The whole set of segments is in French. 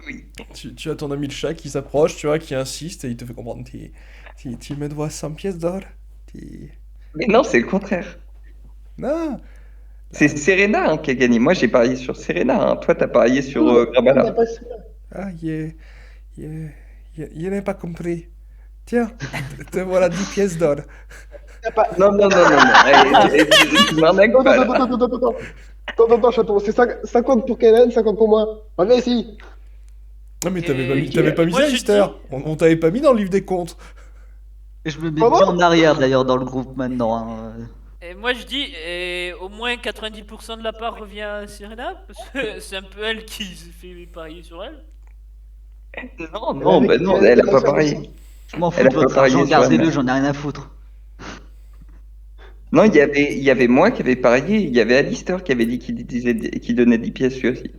Oui. Tu as ton ami le chat qui s'approche, tu vois, qui insiste et il te fait comprendre. Tu me dois 100 pièces d'or. Tu- Mais non, c'est le contraire. Non! C'est Serena qui a gagné. Moi, j'ai parié sur Serena, hein. Toi, t'as parié sur Non, on n'a Grabala. pas ça. Ah, il n'a pas compris. Tiens, te voilà 10 pièces d'or. T'as pas. Non, non, non, non, non. Tu m'arnaques Attends, pas, attends, là. attends, attends, attends, attends. Attends, attends, chaton, c'est 50 pour Kenan, 50 pour moi. Reviens ici. Ah, mais Ok. t'avais pas Et mis moi ça, je Lister. dis, On t'avait pas mis dans le livre des comptes. Et je me mets bien Pardon? en arrière d'ailleurs dans le groupe maintenant, hein. et au moins 90% de la part revient à Serena, parce que c'est un peu elle qui s'est fait parier sur elle. Non, non, bah non, Elle elle a avait pas fait un parié. dessin. Je m'en fous Elle a de pas votre argent, parié sur gardez-le, elle. j'en ai rien à foutre. Non, il y avait moi qui avait parié. Il y avait Alistair qui avait dit qu'il donnait 10 pièces lui aussi.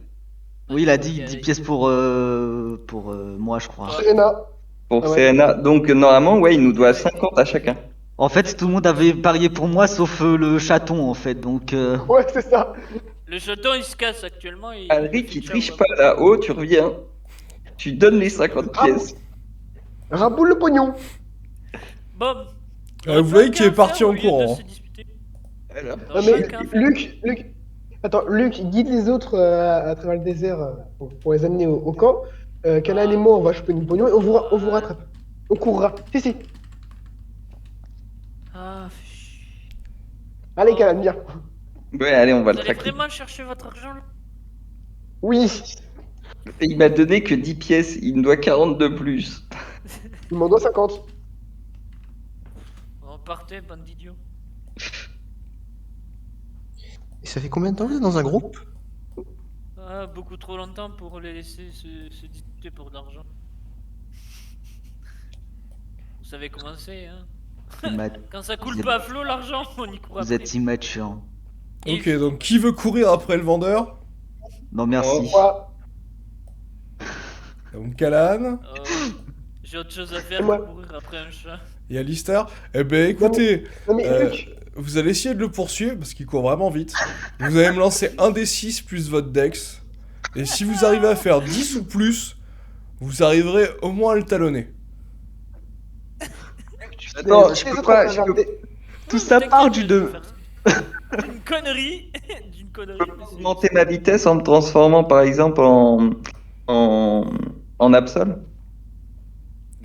Oui, il a Donc, dit il y a- 10 pièces pour moi, je crois. Serena. Pour Ah ouais. Serena. Donc, normalement, ouais, il nous doit 50 à chacun. En fait, tout le monde avait parié pour moi, sauf le chaton, en fait. Donc, Ouais, c'est ça. Le chaton il se casse actuellement et Alric, fait il ciao, triche bye. pas là-haut, tu reviens. Tu donnes les 50 pièces. Raboule le pognon. Bon, Vous voyez qu'il est parti en de courant. se disputer. Alors, Non, T'aurais mais pas qu'à faire. Luc. Attends, Luc, guide les autres à travers le désert pour les amener au camp. Kenan et moi, on va choper du pognon et on vous rattrape. On courra. Si, si. Ah, Allez, Kenan, viens. ouais, allez, on va vous le allez traquer. vraiment chercher votre argent là? Oui. Il m'a donné que 10 pièces, il me doit 40 de plus. Il m'en doit 50. On partez, bande d'idiots. Et ça fait combien de temps que vous êtes dans un groupe? Ah, beaucoup trop longtemps pour les laisser se disputer pour de l'argent. Vous savez comment c'est, hein? Quand ça coule pas à flot, l'argent, on y court vous après. êtes immature. Ok, donc qui veut courir après le vendeur? Non, merci. Moi, Donc Calan J'ai autre chose à faire Moi. que courir après un chat. et Alistair. Eh ben écoutez, non mais Euh, Luc. vous allez essayer de le poursuivre parce qu'il court vraiment vite. Vous allez me lancer un des 6 plus votre dex. Et si vous arrivez à faire 10 ou plus, vous arriverez au moins à le talonner. Attends, les je autres peux pas. à Je travers peux le Tout ça part d'une... D'une connerie. D'une connerie. mais c'est- augmenter ma vitesse en me transformant par exemple en Absol.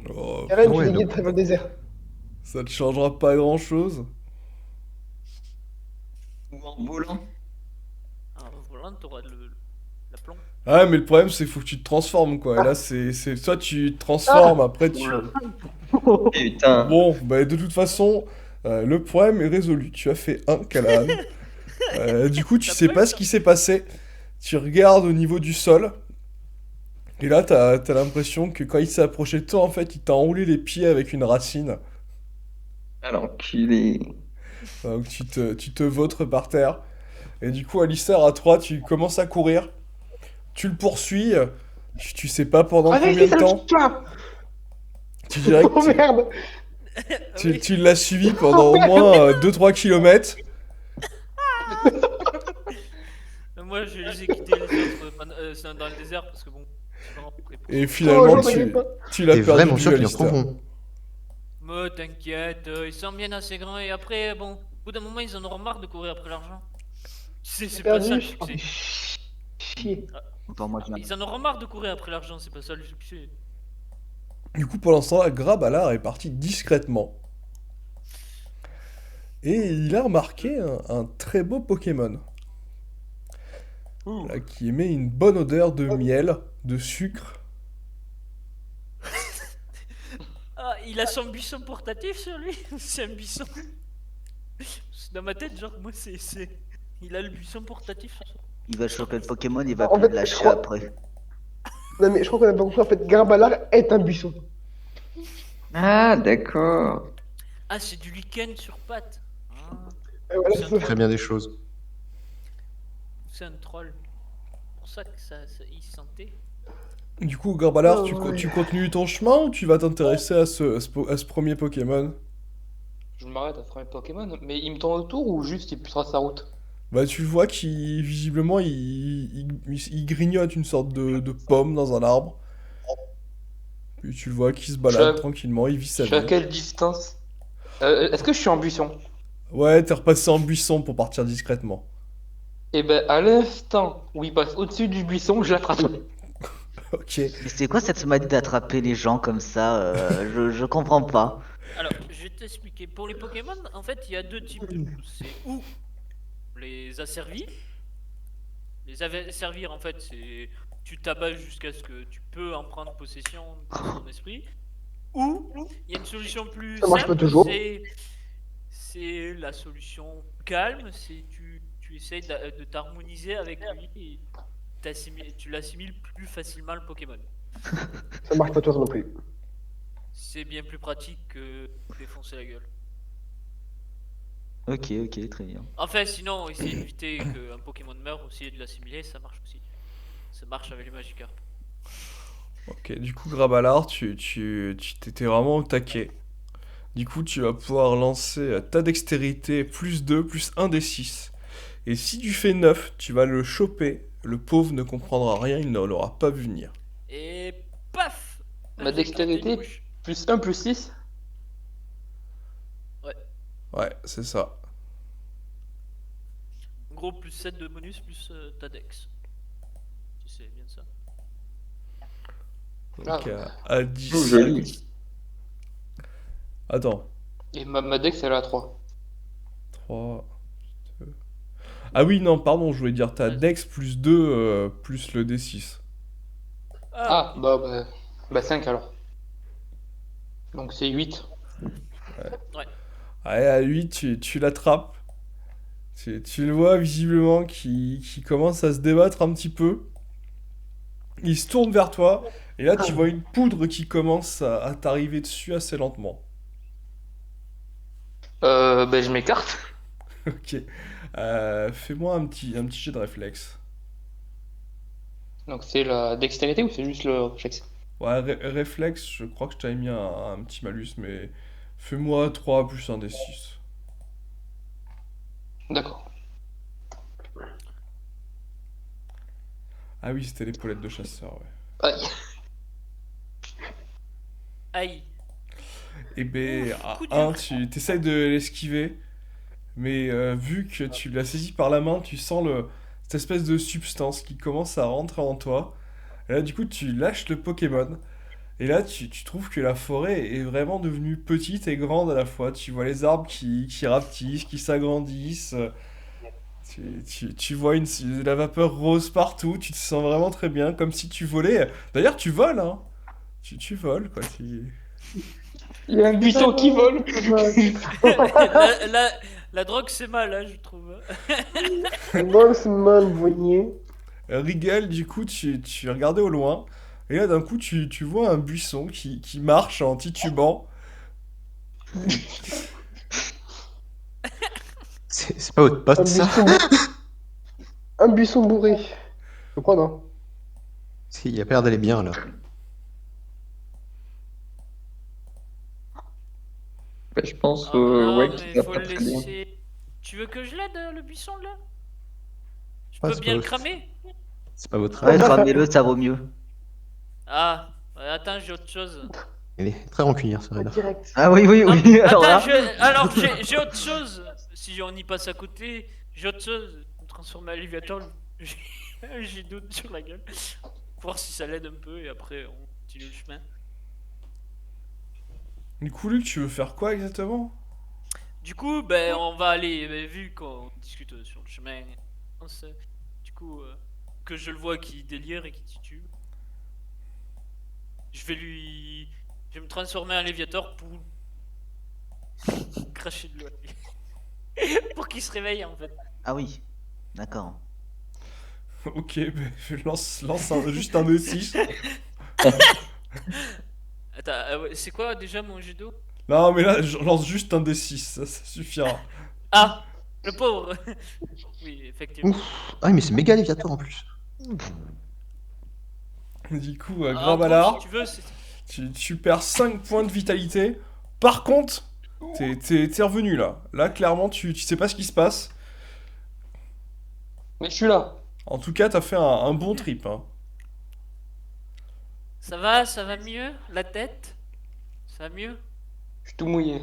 Oh, Kenan, ouais, tu les guides donc- à travers le désert. ça ne changera pas grand chose. Ou en volant. Ah, en volant, t'auras la plomb. Ah, mais le problème c'est qu'il faut que tu te transformes quoi. Et là, c'est soit tu te transformes, après tu. Putain. Bon, bah de toute façon, le problème est résolu. Tu as fait un Calan. Du coup, tu T'as sais pas eu pas le ce qui s'est passé. Tu regardes au niveau du sol. Et là, t'as l'impression que quand il s'est approché de toi, en fait, il t'a enroulé les pieds avec une racine. Alors qu'il est. Donc tu te vautres par terre. Et du coup, Alistair, à 3, tu commences à courir. Tu le poursuis. Tu sais pas pendant Allez, combien ici, de c'est le temps. chat. Tu dirais Oh que merde. tu l'as suivi pendant au moins 2-3 km. Moi, je les ai quittés les autres c'est dans le désert parce que bon. c'est vraiment pour les- Et Oh, finalement, j'en t'inquiète pas. tu l'as T'es perdu vraiment de sûr vue, qu'ils Alistair. reprendront. Me t'inquiète, ils sont bien assez grands et après, bon, au bout d'un moment, ils en auront marre de courir après l'argent. C'est pas ça le Perdu. Oh, succès. chier. Attends, moi, je Ils en auront marre de courir après l'argent, c'est pas ça le succès. Du coup, pour l'instant, là, Grabalar est parti discrètement. Et il a remarqué un très beau Pokémon. Là, qui émet une bonne odeur de miel, de sucre. Ah, il a son buisson portatif sur lui. C'est un buisson. Dans ma tête, genre, moi, c'est. Il a le buisson portatif sur soi. Il va choper le Pokémon, il va En plus fait, le je lâcher crois- après. Non mais je crois qu'on a pas compris. En fait, Garbalar est un buisson. Ah, d'accord. Ah, c'est du lichen sur pattes. Ah, Et voilà, C'est c'est ça. Très bien des choses. c'est un troll. C'est pour ça que il se sentait. Du coup, Grabalar, Oh, tu ouais. continues ton chemin ou tu vas t'intéresser à ce premier Pokémon? Je m'arrête à faire mes Pokémon, mais il me tourne autour ou juste il trace sa route? Bah, tu le vois qui, visiblement, il grignote une sorte de pomme dans un arbre. Puis tu le vois qui se Je suis balade à, tranquillement, il vit je sa suis à vie. quelle distance? Est-ce que je suis en buisson? Ouais, t'es repassé en buisson pour partir discrètement. Eh ben, à l'instant où il passe au-dessus du buisson, je l'attrape. Ok. Mais c'est quoi cette manie d'attraper les gens comme ça? Je comprends pas. Alors, je vais t'expliquer. Pour les Pokémon, en fait, il y a deux types de choses. C'est ou les asservis. Les asservir, en fait, c'est tu t'abattes jusqu'à ce que tu peux en prendre possession de son esprit. Ou il y a une solution plus Ça marche pas simple, toujours. c'est la solution calme, c'est tu essayes de t'harmoniser avec lui et tu l'assimiles plus facilement le Pokémon. Ça marche pas toujours non plus. C'est bien plus pratique que défoncer la gueule. Ok, ok, très bien. Enfin, sinon, essayer d'éviter qu'un Pokémon meure, essayer de l'assimiler, ça marche aussi. Ça marche avec les Magikarp. Ok, du coup, Grabalar, t'étais vraiment au taquet. Du coup, tu vas pouvoir lancer ta dextérité plus 2, plus 1 des 6. Et si tu fais 9, tu vas le choper. Le pauvre ne comprendra rien, il ne l'aura pas vu venir. Et paf! Ma J'ai dextérité, planté une mouche. plus 1 plus 6. Ouais, c'est ça. En gros, plus 7 de bonus, plus ta dex. Si c'est bien ça. Donc Ah. à 10. Oh, joli. Attends. Et ma dex, elle est à 3. 3. Ah oui, non, pardon, je voulais dire ta dex plus 2 plus le D6. Ah, bah 5 alors. Donc c'est 8. Allez, à 8, tu l'attrapes. Tu le vois visiblement qui commence à se débattre un petit peu. Il se tourne vers toi. Et là, tu vois une poudre qui commence à t'arriver dessus assez lentement. Ben je m'écarte. Ok. Fais-moi un petit jet de réflexe. Donc c'est la dextérité ou c'est juste le réflexe? Ouais, réflexe, je crois que je t'avais mis un petit malus, mais fais-moi 3 plus 1 des 6. D'accord. Ah oui, c'était l'épaulette de chasseur, ouais. Aïe. Aïe. Et ben, Ouf, à coup dur. 1, tu t'essayes de l'esquiver, mais vu que tu l'as saisi par la main, tu sens cette espèce de substance qui commence à rentrer en toi. Et là, du coup, tu lâches le Pokémon. Et là, tu trouves que la forêt est vraiment devenue petite et grande à la fois. Tu vois les arbres qui rapetissent, qui s'agrandissent. Tu vois de la vapeur rose partout. Tu te sens vraiment très bien, comme si tu volais. D'ailleurs, tu voles, hein. Tu voles, quoi. Il y a un buisson qui vole. La drogue, c'est mal, hein, je trouve. Moi, c'est mal, vous voyez. Rigel, du coup, tu regardais au loin. Et là, d'un coup, tu vois un buisson qui marche en titubant. C'est pas votre pote, ça? Un buisson bourré. Je crois, non? Parce qu'il a pas l'air d'aller bien, là. Bah, je pense Ah, non, ouais, mais qu'il va faut pas le très bien. laisser. Tu veux que je l'aide, le buisson, là? Je Ah, peux c'est bien pas le ouf. cramer? C'est pas votre Ouais, âge. cramez-le, ça vaut mieux. Ah, attends, j'ai autre chose. Elle est très rancunière, ce raid. Direct. Ah oui, oui, Non, oui, alors attends, là. alors j'ai autre chose. Si on y passe à côté, j'ai autre chose. Me transformer en alligator, j'ai d'autres sur la gueule. Voir si ça l'aide un peu et après on continue le chemin. Du coup, Luc, tu veux faire quoi exactement? Du coup, ben on va aller, vu qu'on discute sur le chemin, du coup, que je le vois qui délire et qui titube, je vais me transformer en léviator pour cracher de l'eau. Pour qu'il se réveille en fait. Ah oui, d'accord. Ok, ben, lance juste un D6. Attends, ouais, c'est quoi déjà mon jet d'eau? Non, mais là, je lance juste un D6, ça suffira. Ah, le pauvre. Oui, effectivement. Ouf. Ah, mais c'est méga léviator en plus. Du coup, Ah, en gros, Grabalar, si tu veux, tu perds 5 points de vitalité. Par contre, t'es revenu là. Là, clairement, tu sais pas ce qui se passe. Mais je suis là. En tout cas, t'as fait un bon trip, hein. Ça va mieux? La tête? Ça va mieux? Je suis tout mouillé.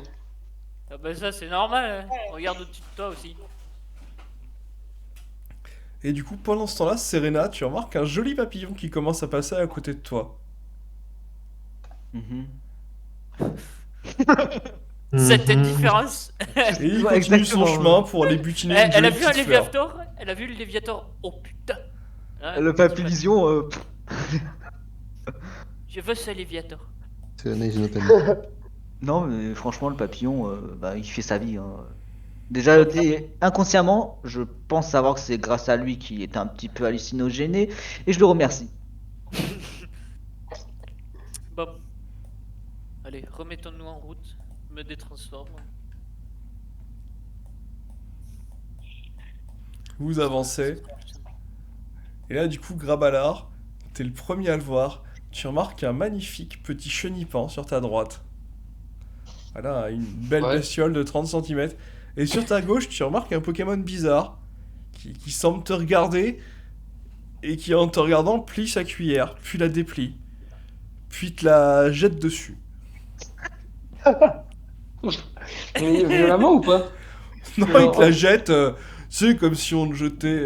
Ah bah ça c'est normal, hein. Regarde au-dessus de toi aussi. Et du coup, pendant ce temps-là, Serena, tu remarques un joli papillon qui commence à passer à côté de toi. Mhm. Cette indifférence. Et il Ouais, continue son exactement. chemin pour aller butiner une Elle a jolie vu un petite fleur. Léviator? Elle a vu le Léviator? Oh putain! Ah, Le papillion, je veux ce Léviator. C'est la neige notamment. non, mais franchement, le papillon, bah, il fait sa vie, hein. Déjà, inconsciemment, je pense savoir que c'est grâce à lui qu'il est un petit peu hallucinogéné, et je le remercie. Bon. Allez, remettons-nous en route. Me détransforme. Vous avancez. Et là, du coup, Grabalard, t'es le premier à le voir. Tu remarques un magnifique petit chenipan sur ta droite. Voilà, une belle Ouais. bestiole de 30 cm. Et sur ta gauche, tu remarques un Pokémon bizarre qui semble te regarder et qui, en te regardant, plie sa cuillère, puis la déplie, puis te la jette dessus. Mais violemment ou pas? Non, Non. il te la jette, c'est comme si on te jetait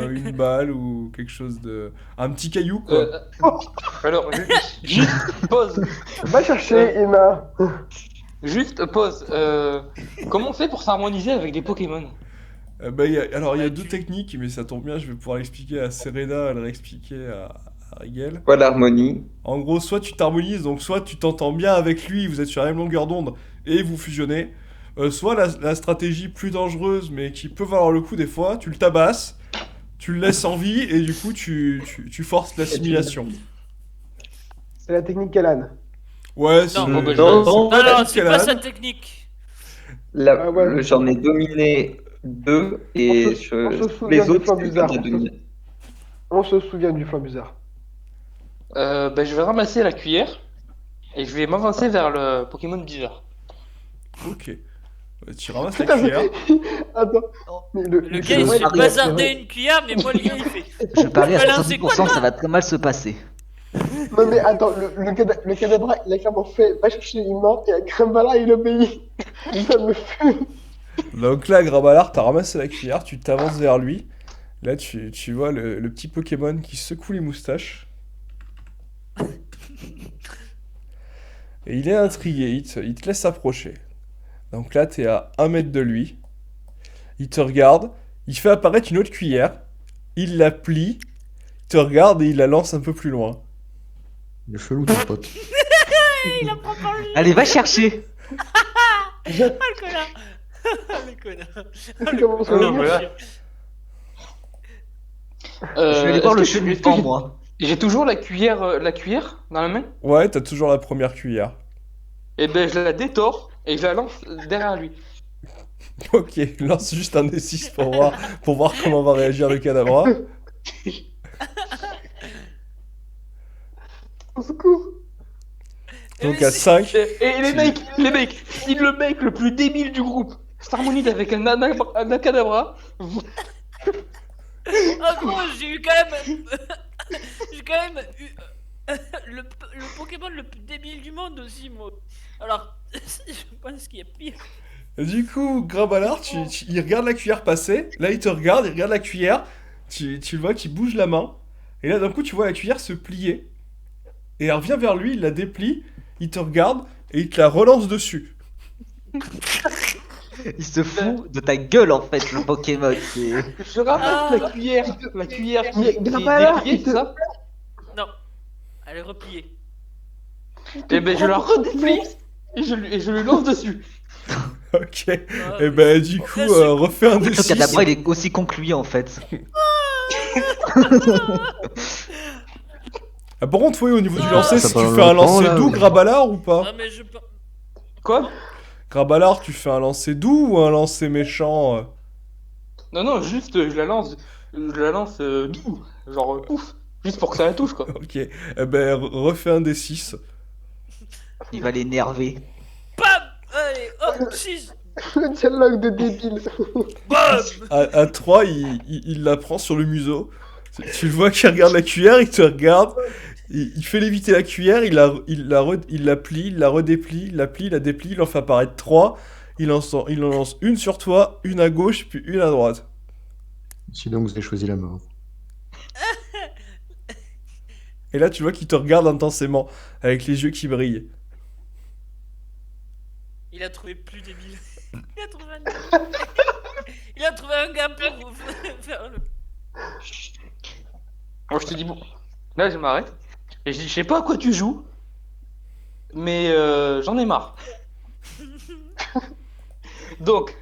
une balle ou quelque chose de... Un petit caillou, quoi. Alors, juste pause. Va chercher, Emma. Juste pause. Comment on fait pour s'harmoniser avec des Pokémon? Alors, il y a Bah, deux techniques, mais ça tombe bien, je vais pouvoir l'expliquer à Serena, elle réexpliquer à Rigel. Quoi l'harmonie? En gros, soit tu t'harmonises, donc soit tu t'entends bien avec lui, vous êtes sur la même longueur d'onde et vous fusionnez. Soit la stratégie plus dangereuse, mais qui peut valoir le coup des fois, tu le tabasses, tu le laisses en vie et du coup tu forces l'assimilation. C'est la technique Kalan. Ouais, c'est... Non, bon, bah, je- Non, Non, non, c'est Quelle pas âne sa technique. Ah ouais. J'en ai dominé 2 et On se souvient les du autres, flanc c'est bizarre. pas de dominer. On se souvient du flanc bizarre. Ben, je vais ramasser la cuillère et je vais m'avancer vers le Pokémon bizarre. Ok. Tu ramasses la Putain, cuillère. Attends. Mais Le gars il se Ouais, fait Marie, bazarder une cuillère, mais moi le gars il fait. Je parie à Voilà, c'est 70% que ça va très mal se passer. Non mais attends, le cadavre, il a clairement fait, va chercher Emma, et Grimbala, il obéit. Ça me fume. Donc là, Grabalard, t'as ramassé la cuillère, tu t'avances vers lui. Là, tu vois le petit Pokémon qui secoue les moustaches. Et il est intrigué, il te laisse approcher. Donc là, t'es à 1 mètre de lui. Il te regarde, il fait apparaître une autre cuillère. Il la plie, il te regarde et il la lance un peu plus loin. Il est chelou ton pote. Il apprend par lui. Allez, va chercher. Ah le connard. Ah le connard. Comment ça Non, va voilà. Je vais aller voir le est-ce que chenipan, j'ai- moi. J'ai toujours la cuillère dans la main. Ouais, t'as toujours la première cuillère. Et ben je la détords et je la lance derrière lui. Ok, lance juste un D6 pour voir comment va réagir le cadavre. Au secours. Donc à 5. Et les mecs, si le mec le plus débile du groupe s'harmonise avec un Acadabra, Ah gros, j'ai eu quand même. J'ai quand même eu. Le Pokémon le plus débile du monde aussi, moi. Alors, je pense qu'il y a pire. Du coup, Grabalard, il regarde la cuillère passer. Là, il te regarde, il regarde la cuillère. Tu le vois qui bouge la main. Et là, d'un coup, tu vois la cuillère se plier. Et elle revient vers lui, il la déplie. Il te regarde et il te la relance dessus. Il se fout de ta gueule, en fait, le Pokémon. je ramasse la cuillère qui Mais est Grimbala, dépliée, il te- c'est ça. Non, elle est repliée. Et ben je la redéplie et je lui lance dessus. Ok. Ah, Et ben, du coup, refais un Le cadavre, D6. il est aussi concluant, en fait. Ah, par contre, oui, au niveau du Ah, lancer, ça si tu parle fais un longtemps, lancer là, doux, ou- Grabalard ou pas? Non, mais je. Quoi? Grabalard, tu fais un lancer doux ou un lancer méchant Non, juste je la lance doux, genre pouf, juste pour que ça la touche quoi. Ok. Eh ben, refais un D6. Il va l'énerver. Bam! Allez, hop, 6! Le dialogue de débile. Bam. À 3, il la prend sur le museau. Tu le vois qui regarde la cuillère, il te regarde. Il fait léviter la cuillère, il la plie, il la redéplie, il la plie, il la déplie, il en fait apparaître 3. Il en lance une sur toi, une à gauche, puis une à droite. Sinon, vous avez choisi la mort. Et là, tu vois qu'il te regarde intensément, avec les yeux qui brillent. Il a trouvé plus débile. Il a trouvé il a trouvé un gars pour faire le. Alors je te dis, bon, là je m'arrête. Et je dis, je sais pas à quoi tu joues, mais j'en ai marre. Donc,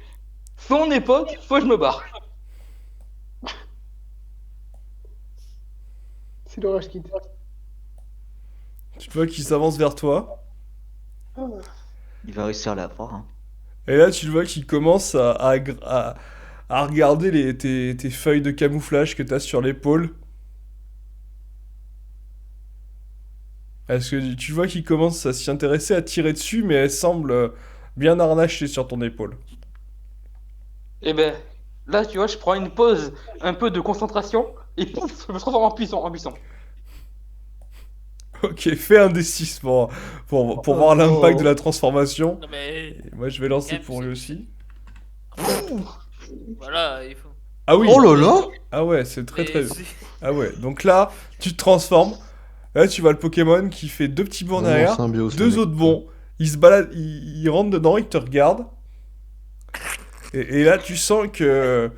soit on est potes, soit je me barre. C'est l'orage qui Tu vois qu'il s'avance vers toi. Il va réussir à l'avoir. Hein. Et là, tu le vois qu'il commence à regarder tes feuilles de camouflage que t'as sur l'épaule. Parce que tu vois qu'il commence à s'y intéresser, à tirer dessus, mais elle semble bien harnachée sur ton épaule. Et ben, là tu vois, je prends une pause, un peu de concentration, et pouf, je me transforme en buisson. Ok, fais un D6 pour voir l'impact de la transformation. Non mais. Et moi, je vais lancer Bien, pour lui aussi. Voilà, il faut. Ah oui! Oh là là! Ah ouais, c'est très Mais très... c'est- Ah ouais, donc là, tu te transformes. Là, tu vois le Pokémon qui fait 2 petits bonds en Vraiment arrière, symbiose, le 2 mec. autres bonds. Il se balade, il rentre dedans, il te regarde. Et là, tu sens que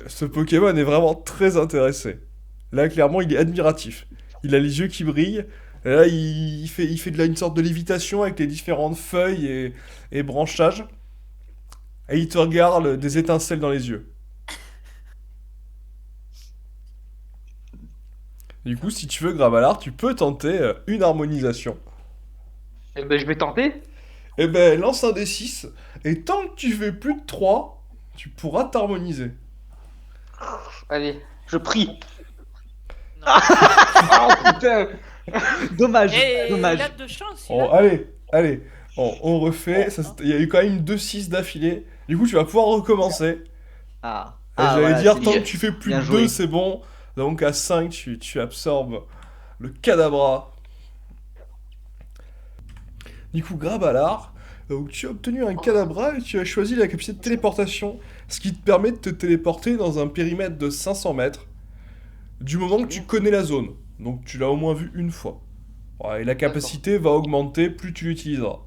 ce Pokémon est vraiment très intéressé. Là, clairement, il est admiratif. Il a les yeux qui brillent. Et là, il fait une sorte de lévitation avec les différentes feuilles et branchages. Et il te regarde des étincelles dans les yeux. Du coup, si tu veux, Grabalar, tu peux tenter une harmonisation. Et ben, je vais tenter. Eh ben, lance un D6, et tant que tu fais plus de 3, tu pourras t'harmoniser. Allez, je prie. Non. Oh putain! Dommage, Eh, dommage. il a de chance, il Oh, a. allez, on refait. Il y a eu quand même 2-6 d'affilée. Du coup, tu vas pouvoir recommencer. Ah, Et j'allais voilà, dire, c'est tant bien. que tu fais plus Bien de joué. 2, c'est bon. Donc à 5, tu absorbes le Kadabra. Du coup, Grabalar, donc tu as obtenu un Kadabra et tu as choisi la capacité de téléportation, ce qui te permet de te téléporter dans un périmètre de 500 mètres, du moment que tu connais la zone. Donc tu l'as au moins vu une fois. Ouais, et la capacité va augmenter plus tu l'utiliseras.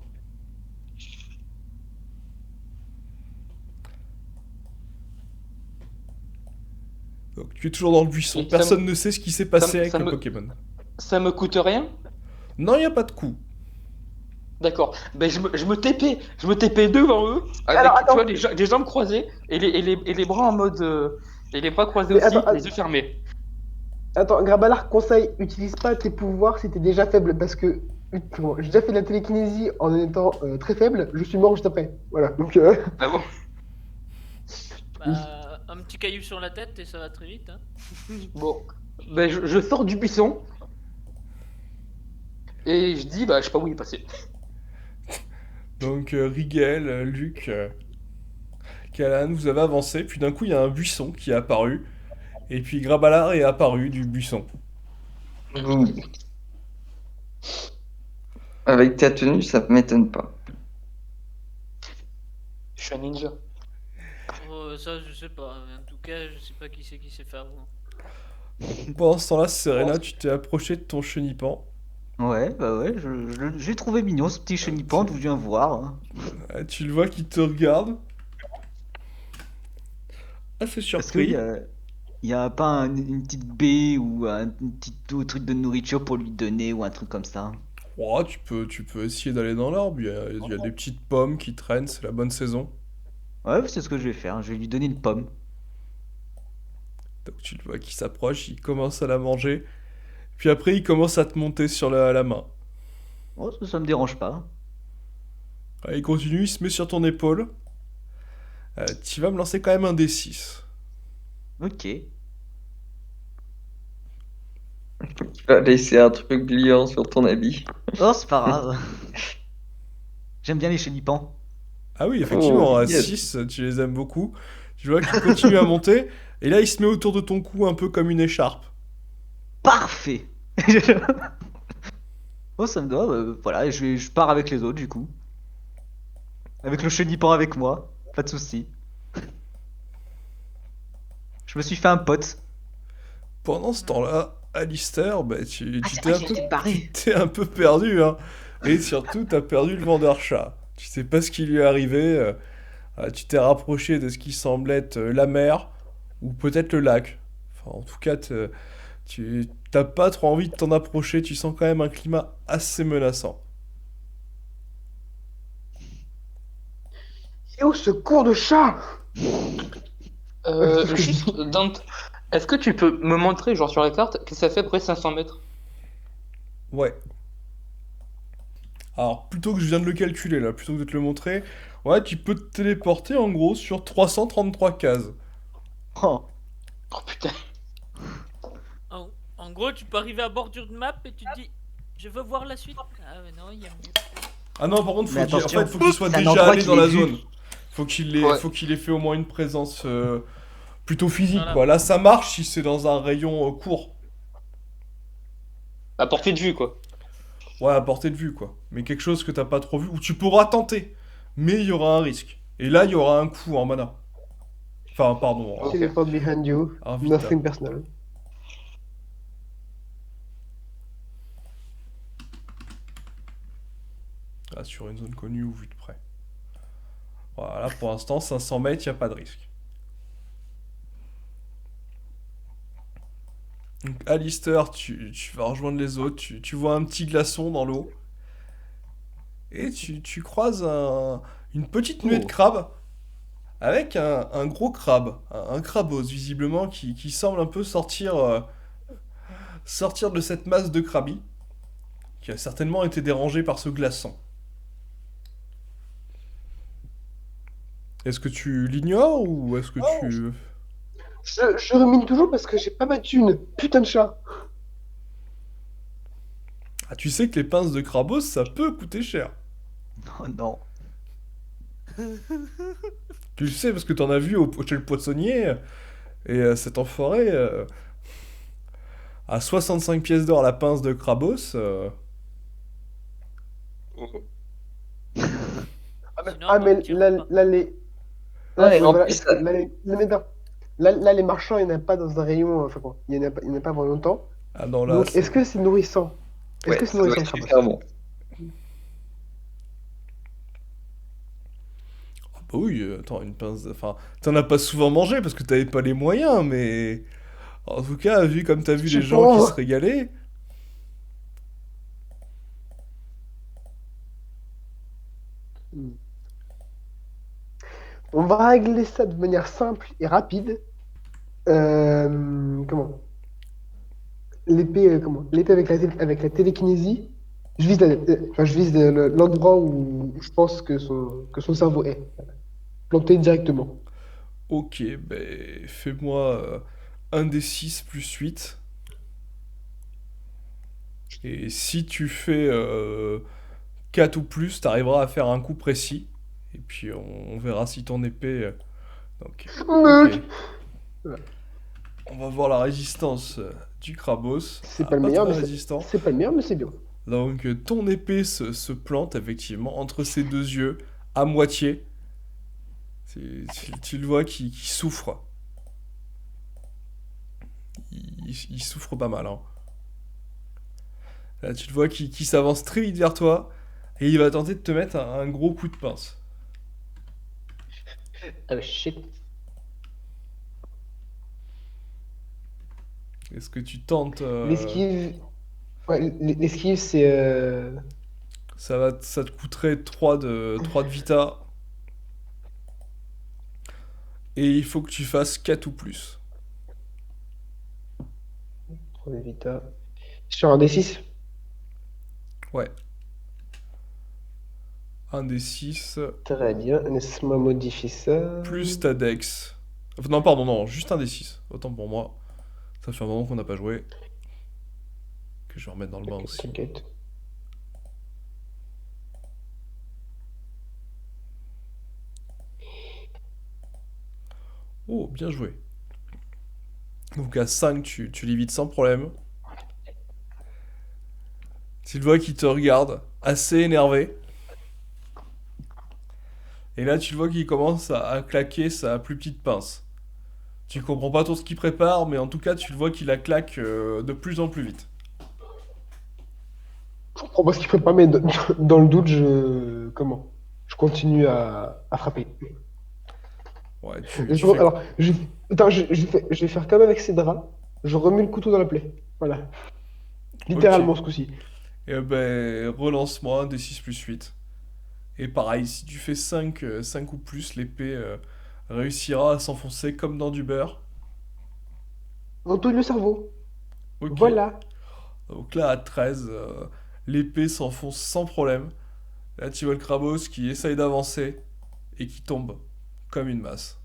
Donc tu es toujours dans le buisson, Et ça personne me- ne sait ce qui s'est passé avec ça le me- Pokémon. Ça me coûte rien? Non, il n'y a pas de coup. D'accord. Ben, je me TP devant eux, avec Alors, tu attends. vois, les jambes croisées et les bras en mode. Et les bras croisés Mais aussi, attends, les yeux fermés. Attends, Grabalar conseille, utilise pas tes pouvoirs si t'es déjà faible, parce que bon, j'ai déjà fait de la télékinésie en étant très faible, je suis mort juste après. Voilà, donc Ah bon? Bah, un petit caillou sur la tête et ça va très vite. Hein. Bon. Ben, je sors du buisson. Et je dis, bah, je sais pas où il est passé. Donc Rigel, Luc, Kalan, vous avez avancé, puis d'un coup il y a un buisson qui est apparu, et puis Grabalar est apparu du buisson. Avec ta tenue, ça m'étonne pas. Je suis un ninja. Oh, ça, je sais pas. En tout cas, je sais pas qui c'est qui s'est fait avant. Pendant ce temps-là, Serena, tu t'es approché de ton chenipan. Ouais, bah ouais, je l'ai trouvé mignon ce petit chenipan, d'où je viens voir. Hein. Tu le vois qui te regarde. Assez Est-ce qu'il surpris. y a pas une petite baie ou un petit truc de nourriture pour lui donner ou un truc comme ça? Oh, tu peux essayer d'aller dans l'arbre, il y a des petites pommes qui traînent, c'est la bonne saison. Ouais, c'est ce que je vais faire, je vais lui donner une pomme. Donc tu le vois qui s'approche, il commence à la manger, puis après il commence à te monter sur la main. Oh, ça me dérange pas. Ouais, il continue, il se met sur ton épaule. Tu vas me lancer quand même un D6. Ok. Tu vas laisser un truc gluant sur ton habit. Oh, c'est pas grave. J'aime bien les chenipans. Ah oui, effectivement, Oh, à yes. 6, tu les aimes beaucoup. Tu vois qu'il continue à monter. Et là, il se met autour de ton cou un peu comme une écharpe. Parfait. Oh, ça me doit, voilà, et je pars avec les autres du coup. Avec le chenipan avec moi, pas de souci. Je me suis fait un pote. Pendant ce temps-là, Alistair, bah, Ah, c'est vrai qu'il était barré. tu t'es un peu perdu, hein. Et surtout, t'as perdu le vendeur chat. Tu sais pas ce qui lui est arrivé. Tu t'es rapproché de ce qui semble être la mer ou peut-être le lac. Enfin, en tout cas, tu t'as pas trop envie de t'en approcher. Tu sens quand même un climat assez menaçant. Et au secours de chat! C'est ce que je Juste, dis. Dante, est-ce que tu peux me montrer, genre sur la carte, que ça fait à peu près 500 mètres? Ouais. Alors, plutôt que je viens de le calculer là, plutôt que de te le montrer, ouais, tu peux te téléporter en gros sur 333 cases. Oh. Oh putain. En gros, tu peux arriver à bordure de map et tu te dis, je veux voir la suite. Ah mais non, il y a mieux. Ah non, par contre, Mais en attention, fait, faut qu'il soit c'est un déjà endroit allé qu'il dans ait la vu. zone. Ouais. Faut qu'il ait fait au moins une présence plutôt physique, Voilà. quoi. Là, ça marche si c'est dans un rayon court. À portée de vue, quoi. Ouais, à portée de vue, quoi. Mais quelque chose que t'as pas trop vu, où tu pourras tenter. Mais il y aura un risque. Et là, il y aura un coup en mana. Enfin, pardon, Ok. Teleport behind you. en vita. Nothing personal. Ah, sur une zone connue ou vue de près. Voilà, pour l'instant, 500 mètres, il n'y a pas de risque. Donc, Alistair, tu vas rejoindre les autres. Tu vois un petit glaçon dans l'eau. Et tu croises une petite nuée de Oh. crabes. Avec un gros crabe. Un crabos, visiblement, qui semble un peu sortir de cette masse de crabis. Qui a certainement été dérangé par ce glaçon. Est-ce que tu l'ignores ou est-ce que tu... Je rumine toujours parce que j'ai pas battu une putain de chat. Ah, tu sais que les pinces de crabos, ça peut coûter cher. Oh non. Tu le sais parce que t'en as vu chez le poissonnier. Et cet enfoiré, à 65 pièces d'or la pince de crabos, Sinon, Ah, on mais tire là, pas. là, les. Ouais, oui, en voilà, plus, là, les marchands, il n'y en a pas dans un rayon. Enfin, bon, il n'y en a pas pour longtemps. ah non là, Donc, est-ce que c'est nourrissant? Est-ce ouais, que c'est ça doit nourrissant, être le super crapace? bon. Ah bah oui, attends, une pince, enfin, t'en as pas souvent mangé parce que t'avais pas les moyens, mais en tout cas, vu comme t'as vu Je les gens qui se pense. régalaient, On va régler ça de manière simple et rapide. Comment? L'épée, comment? L'épée avec la télékinésie. Je vise l'endroit où je pense que son cerveau est. Planté directement. ok, ben fais-moi un des 6 plus 8. Et si tu fais 4 ou plus, t'arriveras à faire un coup précis. Et puis on verra si ton épée. Donc, ok. Voilà. On va voir la résistance du Krabos. C'est Ah, pas le pas meilleur, très mais résistant. c'est pas le meilleur, mais c'est bien. Donc ton épée se plante effectivement entre ses deux yeux, à moitié. Tu le vois qui souffre. Il souffre pas mal, hein. Là, tu le vois qui s'avance très vite vers toi. Et il va tenter de te mettre un gros coup de pince. Oh shit. Est-ce que tu tentes L'esquive. Ouais, l'esquive, c'est. ça te coûterait 3 de vita. Et il faut que tu fasses 4 ou plus. Trop vita. Sur un D6. Ouais. Un des 6 Très bien. Laisse-moi modifier ça. plus ta dex. Enfin, non, pardon, non, juste un des 6. Autant pour moi. Ça fait un moment qu'on n'a pas joué. Que je vais remettre dans le bain aussi. T'inquiète. Oh, bien joué. Donc à 5, tu l'évites sans problème. Tu le vois qui te regarde, assez énervé. Et là, tu le vois qu'il commence à claquer sa plus petite pince. Tu comprends pas trop ce qu'il prépare, mais en tout cas, tu le vois qu'il la claque de plus en plus vite. Je comprends pas ce qu'il prépare, mais dans le doute, comment? Je continue à frapper. Ouais, Alors, attends, je vais faire comme avec ces draps. Je remets le couteau dans la plaie. Voilà. Littéralement Ok. ce coup-ci. Et ben, relance-moi un D6 plus 8. Et pareil, si tu fais 5 ou plus, l'épée réussira à s'enfoncer comme dans du beurre. Retourne le cerveau. Ok. Voilà. Donc là, à 13, l'épée s'enfonce sans problème. Là, tu vois le Krabos qui essaye d'avancer et qui tombe comme une masse.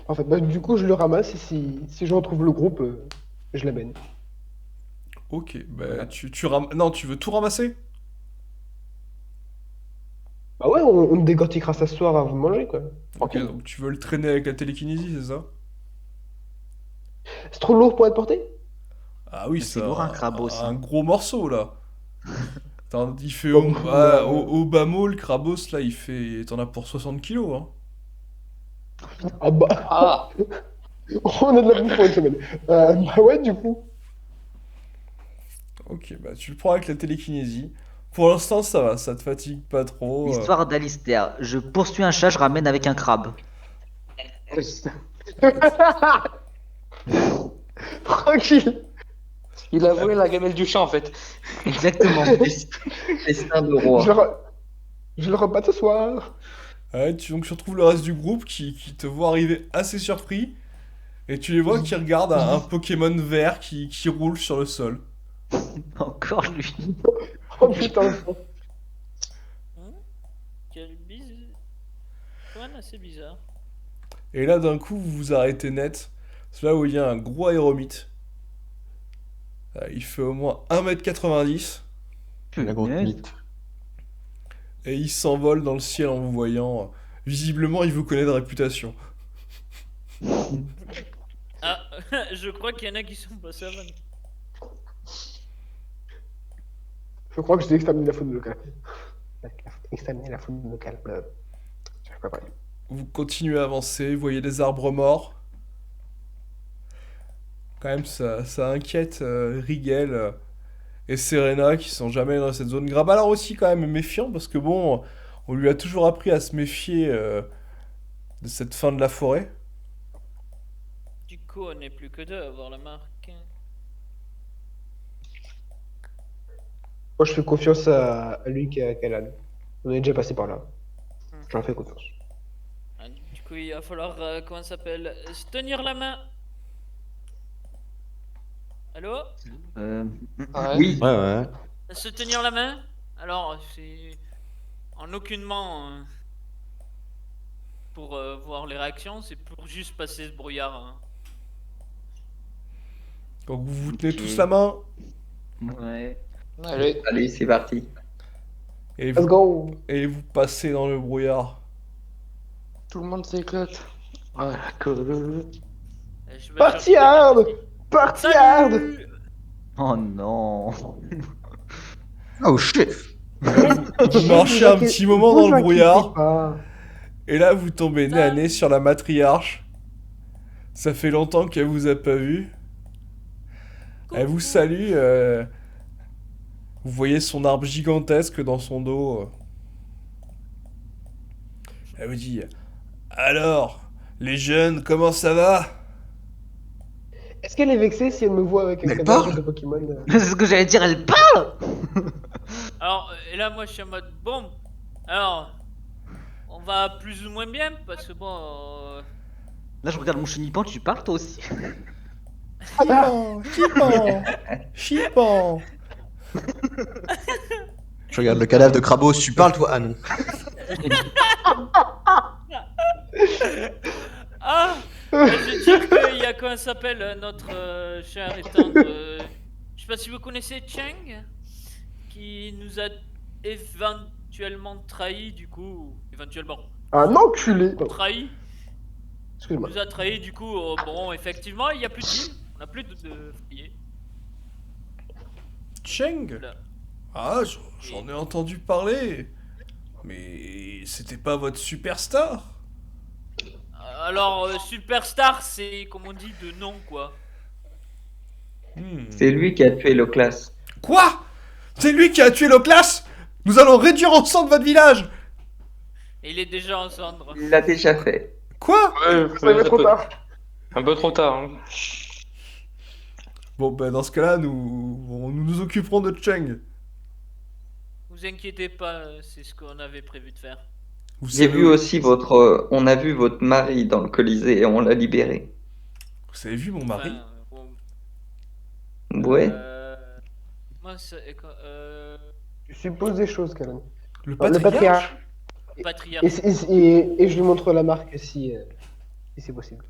En fait, bah, du coup, je le ramasse et si je retrouve le groupe, je l'amène. Ok, bah Voilà. Non, tu veux tout ramasser? Bah ouais, on décortiquera ça ce soir avant de manger, quoi. Ok, Tranquille. donc tu veux le traîner avec la télékinésie, c'est ça? C'est trop lourd pour être porté? Ah oui, Mais c'est c'est lourd un Krabos, un hein. gros morceau là. Attends, il fait Bon, bah, au bas mot, le Krabos là, il fait. T'en as pour 60 kilos, hein. ah bah, Ah, on a de la bouffe pour une semaine. Bah ouais, du coup. Ok, bah tu le prends avec la télékinésie. Pour l'instant, ça va, ça te fatigue pas trop. Histoire d'Alistair. Je poursuis un chat, je ramène avec un crabe. Tranquille. il a volé la gamelle du chat en fait. Exactement. Destin de Je le, roi. re- je le repasse ce soir. Ouais, donc tu retrouves le reste du groupe qui te voit arriver assez surpris. Et tu les vois qui regardent un Pokémon vert qui roule sur le sol. Encore lui. Oh putain. Hein? Quel bise. Quand même assez bizarre. Et là, d'un coup, vous vous arrêtez net. C'est là où il y a un gros aéromythe. Il fait au moins 1m90. La grosse Punaise. mythe. Et il s'envole dans le ciel en vous voyant. Visiblement, il vous connaît de réputation. Ah, je crois qu'il y en a qui sont passés avant. Je crois que j'ai exterminé la faune locale. Exterminé la faune locale. J'arrive pas à parler. Vous continuez à avancer, vous voyez des arbres morts. Quand même, ça inquiète Rigel et Serena qui sont jamais dans cette zone. Grabalar aussi, quand même, méfiant parce que bon, on lui a toujours appris à se méfier de cette fin de la forêt. Du coup, on n'est plus que deux à avoir la marque. Moi, je fais confiance à lui qu'à Alan. On est déjà passé par là. J'en fais confiance. Ah, du coup, il va falloir, comment ça s'appelle, se tenir la main. Allô? Euh, Ouais. Oui, Ouais, ouais. Se tenir la main? Alors, c'est en aucunement pour voir les réactions, c'est pour juste passer ce brouillard, hein. Donc vous vous tenez Ok. tous la main ouais. Allez. allez, c'est parti. et Let's vous, go! et vous passez dans le brouillard. Tout le monde s'éclate. Voilà que. Je vais Party chercher la hard! musique. Party hard! Salut! Oh non. Oh shit! Vous marchez un petit moment dans le brouillard. Pas. Et là, vous tombez nez à nez sur la matriarche. Ça fait longtemps qu'elle vous a pas vu. Elle vous salue. Vous voyez son arbre gigantesque dans son dos. Elle vous dit: alors, les jeunes, comment ça va? Est-ce qu'elle est vexée si elle me voit avec un Mais elle cadavre parle. de Pokémon? C'est ce que j'allais dire, elle parle. Alors, et là, moi, je suis en mode bon. Alors, on va plus ou moins bien parce que bon. Là, je regarde mon chenipan, tu parles toi aussi. Chipon, chipon, chipon. Je regarde le cadavre de Krabos, tu parles toi? Ah non. Ah! Je veux dire qu'il y a comment ça s'appelle notre cher et tendre. Je sais pas si vous connaissez Cheng, qui nous a éventuellement trahi, du coup. Éventuellement. Un enculé. Oh, trahi. excuse-moi. Nous a trahi, du coup, bon, effectivement, il n'y a plus de deal. On n'a plus de fliés. Cheng? Là. Ah, j'en ai entendu parler. Mais c'était pas votre superstar? Alors, Superstar, c'est, comme on dit, de nom, quoi. C'est lui qui a tué le classe. Quoi? C'est lui qui a tué Loclas? Nous allons réduire en cendres votre village! Et il est déjà en cendres. Il l'a déjà fait. Quoi? Ouais, Ça va trop tard. Un peu trop tard. Hein. Bon, ben dans ce cas-là, nous nous occuperons de Cheng. Vous inquiétez pas, c'est ce qu'on avait prévu de faire. Vous J'ai savez vu où- aussi on a vu votre mari dans le Colisée et on l'a libéré. Vous avez vu mon mari? Enfin, bon, Ouais. moi, Tu supposes des choses, Calonne. Le Le patriarche? patriarche. patriarche, Et je lui montre la marque si c'est possible.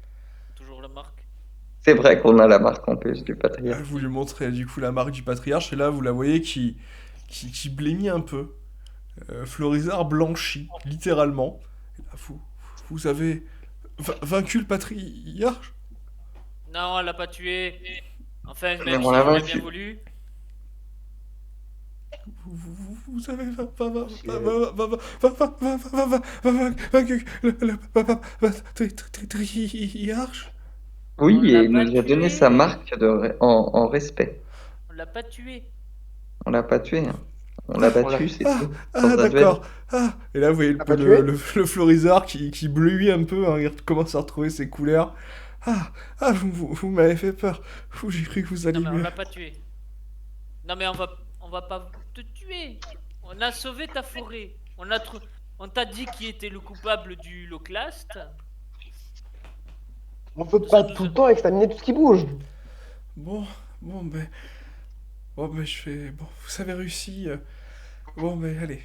toujours la marque. C'est vrai qu'on a la marque en plus du Ah, patriarche. vous lui montrez du coup la marque du patriarche et là vous la voyez qui blêmit un peu. Florizard blanchit, littéralement. Et là, vous avez vaincu le patriarche? Non, elle l'a pas tué. Enfin, Mais même si on l'a j'aurais vaincu. bien voulu. Vous avez vaincu le patriarche? Oui, On l'a et il pas nous a donné tué. sa marque en respect. On l'a pas tué. On l'a pas tué, hein. On l'a battu, c'est Ah, tout. ah, Sans d'accord. Ah. Et là, vous voyez T'as pas le, tué le Florizard qui bleuit un peu, hein, il commence à retrouver ses couleurs. Vous m'avez fait peur. J'ai cru que vous alliez Non, mais on mieux. l'a pas tué. Non, mais on va pas te tuer. On a sauvé ta forêt. On t'a dit qui était le coupable du Loclast. On peut pas tout le temps exterminer tout ce qui bouge. Bon, ben, je fais. Bon, vous avez réussi. Bon, ben, allez.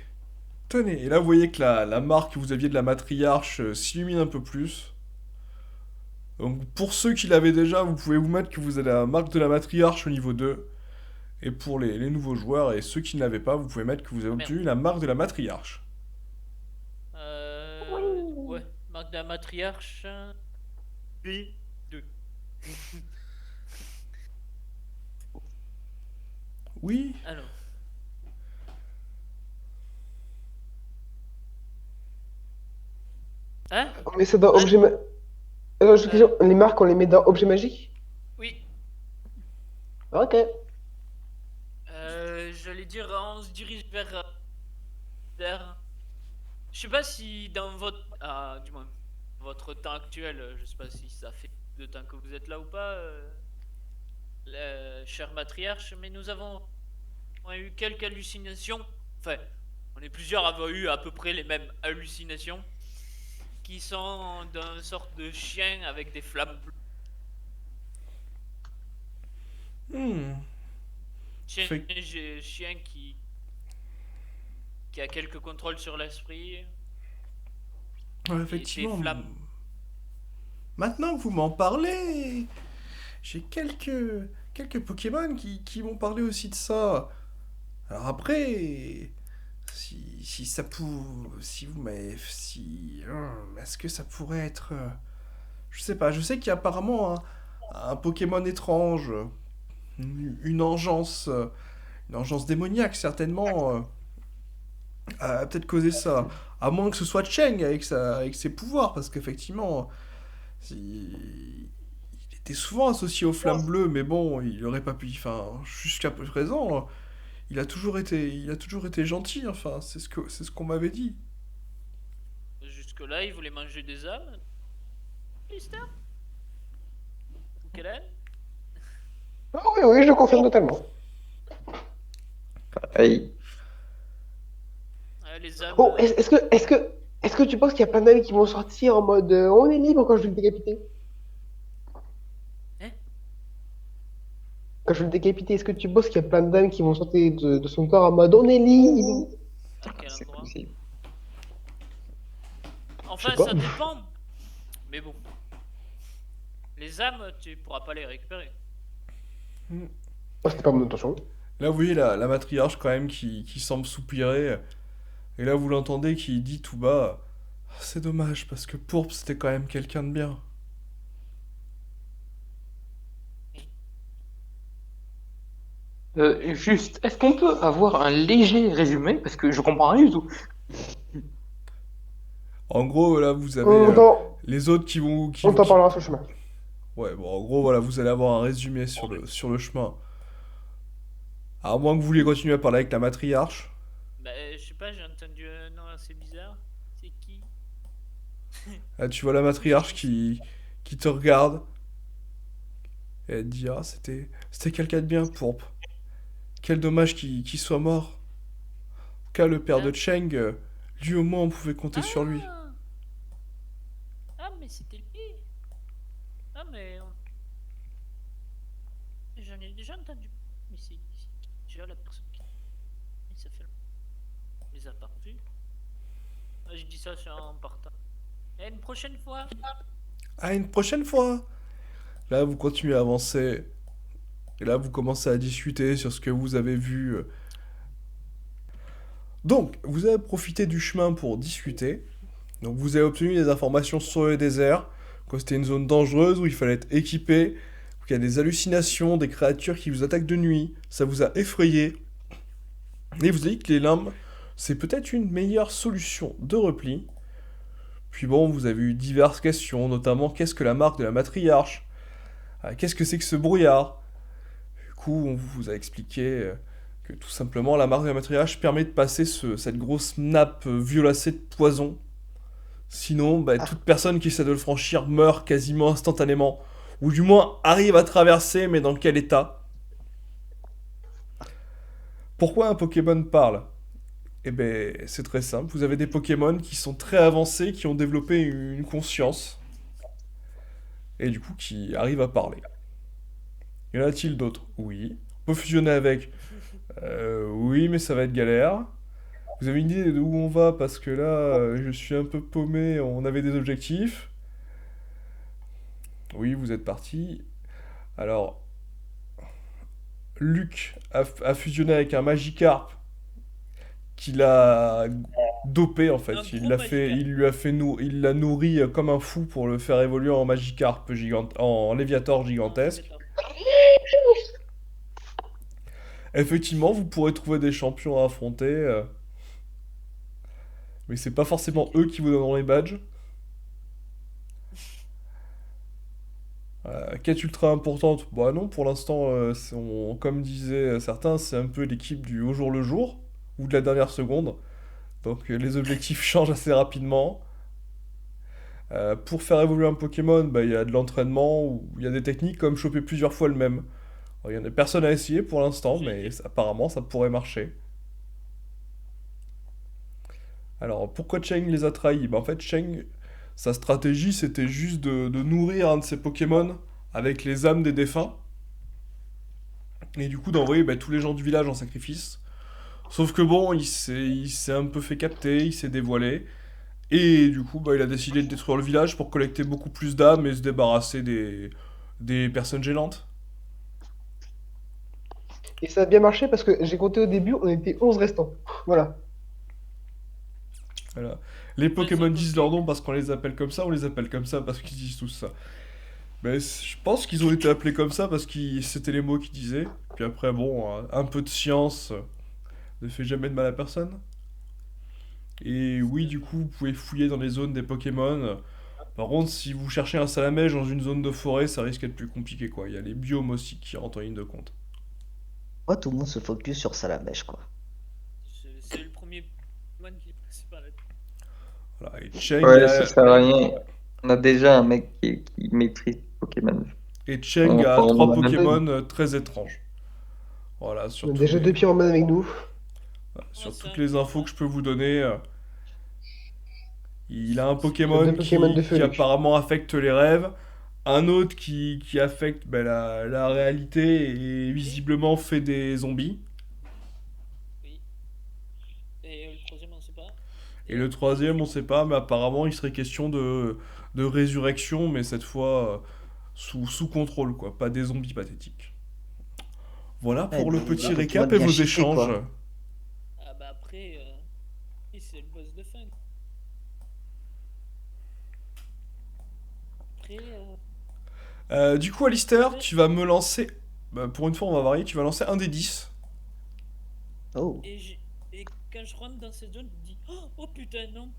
Tenez. Et là, vous voyez que la marque que vous aviez de la matriarche s'illumine un peu plus. Donc, pour ceux qui l'avaient déjà, vous pouvez vous mettre que vous avez la marque de la matriarche au niveau 2. Et pour les nouveaux joueurs et ceux qui ne l'avaient pas, vous pouvez mettre que vous avez obtenu la marque de la matriarche. Ouais, marque de la matriarche. B2. Oui. Alors. Hein? On met ça dans objet Alors, j'ai une question. Les marques, on les met dans objet magique? Oui. Ok. J'allais dire, on se dirige vers. Je sais pas si dans votre. Du moins, votre temps actuel, je sais pas si ça fait de temps que vous êtes là ou pas, cher matriarche, mais on a eu quelques hallucinations. Enfin, on est plusieurs à avoir eu à peu près les mêmes hallucinations qui sont d'une sorte de chien avec des flammes bleues. Chien qui a quelques contrôles sur l'esprit. Ouais, effectivement. des flammes. Maintenant que vous m'en parlez, j'ai quelques Pokémon qui m'ont parlé aussi de ça. Alors après, si ça si vous m'avez, est-ce que ça pourrait être, je sais pas. Je sais qu'il y a apparemment un Pokémon étrange, une engeance démoniaque certainement. A peut-être causé ça. À moins que ce soit Cheng avec ses pouvoirs, parce qu'effectivement, il était souvent associé aux flammes bleues, mais bon, il aurait pas pu. Enfin, jusqu'à présent, il a toujours été gentil. Enfin, c'est ce qu'on m'avait dit. Jusque-là, il voulait manger des âmes. Mister Kellen? Ah oui, je confirme totalement. Aïe. Les âmes. Oh, est-ce que tu penses qu'il y a plein d'âmes qui vont sortir en mode on est libre quand je vais le décapiter? Hein? Quand je vais le décapiter, est-ce que tu penses qu'il y a plein d'âmes qui vont sortir de son corps en mode on est libre? À quel C'est endroit? possible. Enfin, Je sais pas. ça dépend. Mais bon. Les âmes, tu pourras pas les récupérer. Oh, c'était pas mon intention. Là, vous voyez la matriarche quand même qui semble soupirer. Et là, vous l'entendez qui dit tout bas: C'est dommage parce que Pourpre c'était quand même quelqu'un de bien. Juste, est-ce qu'on peut avoir un léger résumé? Parce que je comprends rien du tout. En gros, là, vous avez On t'en les autres qui vont... on t'en parlera sur le chemin. Ouais, bon, en gros, voilà, vous allez avoir un résumé sur le chemin. À moins que vous vouliez continuer à parler avec la matriarche. Bah, je sais pas, j'ai entendu un nom assez bizarre. C'est qui? Là, tu vois la matriarche qui te regarde. Et elle te dit, ah, c'était quelqu'un de bien, Pourpre. Quel dommage qu'il soit mort. En tout cas, le père de Ah. Cheng, lui au moins, on pouvait compter sur lui. Ah, ah, mais c'était lui. Ah, mais j'en ai déjà entendu. Mais c'est déjà la personne qui. Mais ça fait. On les a pas revus. Ah, je dis ça en partant. Et une prochaine fois. À une prochaine fois. Là, vous continuez à avancer. Et là, vous commencez à discuter sur ce que vous avez vu. Donc, vous avez profité du chemin pour discuter. Donc, vous avez obtenu des informations sur le désert, que c'était une zone dangereuse où il fallait être équipé, qu'il y a des hallucinations, des créatures qui vous attaquent de nuit. Ça vous a effrayé. Et vous avez dit que les limbes, c'est peut-être une meilleure solution de repli. Puis bon, vous avez eu diverses questions, notamment qu'est-ce que la marque de la matriarche? Qu'est-ce que c'est que ce brouillard? Du coup, on vous a expliqué que tout simplement la marque de la matriarche permet de passer cette grosse nappe violacée de poison. Sinon, toute personne qui essaie de le franchir meurt quasiment instantanément. Ou du moins arrive à traverser, mais dans quel état? Pourquoi un Pokémon parle? Eh ben, c'est très simple. Vous avez des Pokémon qui sont très avancés, qui ont développé une conscience. Et du coup, qui arrivent à parler. Y en a-t-il d'autres? Oui. On peut fusionner avec? Oui, mais ça va être galère. Vous avez une idée de où on va? Parce que là, je suis un peu paumé. On avait des objectifs. Oui, vous êtes parti. Alors, Luc a fusionné avec un Magikarp qu'il a dopé en fait. Un Il gros l'a fait, Magikarp. il lui a fait il l'a nourri comme un fou pour le faire évoluer en Magikarp en Léviator gigantesque. Effectivement, vous pourrez trouver des champions à affronter, mais c'est pas forcément eux qui vous donneront les badges. Quête ultra importante? Bah non, pour l'instant, comme disaient certains, c'est un peu l'équipe du au jour le jour, ou de la dernière seconde. Donc les objectifs changent assez rapidement. Pour faire évoluer un Pokémon, il y a de l'entraînement, ou il y a des techniques comme choper plusieurs fois le même. Alors, il y en a personne à essayer pour l'instant, mais apparemment ça pourrait marcher. Alors pourquoi Cheng les a trahis? En fait, Cheng, sa stratégie c'était juste de nourrir un de ses Pokémon avec les âmes des défunts. Et du coup d'envoyer tous les gens du village en sacrifice. Sauf que bon, il s'est un peu fait capter, il s'est dévoilé. Et du coup, il a décidé de détruire le village pour collecter beaucoup plus d'âmes et se débarrasser des personnes gênantes. Et ça a bien marché parce que j'ai compté au début, on était 11 restants. Voilà. Voilà. Les Pokémon disent leur nom parce qu'on les appelle comme ça, on les appelle comme ça parce qu'ils disent tous ça. Mais je pense qu'ils ont été appelés comme ça parce que c'était les mots qu'ils disaient. Puis après, bon, un peu de science ne fait jamais de mal à personne. Et oui, du coup, vous pouvez fouiller dans les zones des Pokémon. Par contre, si vous cherchez un Salamèche dans une zone de forêt, ça risque d'être plus compliqué, quoi. Il y a les biomes aussi qui rentrent en ligne de compte. Moi, tout le monde se focus sur Salamèche, quoi. C'est le premier Pokémon qui est passé par là. Voilà, et Cheng, Ouais, ça sert à rien. On a déjà un mec qui maîtrise Pokémon. et Cheng On a prend 3 Romain Pokémon très étranges. Voilà, sur, On a tous déjà les- deux Pyroman avec nous. voilà, sur Ouais, toutes ça, les infos que je peux vous donner, il a un Deux Pokémon Pokémon de feu, qui Luc. apparemment affecte les rêves, un autre qui affecte la réalité et visiblement fait des zombies. Oui. Et le troisième, on sait pas. Et le troisième, on sait pas, mais apparemment il serait question de résurrection, mais cette fois sous contrôle, quoi, pas des zombies pathétiques. Voilà pour Ouais, le des petit Pokémon récap et bien vos cheatés, échanges. quoi. Ah bah après, oui, c'est le boss de fin. après. Du coup, Alistair, tu vas me lancer. Bah, pour une fois, on va varier. Tu vas lancer un des 10. Oh. Et quand je rentre dans cette zone, je me dis oh putain, non.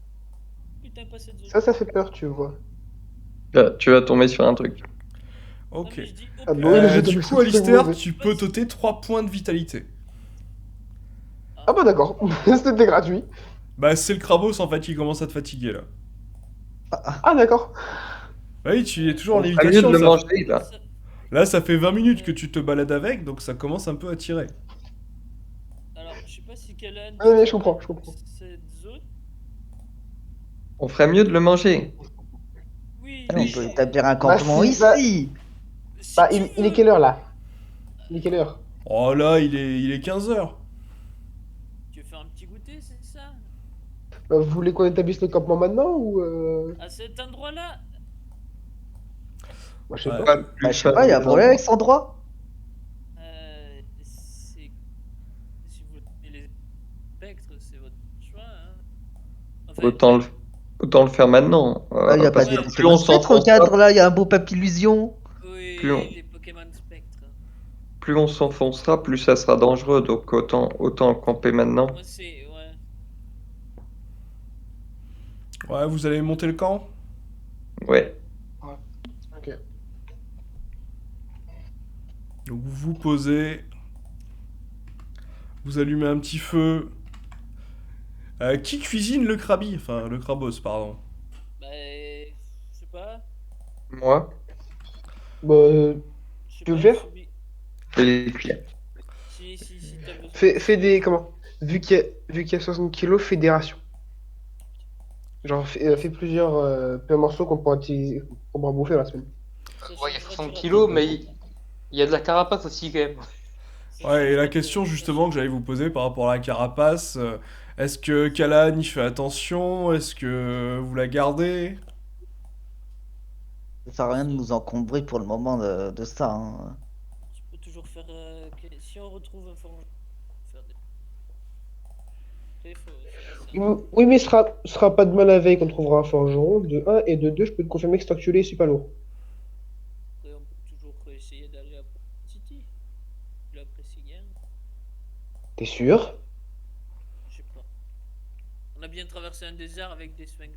Putain, pas cette zone. Ça fait peur, tu vois. Là, tu vas tomber sur un truc. Non, Ok. mais je dis, oh, Ah, putain. bon, oui, je Du tombe coup, sur ce Alistair, mauvais. tu peux t'ôter 3 points de vitalité. Ah bah d'accord, c'était gratuit. Bah, c'est le Krabos en fait qui commence à te fatiguer là. Ah d'accord. Bah oui, tu es toujours en On fera mieux lévitation. de le ça- manger, là. Là, ça fait 20 minutes que tu te balades avec, donc ça commence un peu à tirer. Alors, je sais pas si Kalan. Ah, mais je comprends. Cette zone. On ferait mieux de le manger. Oui. On peut établir un campement si, bah- ici. Si Bah, tu il est veux. quelle heure là? Il est quelle heure? Oh là, il est 15h. Tu veux faire un petit goûter, c'est ça? Vous voulez qu'on établisse le campement maintenant ou À cet endroit-là? Moi je sais Ouais. pas. Bah, je sais pas, il y a un problème avec cet endroit? C'est. Si vous voulez les spectres, c'est votre choix. Hein. Enfin, Autant le faire maintenant. Ah, il y a pas parce de que plus Pokémon on spectre au s'enfonce cadre là, il y a un beau papillusion. oui, plus on- les Pokémon spectres. plus on s'enfoncera, plus ça sera dangereux. Donc autant camper maintenant. Moi, c'est. Ouais. Ouais, vous allez monter le camp? Ouais. Ok. Donc vous vous posez. Vous allumez un petit feu. Qui cuisine le Krabi? Enfin, le Krabos, pardon. Bah. Je sais pas. Moi, Bah, Je sais Tu veux pas, faire celui- je vais les cuire. Si t'as besoin. fais des. Comment? Vu qu'il y a 60 kilos, fais des rations. Genre, fais plusieurs morceaux qu'on pourra utiliser, qu'on pourra bouffer la semaine. Ça Ouais, il y a changera 60 du kilos, rapide. mais il y a de la carapace aussi quand même. Ça Ouais, et changera la de- question justement que j'allais vous poser par rapport à la carapace, est-ce que Kalan il fait attention? Est-ce que vous la gardez? Ça sert à rien de nous encombrer pour le moment de ça. Hein. Tu peux toujours faire. Si on retrouve un forgeron, faire des. Oui, mais ce sera pas de mal la veille qu'on trouvera un forgeron, de 1, et de 2, je peux te confirmer que cet actuel est super lourd. Après, on peut toujours essayer d'aller à Port City. Tu l'apprécies bien? T'es sûr? Je sais pas. On a bien traversé un désert avec des swings.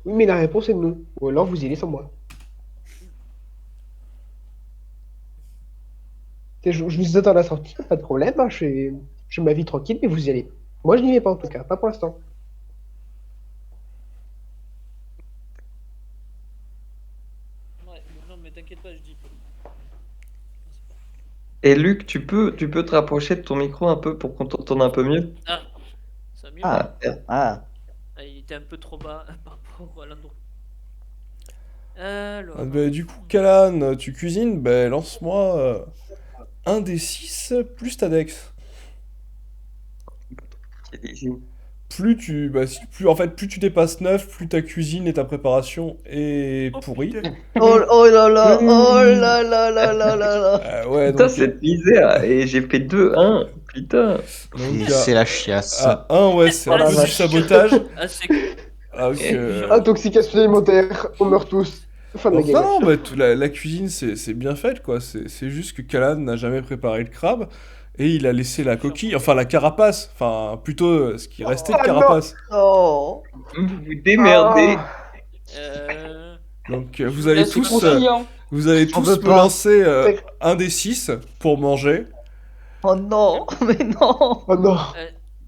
Oui, mais la réponse est non. Ou alors vous y allez sans moi. Je vous attends à la sortie, pas de problème, hein, je fais ma vie tranquille, mais vous y allez. Moi, je n'y vais pas en tout cas, pas pour l'instant. Ouais, non, mais t'inquiète pas, je dis pas. Et Luc, tu peux te rapprocher de ton micro un peu pour qu'on t'entende un peu mieux? Ah, ça va mieux? Ah, merde. Ah, Ah, il était un peu trop bas par rapport à l'endroit. Alors. Ah, bah, du coup, Kalan, tu cuisines? Ben lance-moi un des 6 plus ta dex. Plus tu dépasses 9, plus ta cuisine et ta préparation est Oh, pourrie. putain. oh là là, oh là là là là là là. Ouais, Putain, donc, cette misère. Et j'ai fait 2-1. Putain. donc, Et c'est la chiasse. à 1, ouais, c'est Oh un la peu du vache. sabotage. Ah, c'est. Donc, Intoxication alimentaire, on meurt tous. Fin de la donc, game. non, bah, la cuisine c'est bien fait quoi. C'est juste que Kalan n'a jamais préparé le crabe et il a laissé la coquille, enfin la carapace, enfin plutôt ce qui restait de Ah, non. carapace. Oh. Vous vous démerdez. Ah. Donc Je laisse croustillant. vous allez J'en tous veux me pas. lancer un des 6 pour manger. Oh non, mais non. Oh non.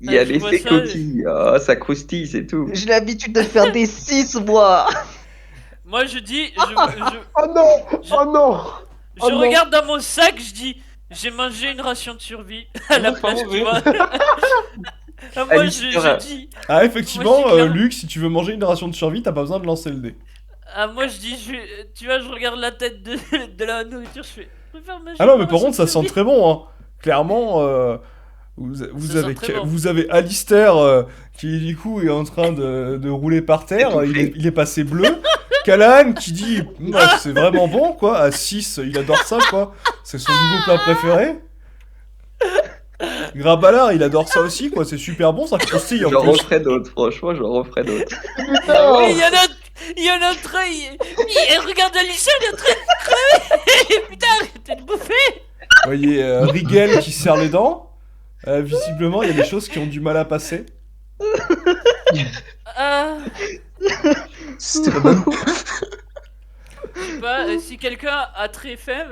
Il y a je vois laissé ça, coquille. Ah, ça croustille, c'est tout. J'ai l'habitude de faire des 6 moi. Moi, je dis. Oh non. Je- Oh non. Je Oh non. regarde dans mon sac, je dis. J'ai mangé une ration de survie à la Non, c'est pas place, tu mauvais. vois. Ah, moi, Alistair, je dis. Ah effectivement, Moi, c'est clair. Luc, si tu veux manger une ration de survie, t'as pas besoin de lancer le dé. Ah, moi, je dis. Tu vois, je regarde la tête de la nourriture, je fais. Je préfère manger Ah non, une mais par ration contre, ça de sent survie. très bon, hein. Clairement, vous Ça avez, sent très bon. vous avez Alistair qui, du coup, est en train de rouler par terre. Il est passé bleu. Kalan qui dit c'est vraiment bon, quoi. À 6, il adore ça, quoi. C'est son nouveau plat préféré. Grabalar, il adore ça aussi, quoi. C'est super bon, ça croustille en J'en plus. referai d'autres, franchement, j'en referai d'autres. Ah oui, il y en a Il est en train. Regarde Alicia, il est en train de crever. Putain, arrêtez de bouffer. Vous voyez Rigel qui serre les dents. Visiblement, il y a des choses qui ont du mal à passer. C'était la bonne. Je sais pas, si quelqu'un a très faim,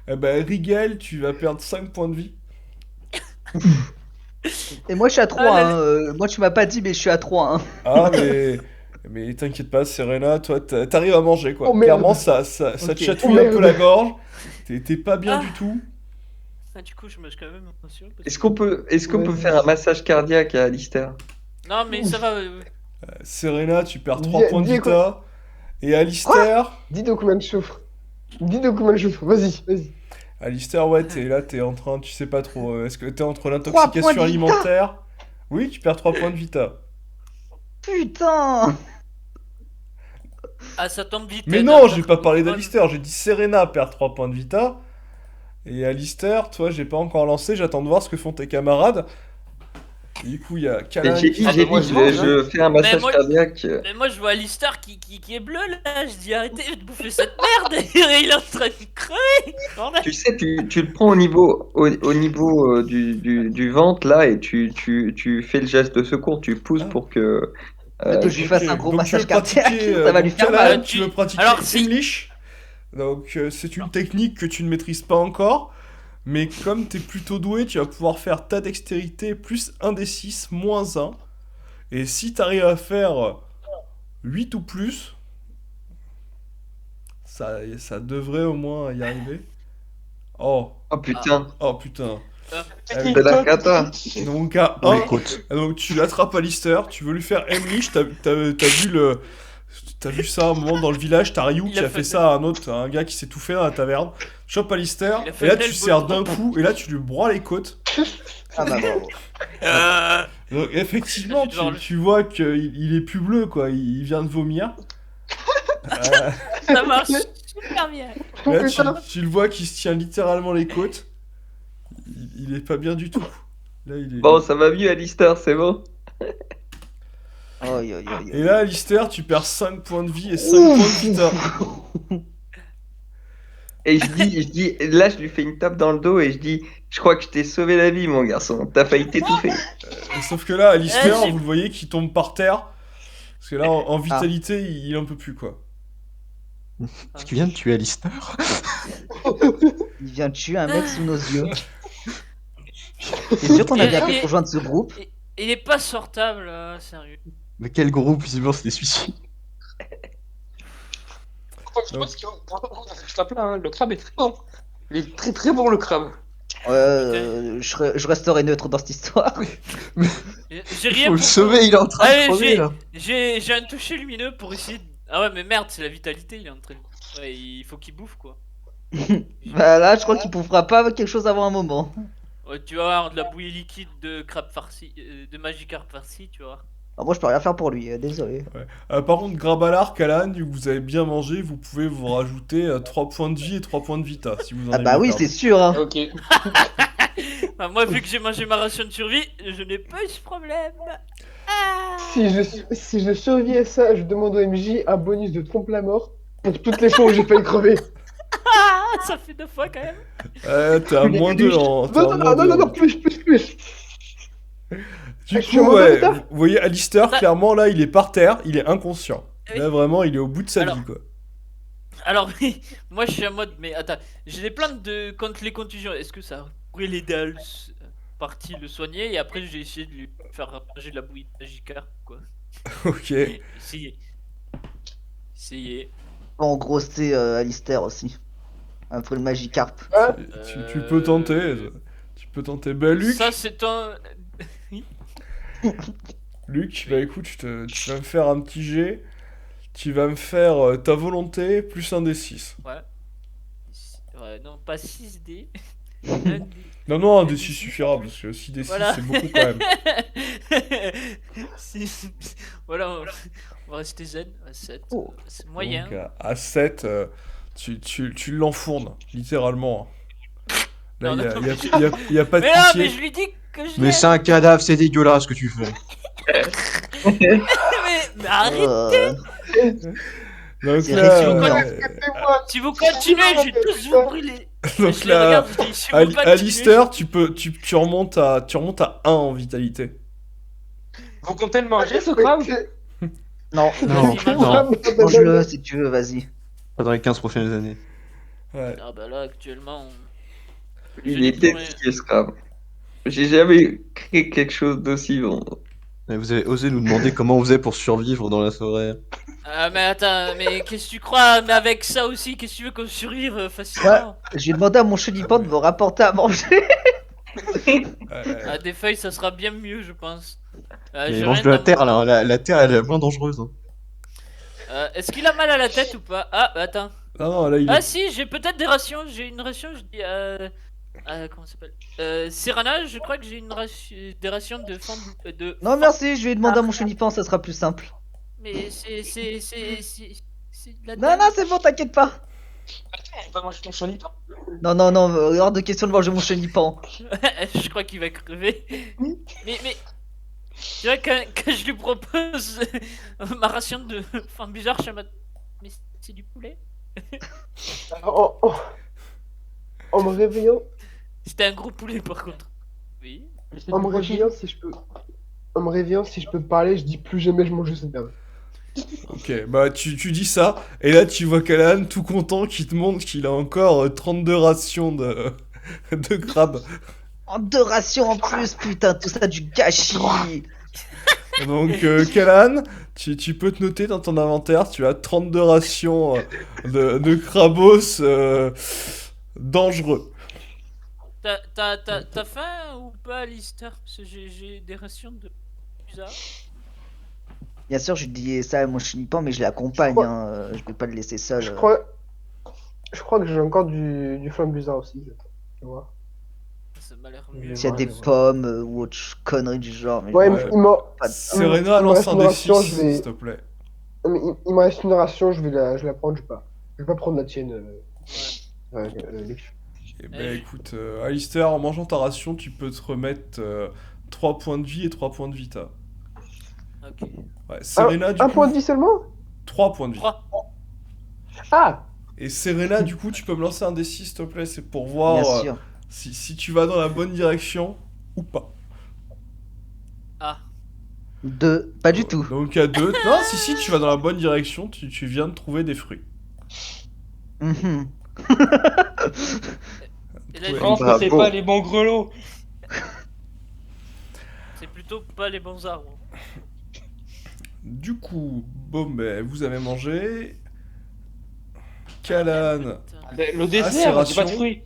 Eh ben, Rigel, tu vas perdre 5 points de vie. Et moi je suis à 3, Ah, hein. Moi tu m'as pas dit, mais je suis à 3. Hein. Ah, mais t'inquiète pas, Serena, toi, t'arrives à manger, quoi. Oh, merde. Clairement, ça te Ok. chatouille Oh, un peu merde. la gorge. T'es pas bien Ah. du tout. du coup, je mange quand même attention. parce que- Est-ce qu'on peut Vas-y. faire un massage cardiaque à Alistair? Non, mais ça va. Serena, tu perds 3 Dis- points de dis vita. Et Alistair... Dis donc combien de souffre. Dis donc combien de souffre. Vas-y, vas-y. Alistair, ouais, t'es en train, tu sais pas trop. Est-ce que t'es entre 3 l'intoxication points de vita. alimentaire? Oui, tu perds 3 points de vita. Putain. Ah, ça tombe vite. Mais hein, non, d'accord. j'ai pas parlé d'Alistair, j'ai dit Serena perd 3 points de vita. Et Alistair, toi, j'ai pas encore lancé, j'attends de voir ce que font tes camarades. Et du coup, il y a Kalan J'ai qui... dit, moi, je mange, je fais un massage moi- cardiaque. Mais moi, je vois Alistair qui est bleu là. Je dis arrêtez de bouffer cette merde. Il est en train de crever. Bordel. Tu sais, tu le prends au niveau du ventre là et tu fais le geste de secours, tu pousses Ah. pour que. Que je lui fasse un gros Donc, tu veux massage cardiaque, pratiquer, ça va lui donc, faire Kalan, mal. Tu veux pratiquer Alors, si- English. Donc, c'est une technique que tu ne maîtrises pas encore. Mais comme t'es plutôt doué, tu vas pouvoir faire ta dextérité plus 1 des 6, moins 1. Et si t'arrives à faire 8 ou plus, ça devrait au moins y arriver. Oh, Oh putain, oh putain. c'est la cata. Donc à Oh, 1, écoute. donc tu l'attrapes à Alistair, tu veux lui faire Emlich, t'as vu ça à un moment dans le village, t'as Ryu Il qui a a fait fait- ça à un gars qui s'est tout fait dans la taverne. Chope Alistair, Il a fait et là le tu bel serres botton. d'un coup, et là tu lui broies les côtes. Ah bah bravo. Donc effectivement, Je vais devoir le- tu vois qu'il est plus bleu, quoi, il vient de vomir. Ça marche super bien. Là, Putain. tu le vois qui se tient littéralement les côtes. Il est pas bien du tout. Là, il est... Bon, ça va mieux, Alistair, c'est bon. Aïe, aïe, aïe. Et là, Alistair, tu perds 5 points de vie et 5 points de vita. Et je dis, là, je lui fais une tape dans le dos et je dis, je crois que je t'ai sauvé la vie, mon garçon. T'as failli t'étouffer. Sauf que là, Alistair, j'ai- vous le voyez qui tombe par terre. Parce que là, en vitalité, il en peut plus, quoi. Est-ce qu'il vient de tuer Alistair? Il vient de tuer un mec sous nos yeux. T'es sûr qu'on a bien fait de rejoindre ce groupe? Il est pas sortable, sérieux. Mais quel groupe, visiblement, c'est des suicides. Je pense qu'il je tape là, hein. Le crabe est très bon. Il est très très bon le crabe. Je resterai neutre dans cette histoire. J'ai Il rien faut le pour- sauver, il est en train Allez, de crever là. J'ai un toucher lumineux pour essayer de... Ah ouais, mais merde, c'est la vitalité, il est en train de... Ouais, il faut qu'il bouffe, quoi. Bah là, je crois qu'il pourra pas quelque chose avant un moment. Ouais, tu vas avoir de la bouillie liquide de crabe farci, de Magikarp farci, tu vois. Alors moi, je peux rien faire pour lui, désolé. Par contre, Grabalar, Kalan, vu que vous avez bien mangé, vous pouvez vous rajouter 3 points de vie et 3 points de vita, si vous en Ah avez bah oui, perdu. c'est sûr, hein. Ok. Bah, moi, vu que j'ai mangé ma ration de survie, je n'ai pas eu ce problème. Si je survis à ça, je demande au MJ un bonus de trompe-la-mort pour toutes les fois où j'ai failli crever. Ah, ça fait 2 fois quand même. T'es à moins 2 en... t'es à Non, moins non, non, deux. non, non, plus. Du Je suis coup, à moins ouais, deux, putain. vous voyez Alistair, Ça- clairement, là, il est par terre, il est inconscient. Oui. Là, vraiment, il est au bout de sa Alors- vie, quoi. Alors, moi, je suis en mode... Mais attends, j'ai des plaintes contre les contusions. Est-ce que ça pourrait l'aider à partie le soigner et après j'ai essayé de lui faire manger de la bouillie de Magikarp, quoi. Ok. Essayez. En gros, c'est Alistair aussi. Après le Magikarp. Tu peux tenter. Tu peux tenter. Bah, Luc, Ça, c'est un... Luc, bah écoute, tu vas me faire un petit jet. Tu vas me faire ta volonté plus un des 6. Ouais. Ouais, non, pas 6D. Un dé. Non, non, un des 6 suffira, parce que 6 des 6, Voilà. c'est beaucoup quand même. Voilà, on va rester zen à 7. Oh. C'est moyen. Donc, à 7, tu l'enfournes, littéralement. Là, Non, il non, y a pas de Mais non, mais pitié. je lui dis que je Mais l'aime. c'est un cadavre, c'est dégueulasse ce que tu fais. mais Mais arrête. Donc C'est là, Arrêtez-moi. Si vous continuez, je vais tous vous brûler. donc Je les là, regarde, je dis, si vous continuez, Alistair, tu remontes à 1 en vitalité. Vous comptez le manger, ce crabe? Non, Non, Vas-y, non, mange-le si tu veux, vas-y. pas dans les 15 prochaines années. Ouais. Ah bah là, actuellement... Il Je est dis pour rien. têtu, Scrap. J'ai jamais créé quelque chose d'aussi bon. Mais vous avez osé nous demander comment on faisait pour survivre dans la forêt. Ah mais attends, mais qu'est-ce que tu crois? Mais avec ça aussi, qu'est-ce que tu veux qu'on survive facilement? J'ai demandé à mon chenipan de me rapporter à manger. Ah, des feuilles, ça sera bien mieux, je pense. Mais J'ai il mange rien de la dans terre mon- là, la terre elle est moins dangereuse. Hein. Est-ce qu'il a mal à la tête ou pas? Ah, attends. Non, là, il Ah est... si, j'ai peut-être des rations. J'ai une ration, je dis... comment ça s'appelle? Serrana, je crois que j'ai des rations de fan... de... Non merci, je vais demander à mon chenipan, ça sera plus simple. Mais c'est de la Non, dinde. non, c'est bon, t'inquiète pas. On va manger ton chenipan. Non, hors de question de manger mon chenipan. Je crois qu'il va crever. Mais... Tu vois, quand je lui propose ma ration de fan bizarre, je me... Mais c'est du poulet? En me réveillant, C'était un gros poulet par contre. Oui. en me réveillant, si je peux. En me réveillant, si je peux parler, je dis plus jamais je mange cette merde. Ok, bah tu dis ça, et là tu vois Callahan tout content qui te montre qu'il a encore 32 rations de, de crabe. En 2 rations en plus, putain, tout ça du gâchis. Donc Callahan, tu peux te noter dans ton inventaire, tu as 32 rations de crabos dangereux. T'as faim ou pas, Alistair? Parce que j'ai des rations de bizarre. Bien sûr, je dis ça à mon chenipan, mais je l'accompagne, Je crois- hein. Je peux pas le laisser seul. Je crois que j'ai encore du flamme bizarre aussi. Tu vois. Ça m'a l'air Oui, mieux. S'il y a des Ouais. pommes ou autre conneries du genre. Mais Ouais, Ouais. il m'a. pas de- Serena, il me lance reste un une D6, ration, je vais- s'il te plaît. Mais il me reste une ration, je vais la prendre, je vais pas prendre la tienne. Lex. Eh ben écoute, Alistair, en mangeant ta ration, tu peux te remettre 3 points de vie et 3 points de vita. Ok. Ouais, Serena, du Un coup, point de vie seulement? 3 points de vie. 3. Ah! Et Serena, du coup, tu peux me lancer un D6, s'il te plaît, c'est pour voir Bien sûr. si tu vas dans la bonne direction ou pas. Ah. 2, pas du tout. Donc à 2. Non, si, tu vas dans la bonne direction, tu viens de trouver des fruits. Mhm. Et là, Ouais. Je pense que c'est Bravo. pas les bons grelots. c'est plutôt pas les bons arbres. Du coup, bon, ben, vous avez mangé. Callahan, Putain. Le c'est dessert, j'ai pas de ration. fruits.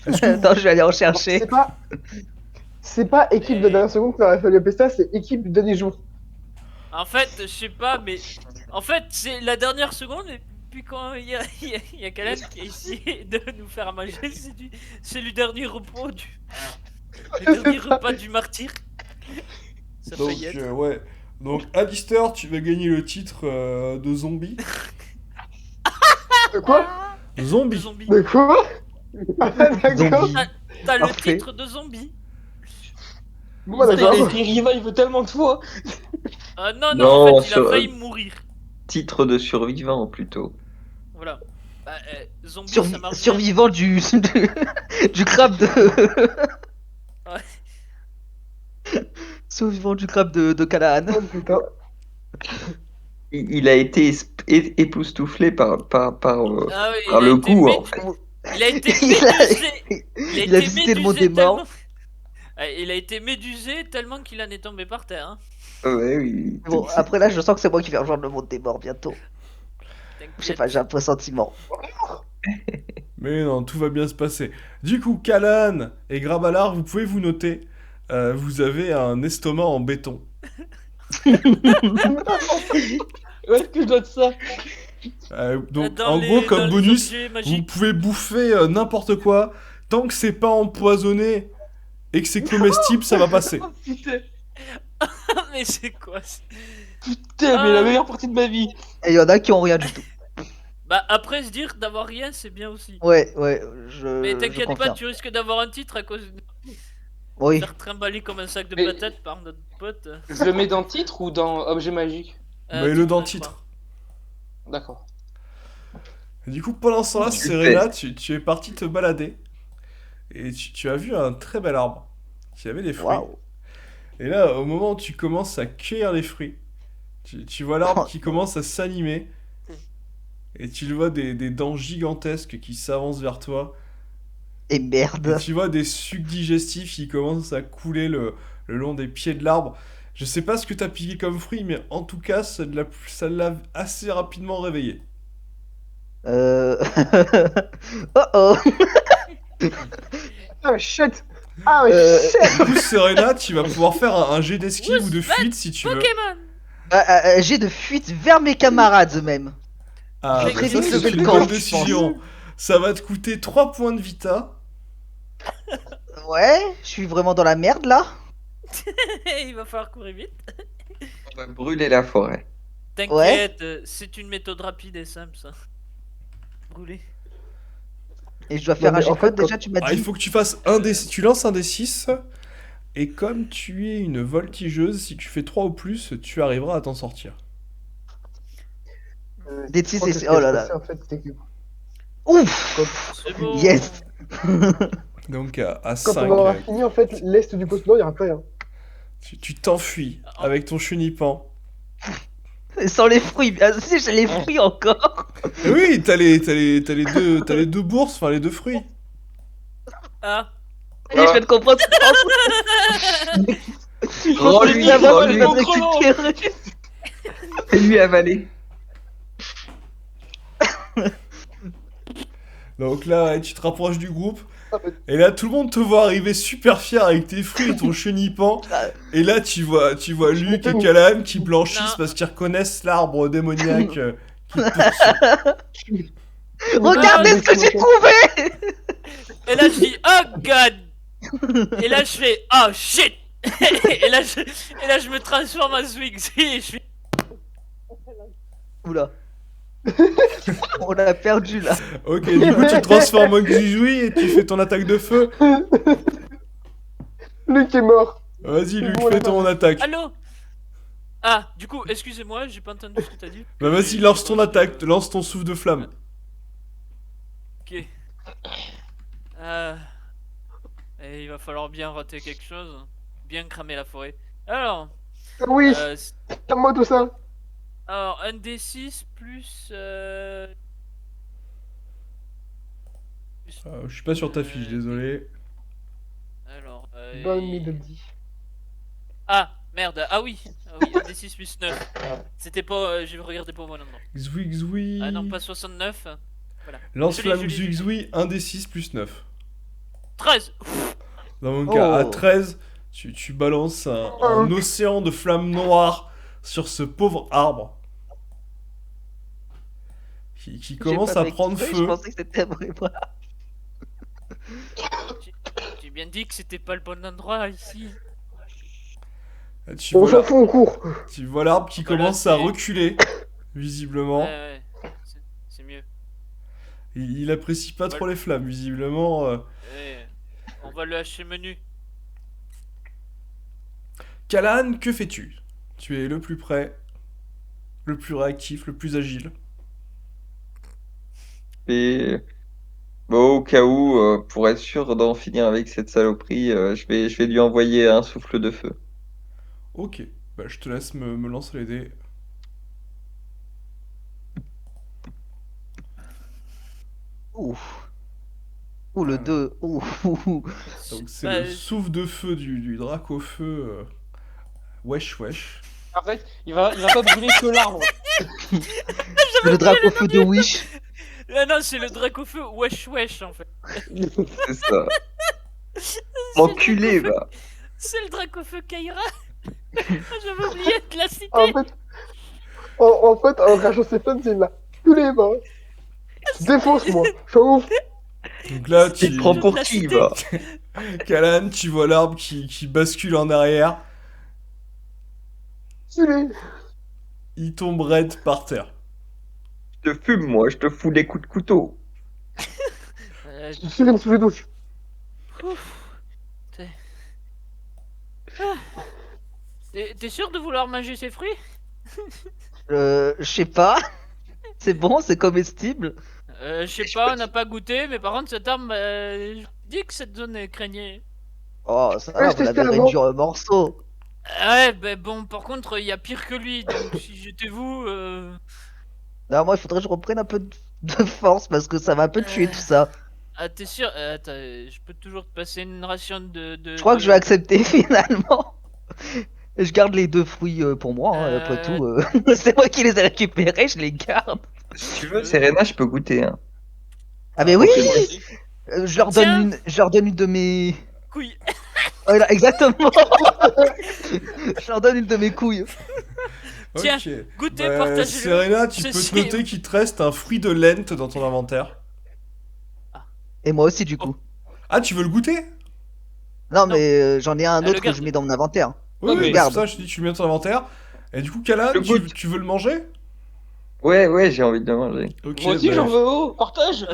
est-ce que Attends, je vais aller en chercher. C'est pas équipe de dernière seconde qui aurait fallu appeler ça, c'est équipe du dernier jour. En fait, je sais pas, mais... En fait, c'est la dernière seconde, et puis quand il y a Caleb qui a essayé de nous faire manger, c'est le dernier repos du... Le dernier repas du martyr. Ça Donc, faillit être. ouais. Donc, Alistair, tu vas gagner le titre de zombie. De quoi? Le Zombie. zombie. De quoi? Ah, d'accord. Zombie. T'as le Parfait. titre de zombie. Bon, bah, d'accord. Il revive tellement de fois. Non, Non, en fait, il a sur- failli mourir. Titre de survivant plutôt. Voilà. Bah, zombie, Survi- ça marche bien. survivant du crabe de. Ouais. Survivant du crabe de Callahan. Oh, putain. Il a été époustouflé par Ah oui, par il a le été goût, mé- en fait. Il a été Il a- médusé. il a visité le monde des morts. tellement- Il a été médusé tellement qu'il en est tombé par terre. Hein. Ouais, oui. Bon, après là, je sens que c'est moi qui vais rejoindre le monde des morts bientôt. Je sais T'inquiète. pas, j'ai un pressentiment. Mais non, tout va bien se passer. Du coup, Callahan et Grabalar, vous pouvez vous noter. Vous avez un estomac en béton. Où est-ce que je dois de ça? Donc, Dans en les- gros, dans comme les bonus, objets vous magiques. pouvez bouffer n'importe quoi. Tant que c'est pas empoisonné et que c'est comestible, ça va passer. Oh, putain, Mais c'est quoi ça? putain, mais la meilleure partie de ma vie. Et il y en a qui ont rien du tout. Bah après se dire d'avoir rien c'est bien aussi. Ouais, Mais je t'inquiète pas, confirme. tu risques d'avoir un titre à cause de Oui, faire trimballer comme un sac de Mais- patates par notre pote. Je le mets dans titre ou dans objet magique? Mets-le dans le titre, titre. D'accord. Et du coup, pendant ce temps-là, Tu Serena, tu es parti te balader. Et tu as vu un très bel arbre qui avait des fruits. Waouh. Et là, au moment où tu commences à cueillir les fruits, tu vois l'arbre qui commence à s'animer. Et tu le vois des dents gigantesques qui s'avancent vers toi. Et Et merde. tu vois des sucs digestifs qui commencent à couler le long des pieds de l'arbre. Je sais pas ce que t'as piqué comme fruit, mais en tout cas, ça l'a assez rapidement réveillé. Euh... Oh oh. Ah, shit! Ah, Euh, shit! Du coup, Serena, tu vas pouvoir faire un jet d'esquive ou de fuite si tu veux. Pokémon. J'ai de fuite vers mes camarades même. Ah, Très bah ça, vite c'est lever une le bonne camp, je décision. Ça va te coûter 3 points de vita. Ouais, je suis vraiment dans la merde là. Il va falloir courir vite. On va brûler la forêt. T'inquiète, c'est une méthode rapide et simple, ça. Brûler. Et je dois Non, faire un mais jet en de quoi fait, déjà, tu m'as Ah, il dit. faut que tu fasses un des... Tu lances un des 6. Et comme tu es une voltigeuse, si tu fais 3 ou plus, tu arriveras à t'en sortir. Des je petits crois que essais. ce qui Oh va là se là. passer, en fait, c'est que Ouf. C'est bon. Yes. Donc à quand 5, on aura fini, en fait, l'est du pôle Nord, il n'y aura plus rien. tu t'enfuis avec ton chenipan. Sans les fruits, bien sûr, j'ai les fruits encore. Et oui, t'as les deux bourses, enfin les deux fruits. Ah. Et je viens de comprendre ce que je pense Rends-lui, que la voix rends-lui. va me récupérer. Fais-lui avaler. Donc là, ouais, tu te rapproches du groupe. Ah, bah, Et là, tout le monde te voit arriver super fier avec tes fruits et ton chenipan. Et là, tu vois Luc et Calam qui blanchissent Non. parce qu'ils reconnaissent l'arbre démoniaque qui te poursuit. Regardez ce que j'ai trouvé. Et là, je dis, oh god. Et là, je fais, oh shit. et là, je me transforme en Zwigsy et je suis. Oula. On l'a perdu là. Ok, du coup, tu te transformes en Gzizoui et tu fais ton attaque de feu. Luc est mort. Vas-y, Luc, Bon, fais là, ton attaque. Allô. Ah, du coup, excusez-moi, j'ai pas entendu ce que t'as dit. Bah, vas-y, lance ton attaque, lance ton souffle de flamme. Ok. Et il va falloir bien rater quelque chose. Bien cramer la forêt. Alors, Oui, c- à moi tout ça. alors un D6 plus. Je suis pas sur ta fiche, désolé. Alors. Bonne Middledy. Ah, merde. Ah oui, un D6 plus 9. C'était pas. J'ai regardé pour moi maintenant. Xwi Xwi. Ah non, pas 69. Voilà. Lance Je l'ai, flamme je l'ai, Xwi je l'ai. Xwi, 1d6 plus 9. 13. Dans mon cas, à Oh. 13, tu balances un océan de flammes noires sur ce pauvre arbre. Qui commence à prendre Je feu. pensais que c'était vrai. J'ai bien dit que c'était pas le bon endroit ici. Tu On vois s'en fout, on court. tu vois l'arbre qui Voilà, commence à c'est- reculer, visiblement. Ouais. C'est mieux. Il apprécie pas trop les flammes, visiblement. Ouais. On va le hacher menu. Kalan, que fais-tu? Tu es le plus près, le plus réactif, le plus agile. Et bon, au cas où, pour être sûr d'en finir avec cette saloperie, je vais lui envoyer un souffle de feu. Ok, bah, je te laisse me lancer les dés. Ouf. Ouh, le 2. Ouh. Donc c'est Bah, le souffle de feu du drac au feu. Wesh wesh. En fait, il va pas brûler que l'arbre. Le drapeau feu de Wish. Ah non, c'est le Dracofeu wesh wesh en fait. C'est ça. Enculé, va. C'est le Dracofeu Kaira. J'avais oublié de la citer. En fait, en rachant ses flammes, c'est là. Tous les morts. Défonce-moi. Je suis ouf. Donc là, Tu tu... te prends pour qui, va? Kalan, tu vois l'arbre qui bascule en arrière. Tue-les. Il tombe raide par terre. Je te fume, moi, je te fous des coups de couteau. Je suis sous les douches. T'es sûr de vouloir manger ces fruits? Je sais pas. C'est bon, c'est comestible. Je sais pas, on n'a pas goûté, mais par contre, cette arme, je dis que cette zone est craignée. Oh, ça Ouais, va, je vous l'avez testais réduit avant. en morceaux. Ouais, ben bon, par contre, il y a pire que lui, donc si j'étais vous. Non, moi, il faudrait que je reprenne un peu de force parce que ça m'a un peu tué tout ça. Ah, t'es sûr? Attends, je peux toujours te passer une ration Je crois que je vais accepter finalement. Je garde les 2 fruits pour moi, hein, après Euh, tout. C'est moi qui les ai récupérés, je les garde. Si tu veux, Serena, je peux goûter. Hein. Ah, mais oui! Ok, moi aussi. Je leur donne Tiens. je leur donne une de mes. Couille. Voilà, exactement! Je leur donne une de mes couilles. Tiens, Ok. goûtez, Bah, partagez-le. Serena, tu peux te Ceci- noter qu'il te reste un fruit de lente dans ton inventaire. Et moi aussi, du coup. Ah, tu veux le goûter? Non, mais j'en ai un Elle le autre que garde. je mets dans mon inventaire. Oui, Ouais, oui, mais- c'est garde. ça, je te dis, tu le mets dans ton inventaire. Et du coup, Kalan, Je goûte. tu veux le manger? Ouais, j'ai envie de le manger. Ok, Moi aussi, bah, j'en veux, oh, partage!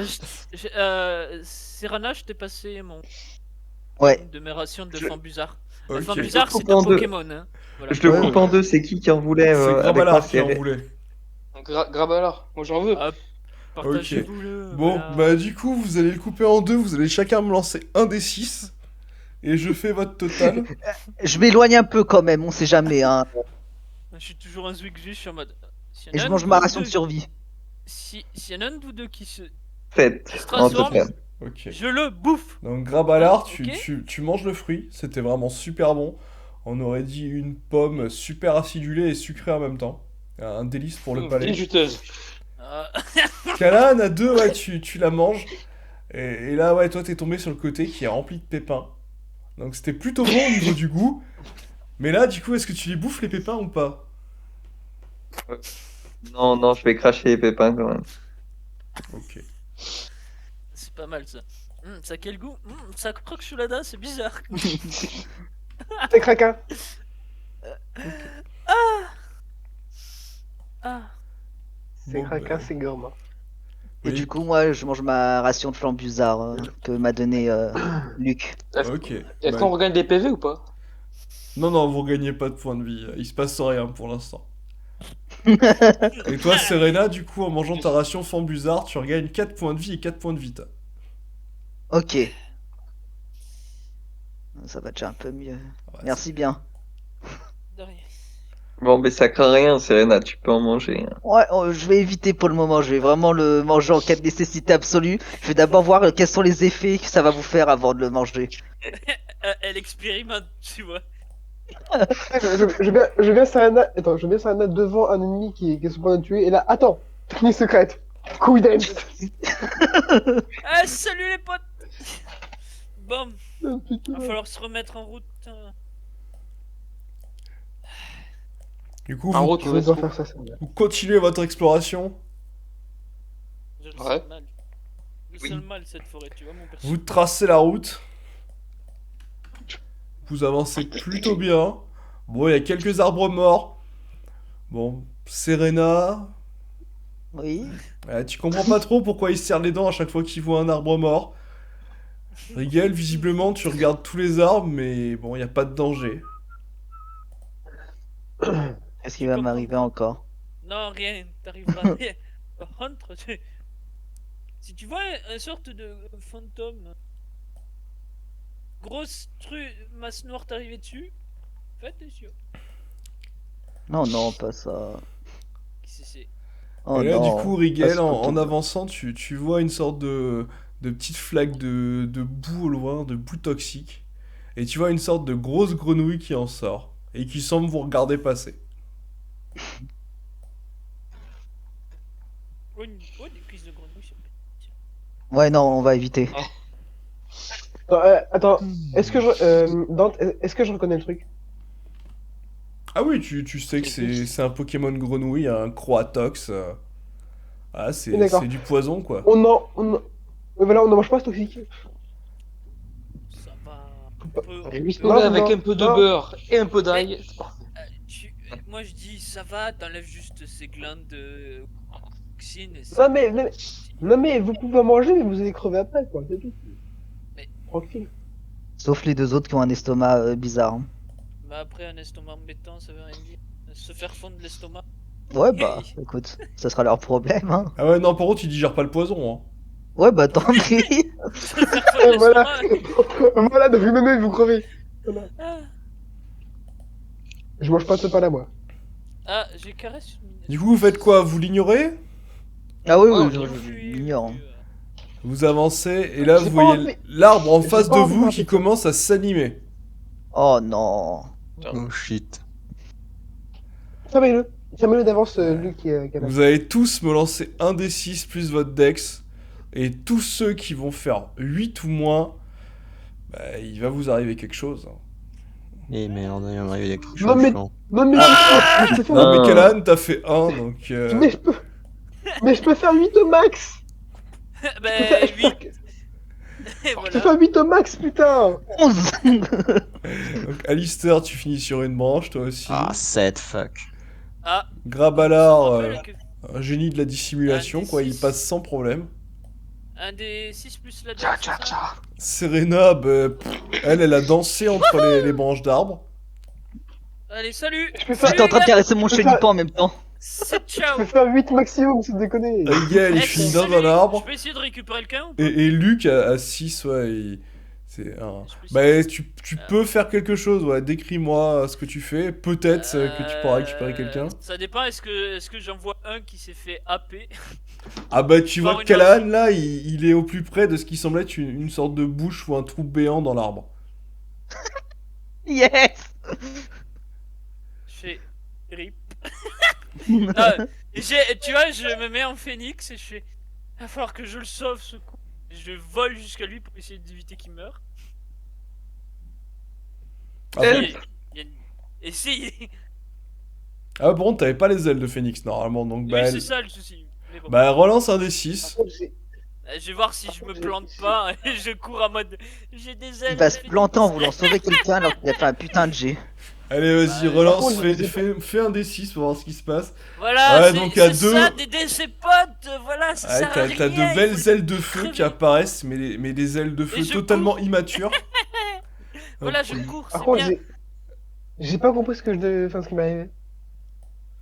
Serena, je t'ai passé Ouais. une de mes rations de Je- Fambuzard. ok. Le Je Fambuzard, le coupe c'est un en deux. Pokémon. Hein. Voilà. Je le Ouais, coupe ouais. en deux, c'est qui en voulait C'est avec moi Grabalard qui en serré. voulait. Grabalard, moi j'en veux. Ah, partagez-vous-le. Bon, voilà. bah du coup, vous allez le couper en deux, vous allez chacun me lancer un des 6. Et je fais votre total. Je m'éloigne un peu quand même, on sait jamais. Hein. Je suis toujours un Zwigzus, je suis en mode. S'il y en Et a je un mange de ma vous ration de deux- survie. S'il y en a un de vous deux qui se 7 se en transforme, total. Ok. je le bouffe. Donc Grabalard, Ah, tu, ok. tu manges le fruit, c'était vraiment super bon. On aurait dit une pomme super acidulée et sucrée en même temps. Un délice pour le Bien palais. juteuse. Ah, Kalan, à deux, ouais, tu la manges. Et là, ouais, toi, t'es tombé sur le côté qui est rempli de pépins. Donc c'était plutôt bon au niveau du goût. Mais là, du coup, est-ce que tu les bouffes les pépins ou pas? Non, je vais cracher les pépins quand même. Ok. c'est pas mal ça. Ça a quel goût? Ça croque sous la dent, c'est bizarre. C'est craquin. Ah, C'est Bon, craquin, bah, c'est gourmand. Et oui. du coup, moi, je mange ma ration de flambusard que m'a donné Luc. Ok. Est-ce Bah, qu'on regagne des PV ou pas? non, vous regagnez pas de points de vie. Il se passe rien pour l'instant. Et toi, Serena, du coup, en mangeant ta ration Fambuzard, tu regagnes 4 points de vie et 4 points de vita. Ok. Ça va déjà un peu mieux. Ouais, Merci bien. de rien. Bon, mais ça craint rien, Serena, tu peux en manger. Hein. Ouais, je vais éviter pour le moment. Je vais vraiment le manger en cas de nécessité absolue. Je vais d'abord voir quels sont les effets que ça va vous faire avant de le manger. Elle expérimente, tu vois. Je viens Sarana. Attends, je viens Sarana devant un ennemi qui est sur le point de tuer. Et là, attends, technique secrète. Couille dance. Ah, salut les potes. Bon, Oh, putain. va falloir se remettre en route. Du coup, En vous, route, Je on vais va devoir se- faire ça. c'est bien. vous continuez votre exploration. Je le Ouais. sens mal. Je le sens mal cette forêt, tu vois mon perso. Vous tracez la route. Vous avancez plutôt bien. Bon, il y a quelques arbres morts. Bon, Serena, Oui. tu comprends pas trop pourquoi il se serre les dents à chaque fois qu'il voit un arbre mort. Rigel, visiblement, tu regardes tous les arbres, mais bon, il n'y a pas de danger. Qu'est-ce qui va comprends. m'arriver encore? Non, rien, t'arriveras rien. Par contre, si tu vois une sorte de fantôme, grosse masse noire t'arriver dessus, fais attention. Non, non, pas ça. Qui c'est? Oh Et là, non. du coup, pas Rigel, ce en côté. avançant, tu vois une sorte de petite flaque de boue au loin, de boue toxique. Et tu vois une sorte de grosse grenouille qui en sort. Et qui semble vous regarder passer. Oh, des cuisses de grenouille, ça peut être- Ouais, non, on va éviter. Attends, est-ce que Dante, est-ce que je reconnais le truc? Ah oui, tu sais que c'est un Pokémon grenouille, un Croatox. Ah, D'accord. c'est du poison, quoi. Voilà, on n'en mange pas, c'est toxique. Ça va. pas- Peu- Non, avec non, un peu de non. beurre et un peu d'ail. Moi je dis ça va, t'enlèves juste ces glandes de toxines. et Non mais, non mais vous pouvez en manger, mais vous allez crever après, quoi, c'est tout. Mais- Tranquille. Sauf les deux autres qui ont un estomac bizarre. Hein. Mais après un estomac embêtant, ça veut rien dire. Se faire fondre l'estomac. Ouais, bah, écoute, ça sera leur problème, hein. Ah ouais, non, par contre, il digère pas le poison, hein. Ouais, bah, tant pis. Et voilà. Voilà, donc même vous crevez. Voilà. Ah, Je mange pas de ce pain-là, moi. ah, j'ai caressé une miniature. Du coup, vous faites quoi? Vous l'ignorez? Ah oui, Ouais, oui, on je Oui, l'ignore, hein. oui, Vous avancez, et là, J'ai vous pas voyez envie- l'arbre en j'ai face pas de envie vous d'un qui peu ça. commence à s'animer. Oh non. Oh shit. Fermez-le. Fermez-le d'avance, Luc et Canal. Vous allez tous me lancer un des 6 plus votre dex. Et tous ceux qui vont faire 8 ou moins, bah, il va vous arriver quelque chose, hein. Eh merde, il va arriver quelque Non, chose, mais- chiant. Non, mais je peux faire, Non, mais Ah. Kalan, t'as fait 1, donc. mais je peux faire 8 au max. Ben, Je peux 8, faire- et je peux voilà. faire 8 au max, putain. 11. Donc, Alistair, tu finis sur une branche, toi aussi. Ah, 7, fuck. Ah, Grabalar, ça me rappelle que un génie de la dissimulation, Un des quoi, il 6. passe sans problème. un des 6 plus la Tcha dex, tcha c'est ça tcha. Serena, bah, elle a dansé entre les branches d'arbres. Allez, salut. Je peux faire- J'étais en train de caresser mon Je peux chenipan en même temps. C'est Je ciao. peux faire 8 maximum, c'est déconner. Rigel, il Eh, finit dans salut. un arbre. Je peux essayer de récupérer le cain ou pas Et Luc à 6, ouais, c'est un... Je peux Bah, tu peux faire quelque chose, ouais, décris-moi ce que tu fais. Peut-être que tu pourras récupérer quelqu'un. Ça dépend, est-ce que j'en vois un qui s'est fait happer Ah bah, tu Par vois une que Callahan, magie. là, il est au plus près de ce qui semble être une sorte de bouche ou un trou béant dans l'arbre. Yes. Je fais rip. Ah, tu vois, je me mets en phénix et je fais. Il va falloir que je le sauve ce coup. Je vole jusqu'à lui pour essayer d'éviter qu'il meure. Ah, Eh, bon Il y a une- Et si Ah bon, t'avais pas les ailes de Phoenix, normalement, donc Oui, bah, c'est ça le souci. Mais bon. bah relance un des 6. Par contre, j'ai- Je vais voir si je me plante pas et je cours en mode. J'ai des ailes. Il va de se phénix. planter en voulant sauver quelqu'un alors qu'il a fait un putain de jet. Allez, vas-y, Bah, relance, par contre, fais un des 6 pour voir ce qui se passe. Voilà, Ouais, c'est donc à c'est deux. ça, des ces potes, voilà, ça Ouais, sert à t'as rien. de belles il faut- ailes de feu qui crever. apparaissent, mais des ailes de feu Et je totalement cours. immatures. Voilà, Hop. je cours, Par c'est contre, bien. j'ai pas compris ce que enfin, ce qui m'est arrivé.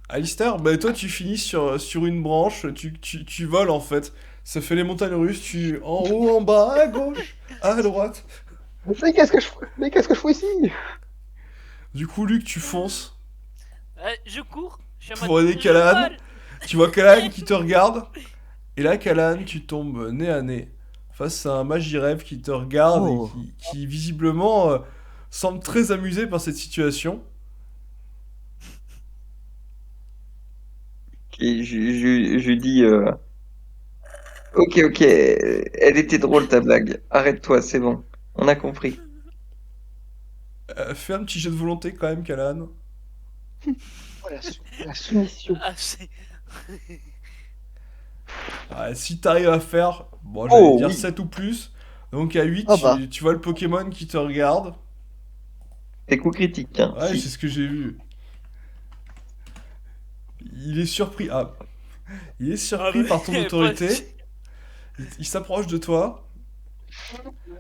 Alistair, bah toi tu finis sur une branche, tu voles en fait. Ça fait les montagnes russes, tu en haut, en bas, à gauche, à droite. Mais qu'est-ce que je fais ici? Du coup, Luc, tu fonces. Ouais, je cours. Je suis en Pour mode, aider je Callahan. vole. Tu vois Callahan qui te regarde. Et là, Callahan, tu tombes nez à nez face à un Magirève qui te regarde Oh. et qui visiblement semble très amusé par cette situation. Et je lui dis ok, ok, elle était drôle ta blague. Arrête-toi, c'est bon. On a compris. Fais un petit jet de volonté quand même, Callahan. Oh, la soumission. Ah, c'est. Si t'arrives à faire, bon, j'allais Oh, dire oui. 7 ou plus. Donc à 8, Oh bah. tu vois le Pokémon qui te regarde. C'est coup critique, hein. Ouais, Si. c'est ce que j'ai vu. Il est surpris. Ah. Il est surpris Ah bah, par ton autorité. Il s'approche de toi.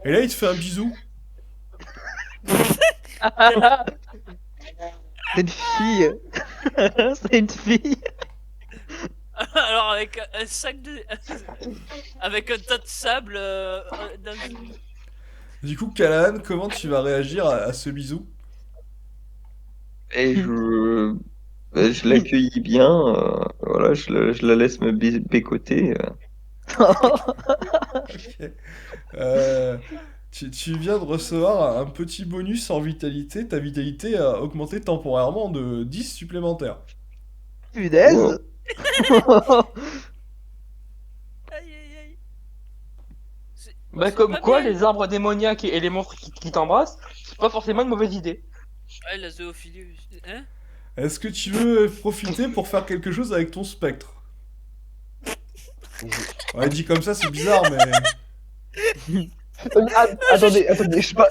Et là, il te fait un bisou. C'est une fille. C'est une fille. Alors, avec un sac de. Avec un tas de sable dans une- Du coup, Callahan, comment tu vas réagir à ce bisou? Et je l'accueillis bien. Voilà, je la laisse me bécoter. Euh, tu viens de recevoir un petit bonus en vitalité. Ta vitalité a augmenté temporairement de 10 supplémentaires. Punaise. Aïe aïe aïe. Bah, C'est comme pas quoi, bien. les arbres démoniaques et les monstres qui t'embrassent, c'est pas forcément une mauvaise idée. Ouais, la zoophilie. Hein? Est-ce que tu veux profiter pour faire quelque chose avec ton spectre? Ouais, dit comme ça, c'est bizarre, mais... Attendez, je sais pas.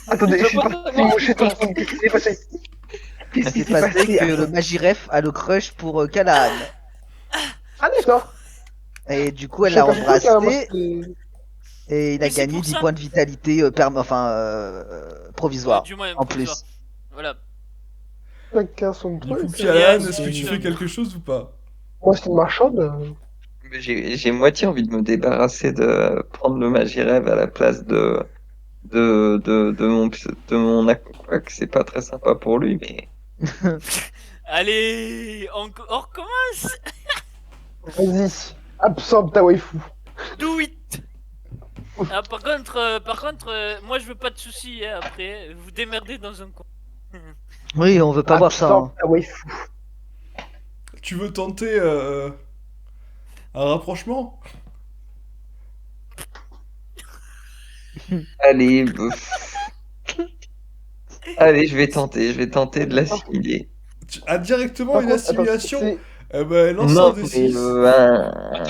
Attendez, je sais pas. Mon chat, qu'est-ce qui s'est passé? Qu'est-ce qui C'est s'est passé passé? que le Magiref a le crush pour Callahan. Ah, d'accord. Et du coup, elle Je sais l'a pas pourquoi, carrément, embrassé et il a Mais c'est gagné pour 10 ça. points de vitalité provisoire. Du moins, En provisoire. plus. Voilà. chacun son Du truc. coup, c'est- Kalan, Yes, est-ce que tu yes. fais quelque chose ou pas? Moi, c'est une marchande. Mais j'ai moitié envie de me débarrasser de prendre le Magirève à la place de mon Aquaquack. C'est pas très sympa pour lui, mais Allez, on recommence. Vas-y, absorbe ta waifu. Do it. Ah, par contre, moi je veux pas de soucis hein, après. Vous démerdez dans un coin. Oui, on veut pas voir ça. Absorbe Hein. ta waifu. Tu veux tenter un rapprochement? allez, allez, je vais tenter de l'assimiler. Directement Par une contre, attends, assimilation? c'est Eh ben, lance un Non, des mais 6.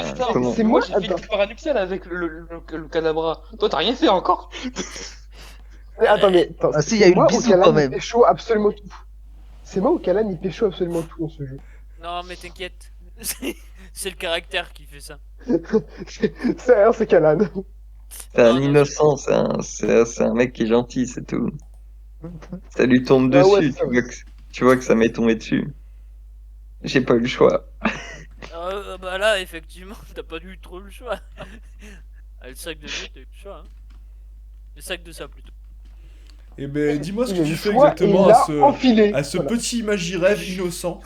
Attends, comment? c'est moi moi, j'ai fait attends. le paranuptial avec le cadabra. Toi t'as rien fait encore. Attends, mais attends, Ah si, il y c'est a eu le moi ou bisou Kalan quand il même. pécho absolument tout. C'est moi ou Kalan il pécho absolument tout dans ce jeu. Non, mais t'inquiète. C'est le caractère qui fait ça. C'est rien, c'est Kalan. C'est un Non, non, innocent, c'est un mec qui est gentil, c'est tout. Ça lui tombe Ah ouais, dessus, c'est ça, tu vois que ça m'est tombé dessus. J'ai pas eu le choix. bah là, effectivement, t'as pas eu trop le choix. Ah, le sac de jeu, t'as eu le choix. Hein. Le sac de ça plutôt. Eh ben, dis-moi ce Il que a eu tu le fais choix et exactement il l'a enfilé. à ce Voilà. petit Magirève innocent.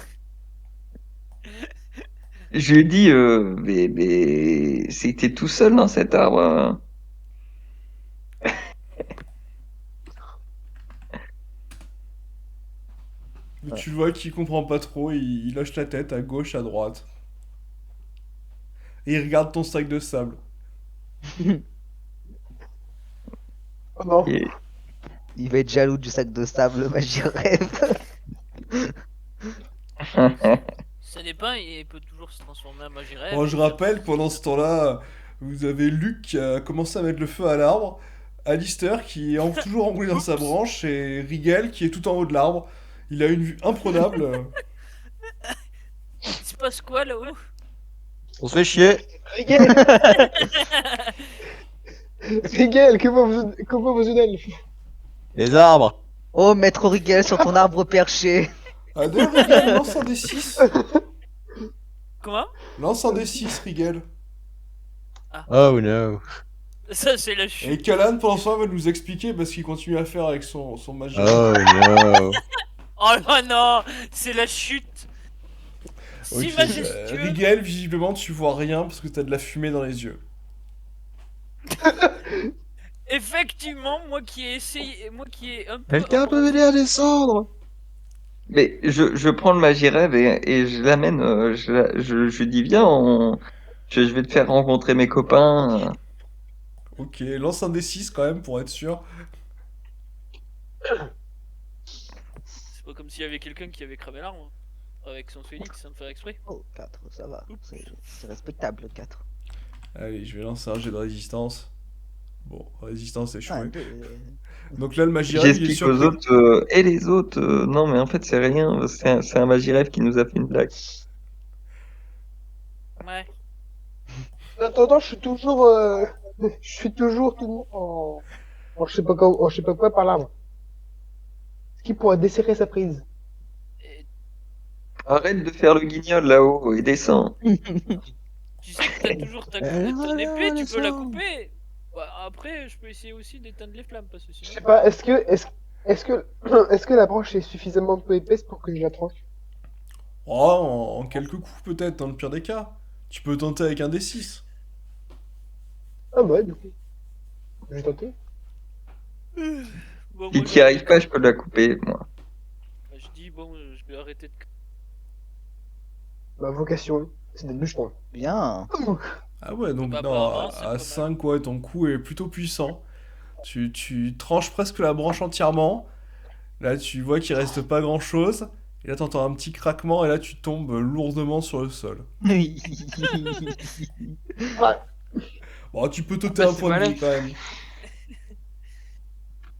Je lui ai dit, mais c'était tout seul dans cet arbre, hein. Mais tu vois qu'il comprend pas trop, il hoche la tête à gauche, à droite. Et il regarde ton sac de sable. Oh non. Et Il va être jaloux du sac de sable, Magirève. Ça dépend, il peut toujours se transformer en Magirève. Bon, je rappelle, pendant ce temps-là, vous avez Luc qui a commencé à mettre le feu à l'arbre, Alistair qui est toujours enroulé dans sa branche, et Rigel qui est tout en haut de l'arbre. Il a une vue imprenable. Il se passe quoi là-haut? On se fait chier. Rigel, Rigel, comment vous elfes? Les arbres. Oh, maître Rigel sur ton arbre perché. Ah, d'ailleurs, Rigel, lance un des 6. Comment? Lance un des 6, Rigel. Oh no. Ça, c'est la Et chute. Kalan, pendant ce temps, va nous expliquer parce qu'il continue à faire avec son magie. Oh no. Oh là non, c'est la chute. Si Ok, majestueux. Rigel, visiblement, tu vois rien parce que t'as de la fumée dans les yeux. Effectivement, moi qui ai essayé, moi qui ai un peu. Quelqu'un peut m'aider à descendre? mais je prends le Magirève et je l'amène, je lui dis, viens, je vais te faire rencontrer mes copains. Ok, lance un des 6 quand même pour être sûr. C'est pas comme s'il y avait quelqu'un qui avait cramé l'arbre hein, avec son phénix sans faire exprès. Oh, 4, ça va. C'est respectable, 4. Allez, je vais lancer un jet de résistance. Bon, résistance échouée. Ouais. Donc là, le Magirève, il est J'explique sûr aux que... autres, et les autres, non, mais en fait, c'est rien, c'est un Magirève qui nous a fait une blague. Ouais. En attendant, je suis toujours tout en je sais pas quoi, je sais pas quoi par l'arbre. Ce qui pourrait desserrer sa prise. Et Arrête de faire le guignol là-haut et descends. tu sais que t'as toujours ton épée, tu peux la couper. Bah, après, je peux essayer aussi d'éteindre les flammes parce que Je sais sinon. pas, est-ce que, est-ce que la branche est suffisamment peu épaisse pour que je la tranche? Oh, en quelques coups peut-être, dans le pire des cas. Tu peux tenter avec un des 6. Ah bah ouais, du coup. Je vais tenter. Bon, Si moi, t'y arrives pas, je peux la couper, moi. je dis bon, je vais arrêter de. Ma vocation, c'est d'être bûcheron. Bien. Ah ouais, donc Bah, non, apparemment, c'est pas à mal. 5, ouais, ton coup est plutôt puissant. Tu tranches presque la branche entièrement. Là, tu vois qu'il reste pas grand-chose. Et là, t'entends un petit craquement et là, tu tombes lourdement sur le sol. Bon, tu peux t'ôter Ah, un c'est point de malin. vie quand même.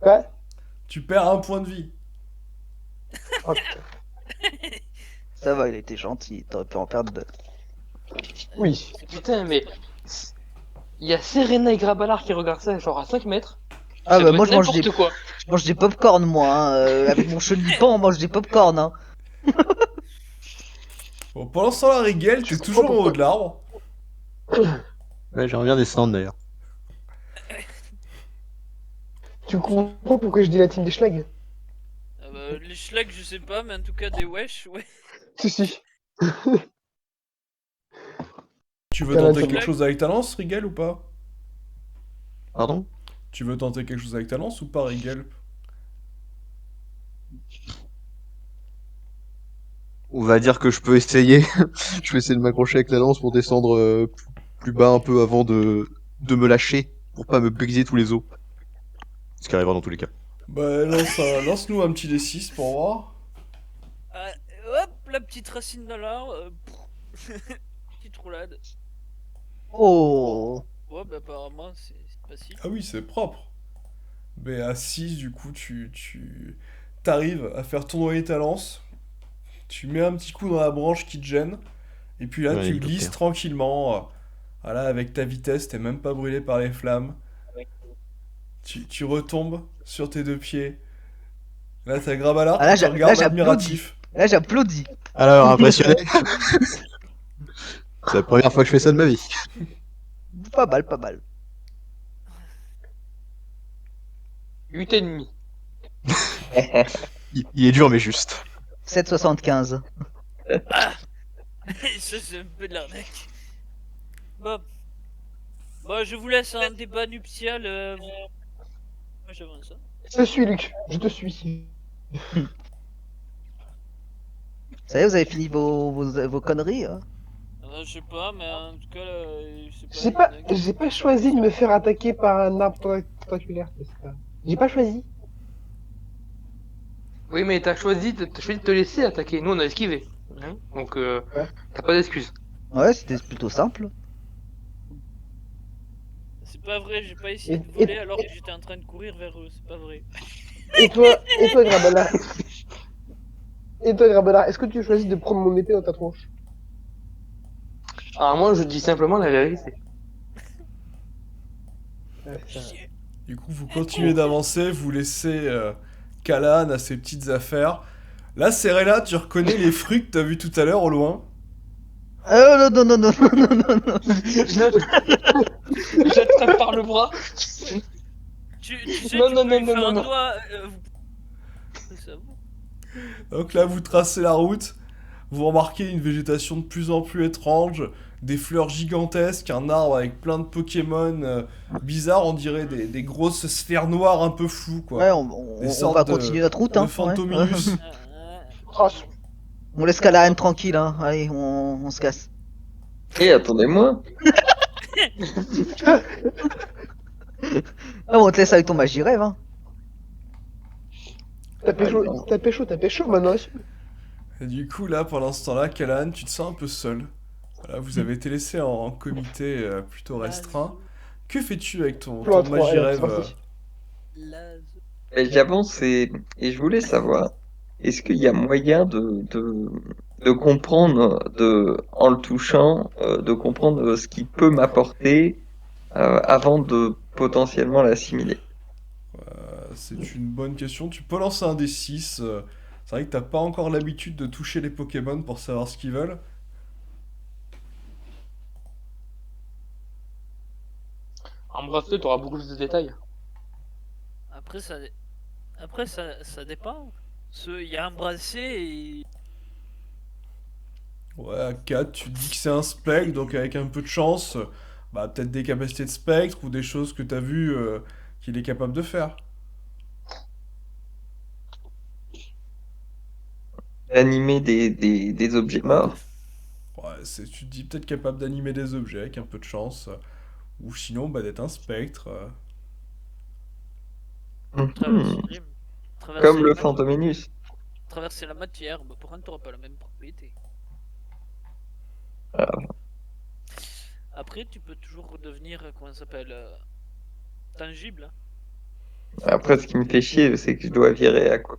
Ouais. Tu perds un point de vie. Oh, putain. Ça va, il était gentil. T'aurais pu en perdre 2. Oui. Putain, mais. Il y a Serena et Grabalar qui regardent ça, genre à 5 mètres. Ah Ça bah doit moi être je mange n'importe quoi. Je mange des pop-corn moi, hein. Avec mon chenipan on mange des pop-corn hein. Bon, pendant ce temps-là, Rigel, t'es toujours en haut de l'arbre. Ouais, j'aimerais bien descendre d'ailleurs. Tu comprends pourquoi je dis la team des schlags? Les schlags, je sais pas, mais en tout cas, des wesh, ouais. Si, si. Tu veux Calan, tenter ça quelque va. chose avec ta lance, Rigel, ou pas? Pardon? Tu veux tenter quelque chose avec ta lance ou pas, Rigel? On va dire que je peux essayer. Je vais essayer de m'accrocher avec la lance pour descendre plus bas un peu avant de me lâcher pour pas me briser tous les os. Ce qui arrivera dans tous les cas. Bah, lance-nous un petit D6 pour voir. Ah, hop, la petite racine dans l'arbre. Petite roulade. Oh. Ouais, bah apparemment, c'est facile. Ah oui, c'est propre. Mais à 6, du coup, t'arrives à faire tournoyer ta lance. Tu mets un petit coup dans la branche qui te gêne. Et puis là, Ouais, tu hélicoptère. glisses tranquillement. Voilà, avec ta vitesse, t'es même pas brûlé par les flammes. Tu retombes sur tes deux pieds. Là, t'as Grabalar Ah, là, qui te là, regarde j'applaudis. admiratif. Là, j'applaudis. Alors, impressionné? C'est la première fois que je fais ça de ma vie. Pas mal, pas mal. 8,5. Il est dur, mais juste. 7,75. Ça, c'est un peu de l'arnaque. Bon. Bon, je vous laisse un débat nuptial. Moi, j'avance. Hein. Je te suis, Luc. Je te suis. Ça y est, vous avez fini vos conneries, hein? Je sais pas, mais en tout cas, là, J'ai pas choisi de me faire attaquer par un arbre tentaculaire. J'ai pas choisi. Oui, mais t'as choisi de te laisser attaquer. Nous, on a esquivé. Hein, donc, t'as pas d'excuses. Ouais, c'était plutôt simple. C'est pas vrai, j'ai pas essayé de Et- voler alors que j'étais en train de courir vers eux, c'est pas vrai. Et toi, Grabala. Et toi, Grabala, est-ce que tu choisis de prendre mon épée dans ta tronche? Alors, moi, je dis simplement la vérité. Chier. Du coup, vous continuez d'avancer, vous laissez Kalan à ses petites affaires. Là, Serena, tu reconnais les fruits que t'as vus tout à l'heure au loin. Non, non, non, non, non, non, non, non. J'attrape par le bras. Tu sais, Non, tu non, peux non, lui non, faire non, un non. doigt. Ça va. Donc là, vous tracez la route. Vous remarquez une végétation de plus en plus étrange, des fleurs gigantesques, un arbre avec plein de Pokémon bizarres, on dirait des grosses sphères noires un peu floues, quoi. Ouais, Des on sortes va de- continuer notre route, de hein. Fantominus. Ouais. Trace. On laisse Callahan tranquille, hein. Allez, on se casse. Et attendez-moi. Ah, on te laisse avec ton magie rêve, hein. T'as pécho maintenant, assume. Et du coup, là, pendant ce temps-là, Kalan, tu te sens un peu seul. Voilà, vous avez été laissé en comité plutôt restreint. Que fais-tu avec ton Plan 3, magie allez, c'est rêve parti. Et j'avance et je voulais savoir, est-ce qu'il y a moyen de comprendre, en le touchant, de comprendre ce qu'il peut m'apporter avant de potentiellement l'assimiler? C'est une bonne question. Tu peux lancer un D6. C'est vrai que t'as pas encore l'habitude de toucher les Pokémon pour savoir ce qu'ils veulent. Embrasse-le, t'auras beaucoup plus de détails. Après, ça dépend. Il y a embrassé et. Ouais, à 4, tu te dis que c'est un spectre, donc avec un peu de chance, bah peut-être des capacités de spectre ou des choses que t'as vues qu'il est capable de faire. D'animer des objets morts? Ouais, tu te dis peut-être capable d'animer des objets avec un peu de chance. Ou sinon, bah d'être un spectre. Mhm. Traverser Comme la le matière. Fantominus. Traverser la matière, bah, pour un, t'auras pas la même propriété. Ah. Après, tu peux toujours redevenir, comment ça s'appelle, tangible. Hein. Après, ce qui me fait chier, c'est que je dois virer à quoi?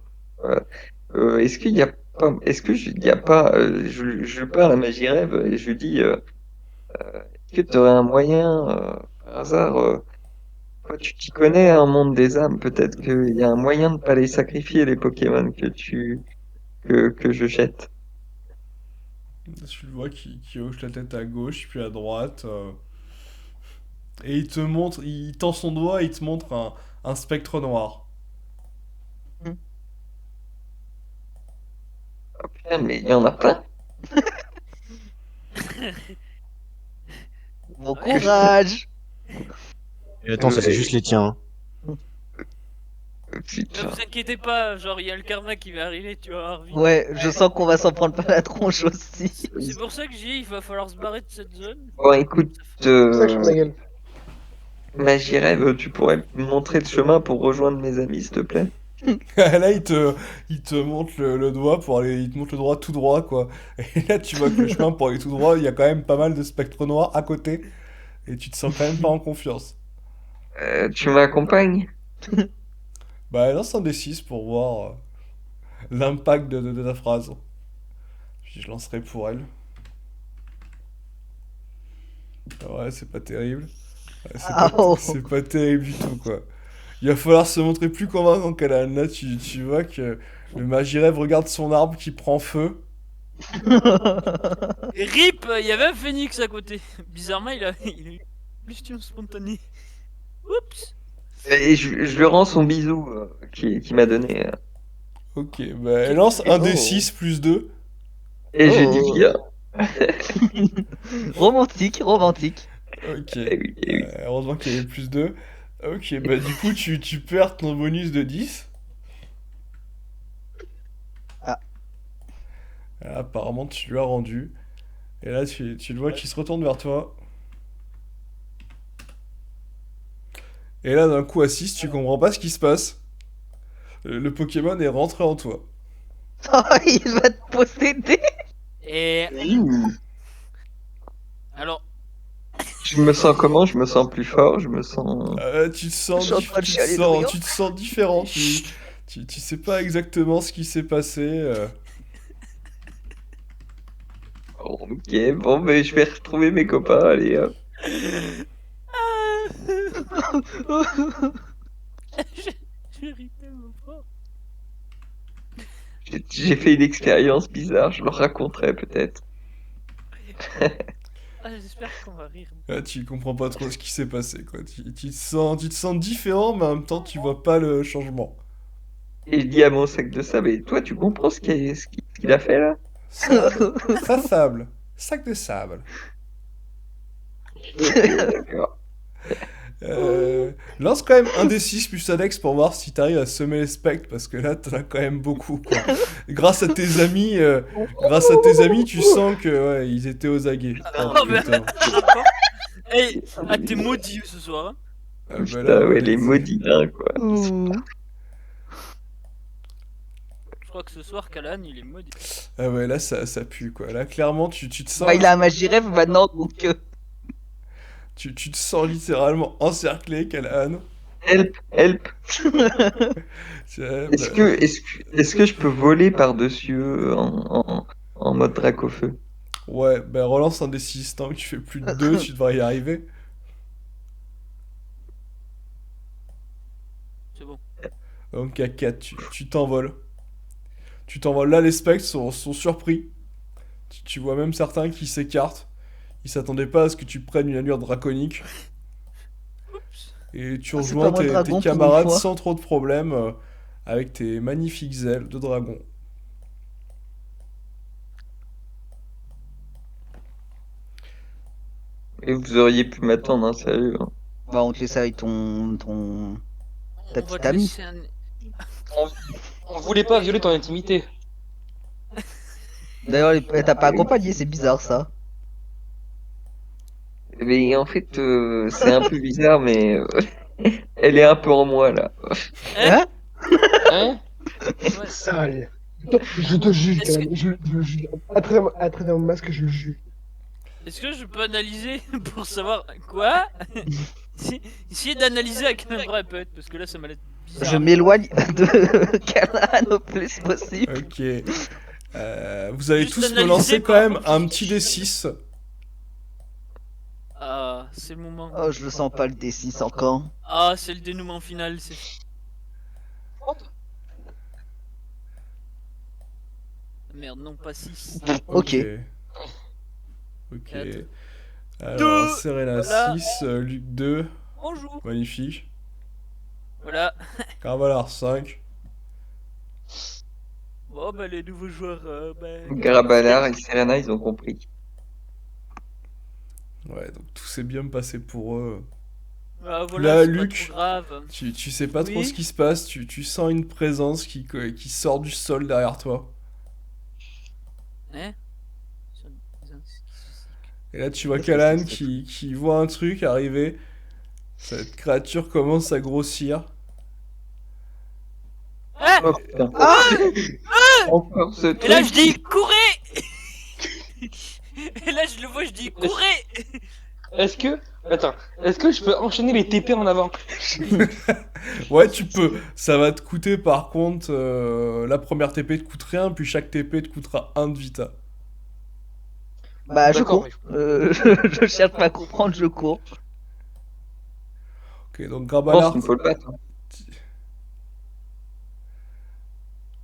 Est-ce qu'il y a pas, est-ce que il y a pas, je parle à Magie Rêve et je lui dis, est-ce que tu aurais un moyen, par hasard, toi, tu t'y connais un monde des âmes, peut-être qu'il y a un moyen de pas les sacrifier, les Pokémon, que tu que je jette. Tu le vois qui hoche la tête à gauche, puis à droite. Et il te montre, il tend son doigt et il te montre un spectre noir. Oh, putain, mais il y en a plein. Bon courage! Et attends, ça c'est juste les tiens. Ne Putain. vous inquiétez pas, genre il y a le karma qui va arriver, tu vas voir vite. Ouais, je sens qu'on va s'en prendre plein la tronche aussi. C'est pour ça que j'ai dit, il va falloir se barrer de cette zone. Bon, écoute, C'est ça que je fais ma gueule. Magie Rêve, tu pourrais me montrer le chemin pour rejoindre mes amis, s'il te plaît? Là, il te montre le doigt pour aller, il te montre le droit tout droit, quoi. Et là, tu vois que le chemin pour aller tout droit, il y a quand même pas mal de spectres noirs à côté. Et tu te sens quand même pas en confiance. Tu m'accompagnes? Bah, lance un D6 pour voir l'impact de ta phrase. Puis je lancerai pour elle. Ouais, c'est pas terrible. Ouais, Ah, oh. c'est pas terrible du tout, quoi. Il va falloir se montrer plus convaincant qu'Alan. Là, tu vois que le Magirève regarde son arbre qui prend feu. Et RIP, il y avait un phénix à côté. Bizarrement, il a eu combustion spontanée. Oups. Et je lui rends son bisou qu'il m'a donné. Ok, bah, elle lance un D6 plus 2. Et je Oh. dis bien. Romantique, romantique. Ok. Eh oui, eh oui. Heureusement qu'il y avait plus 2. Ok, bah du coup, tu perds ton bonus de 10. Ah. Apparemment, tu lui as rendu. Et là, tu le vois qui se retourne vers toi. Et là, d'un coup, à 6, tu comprends pas ce qui se passe. Le Pokémon est rentré en toi. Oh, il va te posséder. Et alors, Je me sens comment? Je me sens plus fort, je me sens... Tu te sens, Je suis en train de chialer de rire. tu te sens différent. Tu sais pas exactement ce qui s'est passé. Ok, bon, mais je vais retrouver mes copains, allez, hop. je ris tellement fort. J'ai fait une expérience bizarre, je leur raconterai peut-être. Ah, j'espère qu'on va rire. Là, tu comprends pas trop ce qui s'est passé, quoi. Tu te sens différent, mais en même temps, tu vois pas le changement. Et je dis à mon sac de sable, et toi, tu comprends ce qu'il a fait là? Sable. Sac de sable. D'accord. Lance quand même un des 6 plus Alex pour voir si t'arrives à semer les spectres, parce que là, t'en as quand même beaucoup, quoi. Grâce à tes amis, tu sens que, ouais, ils étaient aux aguets. Oh, Non, mais- putain. Hey, ah, t'es maudit ce soir. Hein. Ah, bah Putain, là, ouais, les maudits nains, quoi. Ouh. Je crois que ce soir, Kalan, il est maudit. Ah ouais, là, ça pue, quoi. Là, clairement, tu te sens... Bah, il a un Magirève maintenant, donc. Tu te sens littéralement encerclé, Callahan. Help, help. Est-ce que je peux voler par-dessus eux en mode drac au feu? Ouais, bah relance un des 6, tant que tu fais plus de 2, tu devrais y arriver. C'est bon. Donc à 4, tu t'envoles. Tu t'envoles là, les spectres sont surpris. Tu vois même certains qui s'écartent. Ils s'attendaient pas à ce que tu prennes une allure draconique. Oups. Et tu Ah, c'est rejoins pas moi le tes dragon, pour une camarades fois. sans trop de problèmes avec tes magnifiques ailes de dragon. Et vous auriez pu m'attendre, hein, sérieux. Hein. Bah, on te laisse avec ta On va petite te amie. laisser un... On voulait pas violer ton intimité. D'ailleurs, elle t'a pas accompagné, c'est bizarre ça. Mais en fait, c'est un peu bizarre, mais elle est un peu en moi, là. Hein? Hein? Ouais. Sale. Je te juge, Est-ce quand même. Je le juge. À travers mon masque, je le juge. Est-ce que je peux analyser pour savoir quoi? Essayez d'analyser à quel endroit elle peut être, parce que là ça m'a l'air bizarre. Je m'éloigne de Callahan au plus possible. Ok. Vous allez Juste tous me analyser lancer quand par même rapport un au petit physique. D6. Ah, c'est le moment. Oh, je le sens pas le D6 encore. Ah, c'est le dénouement final. C'est... Merde, non, pas 6. Ok. Ok. Quatre. Alors, Deux. Serena Voilà. 6, Luc 2, Bonjour. magnifique. Voilà. Carvalhar 5. Bon, bah, les nouveaux joueurs, Grabalar et Serena, ils ont compris. Ouais, donc tout s'est bien passé pour eux. Ah, Là, voilà, c'est pas Luc, trop grave. tu sais pas trop Oui. ce qui se passe, tu sens une présence qui sort du sol derrière toi. Hein? Et là, tu vois Qu'est-ce que Kalan c'est, ça qui voit un truc arriver. Cette créature commence à grossir. Ah! Oh putain. Encore ce Et là, truc. je dis, courez! Et là, je le vois, je dis, courez! Est-ce que. Attends, est-ce que je peux enchaîner les TP en avant? Ouais, tu peux. Ça va te coûter par contre. La première TP te coûte rien, puis chaque TP te coûtera 1 de vita. Bah, je D'accord, cours. Je cherche pas à comprendre, je cours. Ok, donc Je pense Grabalart. qu'il faut le battre.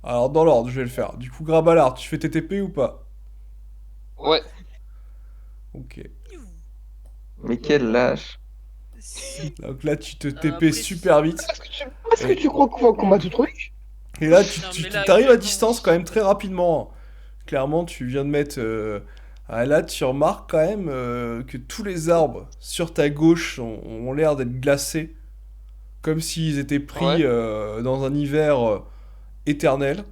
Alors, dans l'ordre, je vais le faire. Du coup, Grabalart, tu fais tes TP ou pas? Ouais. Ok. Mais quel lâche. Donc là, tu te TP après, super vite. Est-ce que tu crois qu'on va combattre ce truc? Et là, Non, mais là, t'arrives à actuellement- distance quand même très rapidement. Clairement, tu viens de mettre. Là, tu remarques quand même que tous les arbres sur ta gauche ont l'air d'être glacés. Comme s'ils étaient pris Ouais. dans un hiver éternel.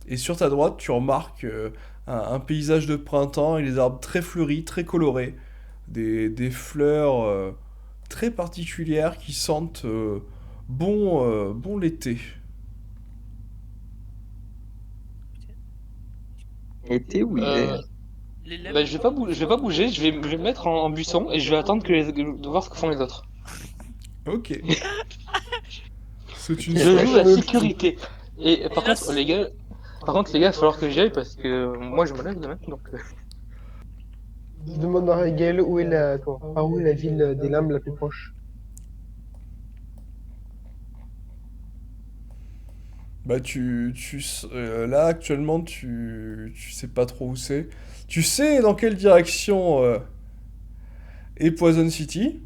Et sur ta droite, tu remarques un paysage de printemps et les arbres très fleuris, très colorés. Des fleurs très particulières qui sentent bon l'été. Été ou hiver? Les lèvres. Bah, je vais pas bouger, je vais me mettre en buisson et je vais attendre de voir ce que font les autres. Ok. C'est une Je joue la Ouais. sécurité. Et par Et là, contre, les gars, il va falloir que j'y aille parce que moi je me lève demain. Donc, Je demande à Gaël où est par où est la ville des lames la plus proche. Bah là actuellement tu sais pas trop où c'est. Tu sais dans quelle direction est Poison City.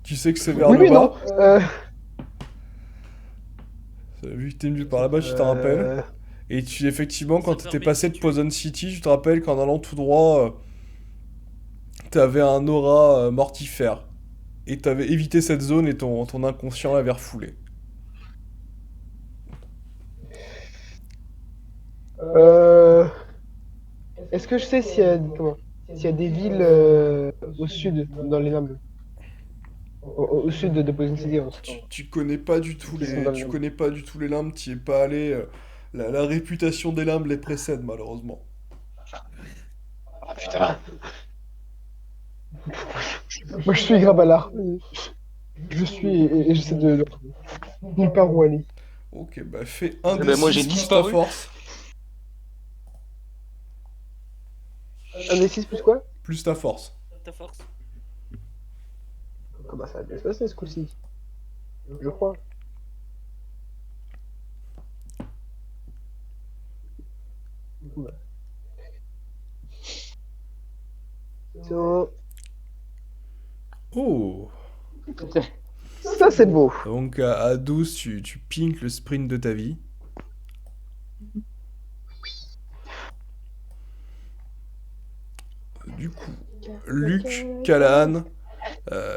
Tu sais que c'est vers Oui, le mais non. bas. Vu que t'es venu par là-bas, je te rappelle. Euh, Et effectivement, quand Ça t'étais permet passé de de Poison City, je te rappelle qu'en allant tout droit, t'avais un aura mortifère. Et t'avais évité cette zone et ton inconscient l'avait refoulé. euh, Est-ce que je sais s'il y a des villes au sud dans les lames? Au sud de Poison City. Tu connais pas du tout Qui sont dans les tu limbes. connais pas du tout les limbes, t'y es pas allé. La réputation des limbes les précède malheureusement. Ah putain. Moi je suis Grabalard. Je suis et j'essaie de nulle part où aller. Ok, bah fais un Eh des ben, moi, 6 j'ai plus ta disparu. force. Un des 6 plus quoi? Plus ta force. Ta force. Comment ça va bien se passer ce coup-ci? Je crois. Ouais. C'est bon. Oh! Ça c'est beau. Donc à 12, tu pinks le sprint de ta vie. Du coup, Luc, Callahan,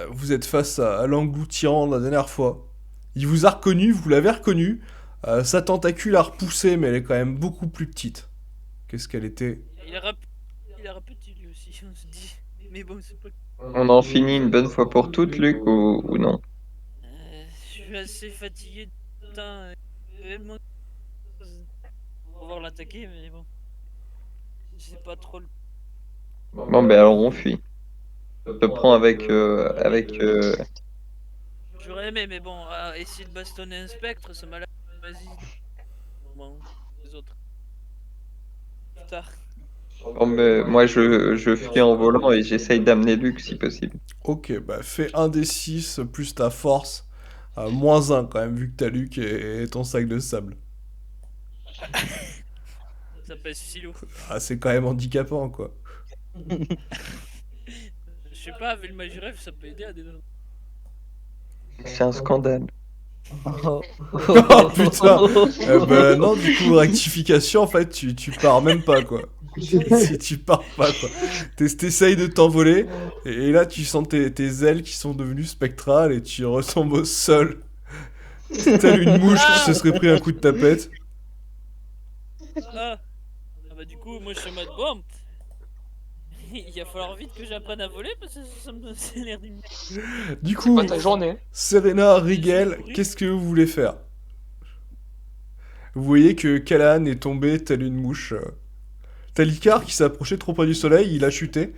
vous êtes face à l'engloutirant de la dernière fois. Il vous a reconnu, vous l'avez reconnu. Sa tentacule a repoussé, mais elle est quand même beaucoup plus petite. Qu'est-ce qu'elle était? Il a rap... il a répété lui aussi, on se dit. Mais bon, c'est pas. On en finit une bonne fois pour toutes, Luc, ou non? Je suis assez fatigué. Putain, réellement. On va pouvoir l'attaquer, mais bon. C'est pas trop le. Bon, ben alors on fuit. Je te prends avec J'aurais aimé, mais bon, essayer de bastonner un spectre, ça m'a l'air. Vas-y. Bon, les autres. Plus tard. Bon, ben, moi je fuis en volant et j'essaye d'amener Luc si possible. Ok, bah fais un des 6 plus ta force. Moins 1 quand même, vu que t'as Luc et ton sac de sable. Ça espèce philo. Ah, c'est quand même handicapant, quoi. Je sais pas, avec le Magiref, ça peut aider à des. C'est un scandale. Oh putain. Bah non, du coup, rectification, en fait, tu pars même pas, quoi. Si tu pars pas, quoi. T'essayes de t'envoler, et là, tu sens tes ailes qui sont devenues spectrales, et tu retombes au sol. Telle une mouche qui se serait pris un coup de tapette. Ah. Ah bah du coup, moi je suis en mode bon. Il va falloir vite que j'apprenne à voler parce que ça me ça a l'air d'une. Du coup, Pas ta journée. Serena, Rigel, qu'est-ce que vous voulez faire? Vous voyez que Callahan est tombé telle une mouche. T'as Licard qui s'est approché trop près du soleil, il a chuté.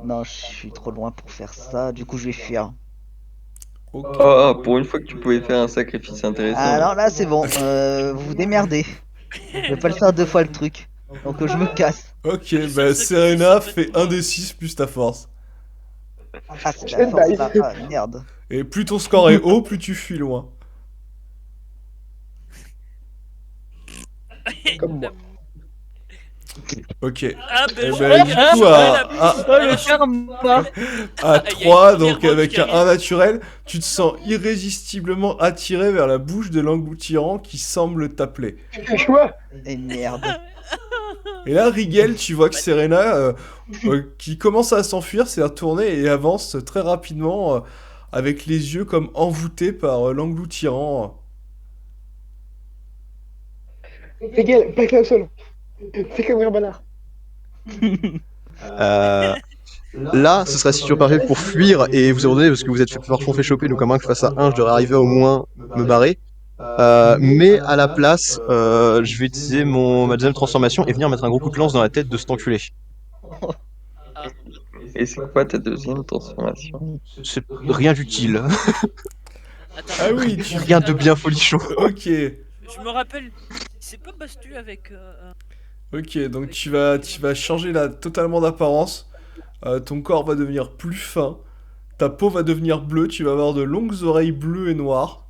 Non, je suis trop loin pour faire ça, du coup je vais fuir. Ok. Oh, pour une fois que tu pouvais faire un sacrifice intéressant. Alors là c'est bon, vous vous démerdez. Je vais pas le faire deux fois le truc. Donc je me casse. Ok, bah Serena fait 1 des 6 plus ta force. Ah c'est de la force là, ah merde. Et plus ton score est haut, plus tu fuis loin. Comme moi. Ok. Ah Eh ben ben, du coup, à 3, donc avec un naturel, tu te sens irrésistiblement attiré vers la bouche de l'engloutirant qui semble t'appeler. Quoi? Et merde. Et là, Rigel, tu vois que Serena, qui commence à s'enfuir, s'est retournée et avance très rapidement, avec les yeux comme envoûtés par l'engloutirant. Fais gueule, plaque-la au sol. Fais comme un balard. Là, ce serait la situation parfaite pour fuir et vous abandonner parce que vous êtes fait choper, donc à moins que face à 1, je devrais arriver à au moins me barrer. Mais à la place, je vais utiliser ma deuxième transformation et venir mettre un gros coup de lance dans la tête de cet enculé. Et c'est quoi ta deuxième transformation? C'est rien d'utile. Attends, Ah oui, tu... Rien de bien folichon. Ok. je me rappelle, c'est pas Bastu avec. Ok, donc tu vas changer totalement d'apparence. Ton corps va devenir plus fin. Ta peau va devenir bleue. Tu vas avoir de longues oreilles bleues et noires.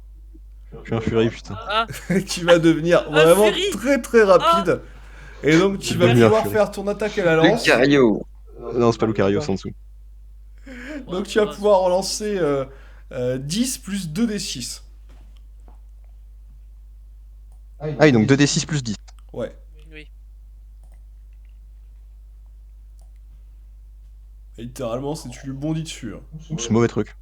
Je suis un furie, putain. Ah, Tu vas devenir vraiment Fury. très très rapide. Et donc tu vas Devenir pouvoir Fury. faire ton attaque à la lance. Lucario. Non, c'est pas Lucario, c'est en dessous. Donc tu vas pouvoir relancer 10 plus 2 des 6. Ah oui, donc 2d6 plus 10. Ouais. oui. Et littéralement, c'est tu lui bondis dessus. Hein. C'est mauvais truc.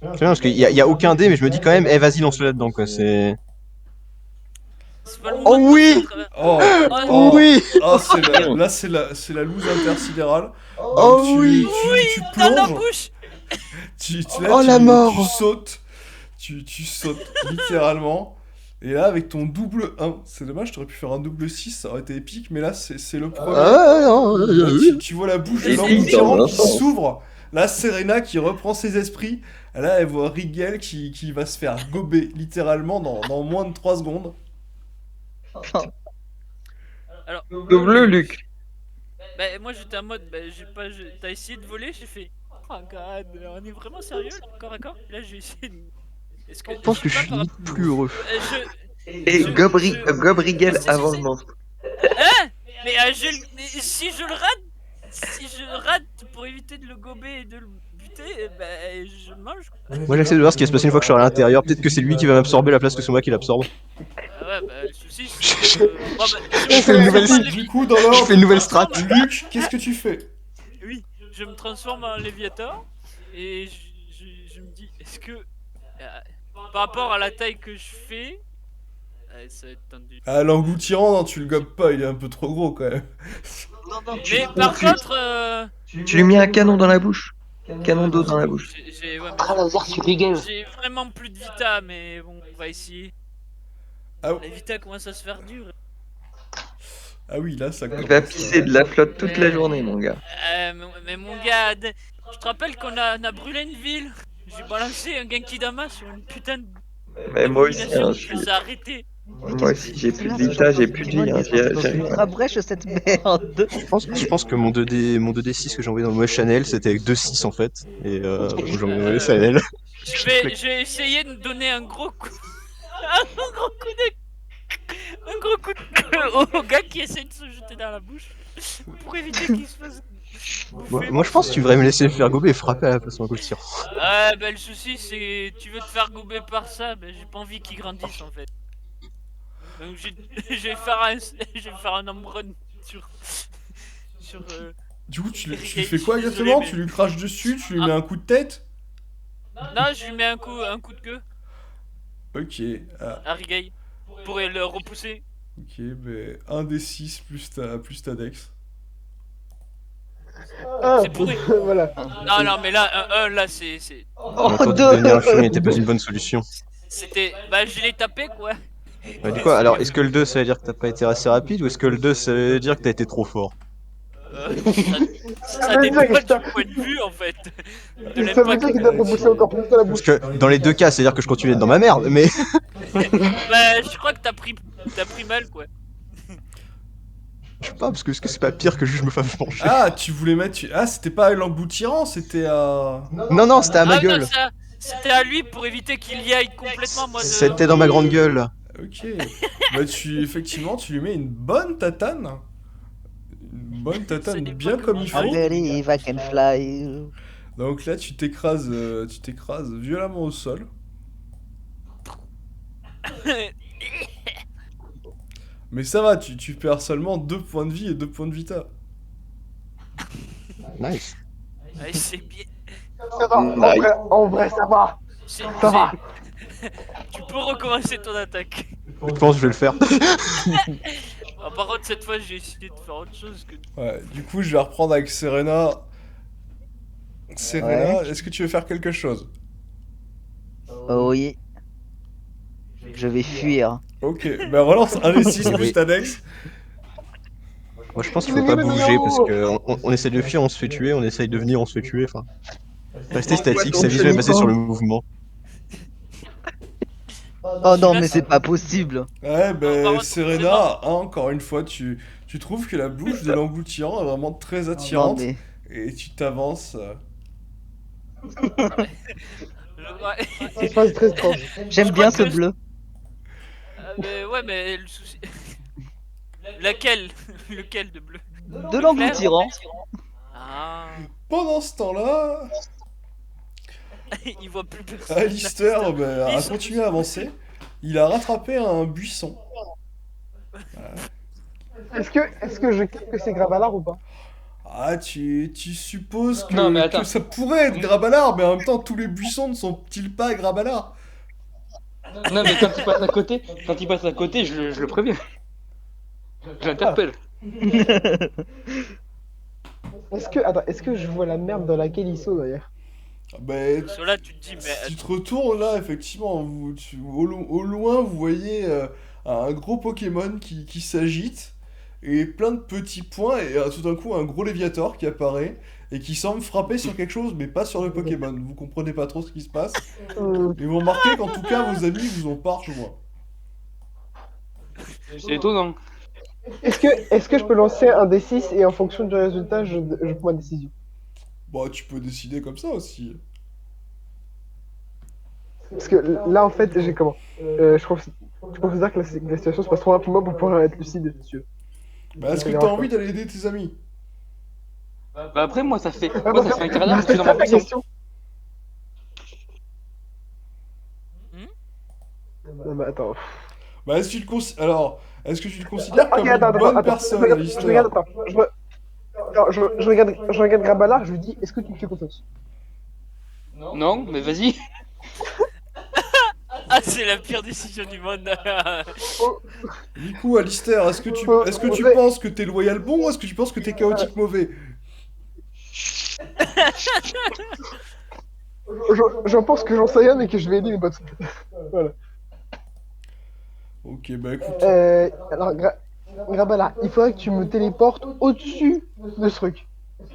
C'est bien parce qu'il y a aucun dé, mais je me dis quand même, vas-y, lance-le là-dedans, quoi. C'est. C'est pas le Oh moment de oui! passer à travers. Oh, Oh, Oui! oh, là c'est la loose intersidérale. Oh Donc, oui! tu dans la plonges, bouche. Oh, la mort! tu sautes, tu sautes littéralement. Et là avec ton double 1, c'est dommage, t'aurais pu faire un double 6, ça aurait été épique, mais là c'est le premier. Non, Là, oui. tu vois la bouche de Et l'engloutirant dans qui l'enfance. s'ouvre. Là, Serena qui reprend ses esprits. Là, elle voit Rigel qui va se faire gober littéralement dans moins de 3 secondes. Alors, Double Luc. bah, moi j'étais en mode, bah, t'as essayé de voler, j'ai fait. Oh god, on est vraiment sérieux, corps à corps. Là j'ai essayé de. Est-ce que Je pense que je suis plus heureux. Et je- Gob Rigel je sais, avant je le sais. monstre. Mais, mais si je le rate pour éviter de le gober et de le buter, bah je mange. Moi, j'essaie de voir ce qui va se passer une fois que je serai à l'intérieur. Peut-être que c'est lui qui va m'absorber à la place que c'est moi qui l'absorbe. Ah ouais, bah le souci c'est que. Bon, bah, Je fais une nouvelle Du coup, dans Je l'ordre, fais une nouvelle strat. Luc, qu'est-ce que tu fais? Oui, je me transforme en Léviator et je me dis, est-ce que par rapport à la taille que je fais, ça va être tendu. Ah, l'engloutirant, non, tu le gobes pas, il est un peu trop gros quand même. Mais par contre, Tu lui mets un canon dans la bouche. Canon d'eau dans la bouche. j'ai vraiment plus de vita, mais bon, on va essayer. Ah, La vita commence à se faire dur. ah oui, là, ça Il commence. va pisser de la flotte toute la journée, mon gars. Mais mon gars, je te rappelle qu'on a brûlé une ville. J'ai balancé un Genkidama sur une putain de Mais moi aussi, hein, domination, ça a arrêté. Moi aussi, j'ai plus de vita, j'ai plus de vie. Hein, Dans une ultra brèche cette merde. Je pense que mon 2D6 que j'ai envoyé dans le mauvais channel, c'était avec 2-6 en fait. Et donc j'ai envoyé dans le mauvais channel. Je vais essayer de donner un gros coup. Un gros coup un gros coup de queue au gars qui essaie de se jeter dans la bouche pour éviter qu'il se fasse bouffer. Moi je pense que tu devrais me laisser le faire gober et frapper à la place de mon coup de tir. Ah bah le souci c'est tu veux te faire gober par ça, bah j'ai pas envie qu'il grandisse en fait. Donc je vais faire un home run sur Du coup, tu Eric, lui je fais suis quoi désolé, exactement? mais- Tu lui craches dessus, tu lui Ah. mets un coup de tête? non, je lui mets un coup de queue Ok, ah, à Rigay pour le repousser. ok, mais 1 des 6 plus ta dex. Ah, C'est pourri. voilà. Non mais là là c'est En même temps, de devenir un chion n'était pas une bonne solution. c'était bah je l'ai tapé quoi. Ouais, du coup, alors est-ce que le 2 ça veut dire que t'as pas été assez rapide ou est-ce que le 2 ça veut dire que t'as été trop fort? Ça dépend du point de vue en fait. De Ça veut dire l'impact. qu'il t'a propulsé encore plus dans la Parce bouche. que dans les deux cas, c'est à dire que je continue d'être dans ma merde, mais. Bah je crois que t'as pris mal quoi. Je sais pas, parce que est-ce que c'est pas pire que juste je me fasse manger? Ah, tu voulais mettre. Ah, c'était pas à l'engloutirant, c'était à. Non, c'était à ma Ah gueule. non, ça c'était à lui pour éviter qu'il y aille complètement moi de... C'était dans ma grande gueule. Ok. Bah, effectivement, tu lui mets une bonne tatane. Une bonne Ça tatane dépend bien comme il comment- faut. Believe I can fly. Donc là, tu t'écrases violemment au sol. Mais ça va, tu perds seulement 2 points de vie et 2 points de vita. Nice. Ouais, c'est bien. Ça va, en vrai, ça va. Ça va. Tu peux recommencer ton attaque. Je pense que je vais le faire. Ah, par contre, cette fois, j'ai essayé de faire autre chose que. Ouais, du coup, je vais reprendre avec Serena. Serena, est-ce que tu veux faire quelque chose? Oh oui. Je vais fuir. Ok, bah relance un des 6 plus Oui. ta dex. Moi, je pense qu'il faut pas bouger parce que on essaie de fuir, on se fait tuer, on essaye de venir, on se fait tuer. Enfin, rester statique, sa vision est basée sur le mouvement. Oh non, mais c'est pas possible. Ouais, Non, par bah contre, Serena, hein, encore une fois, tu trouves que la bouche de l'engloutirant est vraiment très Non, attirante. mais. Et tu t'avances. Ouais. Ça se passe très strange. J'aime Je bien crois ce que- bleu. Mais ouais, mais le souci. Laquelle lequel de bleu? De l'engloutirant. Ah. Pendant ce temps-là, Il voit plus personne. Alistair bah, a Ils sont continué à avancer. Il a rattrapé un buisson. Est-ce que je capte que c'est Grabalar ou pas? Ah, tu supposes Non, mais attends. que ça pourrait être Grabalar, mais en même temps, tous les buissons ne sont-ils pas Grabalar? Non, mais quand il passe à côté, je le préviens. Je l'interpelle. Est-ce que je vois la merde dans laquelle ils sont d'ailleurs? Bah, Sur là, tu te dis, mais. si tu te retournes là, effectivement, au loin, vous voyez un gros Pokémon qui s'agite, et plein de petits points, et tout d'un coup, un gros Léviator qui apparaît, et qui semble frapper sur quelque chose, mais pas sur le Pokémon. Vous comprenez pas trop ce qui se passe, et vous remarquez qu'en tout cas, vos amis vous ont pas rejoint. C'est étonnant. Est-ce que je peux lancer un D6 et en fonction du résultat, je prends ma décision? Bah, tu peux décider comme ça aussi. Parce que là, en fait, j'ai comment? Je considère que la situation se passe trop rapidement pour pouvoir être lucide, monsieur. Bah, est-ce que t'as envie d'aller aider tes amis? Bah après, moi, ça fait un quart Bah, d'heure que je c'est suis dans ça ma la prison. question. Non, mais attends. Bah, est-ce que tu le alors, est-ce que tu le considères comme Ok, une attends, bonne attends, personne, je Alistair? regarde, attends. Je regarde Grabalar, je lui dis, est-ce que tu me fais confiance? Non, mais vas-y. Ah, c'est la pire décision du monde. Du coup, Alistair, est-ce que tu penses que t'es loyal bon ou est-ce que tu penses que t'es chaotique mauvais? J'en pense que j'en sais rien et que je vais aider mes potes. Voilà. Ok, bah écoute. Alors, Grabalar, il faudrait que tu me téléportes au-dessus de ce truc.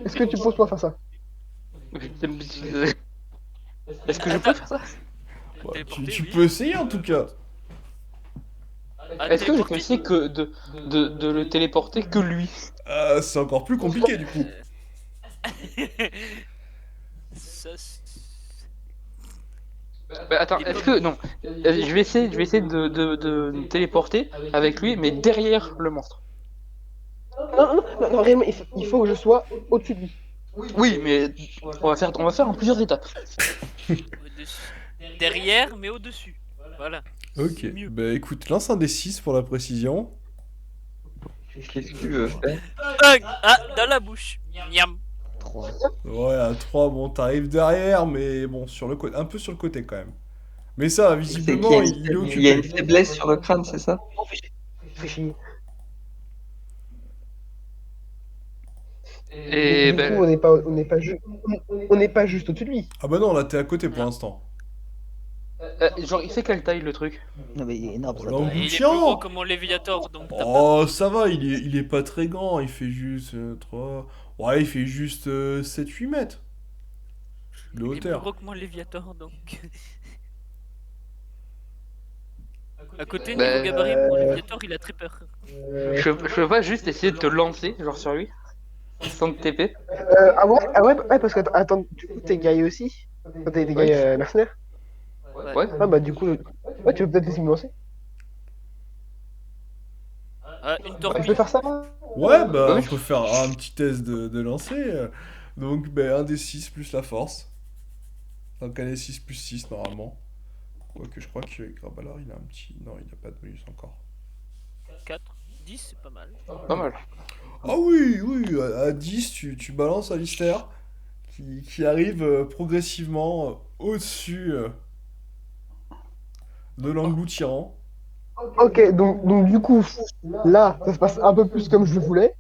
Est-ce que tu penses pouvoir faire ça? Est-ce que je peux faire ça? Bah, Téléporter, tu oui. peux essayer en tout cas. Est-ce que je peux essayer que de le téléporter que lui? C'est encore plus compliqué du coup. Ça, c'est- Bah, attends, est-ce que... Non, je vais essayer de me téléporter avec lui, mais derrière le monstre. Non, réellement, il faut que je sois au-dessus de lui. Oui, mais on va faire en plusieurs étapes. au-dessus. Derrière, mais au-dessus. Voilà. Ok, Mieux. bah écoute, lance un D6 pour la précision. Qu'est-ce que tu veux faire? Ah, dans la bouche. Miam. 3. Ouais, à 3, bon, t'arrives derrière, mais bon, sur le côté, un peu sur le côté quand même. Mais ça, C'est visiblement, qu'il il est il y a une occupé. faiblesse sur le crâne, c'est ça? Fais chier. Et Du coup, ben, on n'est pas juste au-dessus de lui. Ah bah non, là t'es à côté pour l'instant. genre, il fait quelle taille le truc? Non, mais il est énorme, ça. Oh, doit là, être. Et il est plus Tiens. gros que mon Léviator, donc t'as pas... Oh, ça va, il est pas très grand, il fait juste 3... Ouais, il fait juste 7-8 mètres de Il est plus hauteur. gros que mon Léviator, donc... À côté, niveau Ben, gabarit, mon Léviator, il a très peur. Je peux pas juste essayer de te lancer, genre sur lui, sans te TP? Ouais, parce que attends, du coup, t'es guerrier aussi? T'es guerrier mercenaire? Ouais. Ah bah du coup, ouais, tu veux peut-être essayer de me lancer? Ah, une Tu torpille. peux faire ça? Ouais, bah Ouais. on peut faire un petit test de lancer. Donc, bah, un D6 plus la force. Donc un D6 plus 6 normalement. Quoique je crois que Grabalar il a un petit... Non, il a pas de bonus encore. 4, 10, c'est pas mal. Pas mal. Ah oui, oui, à 10 tu balances Alistair qui arrive progressivement au-dessus de l'engloutirant. Ok, donc du coup, là, ça se passe un peu plus comme je le voulais.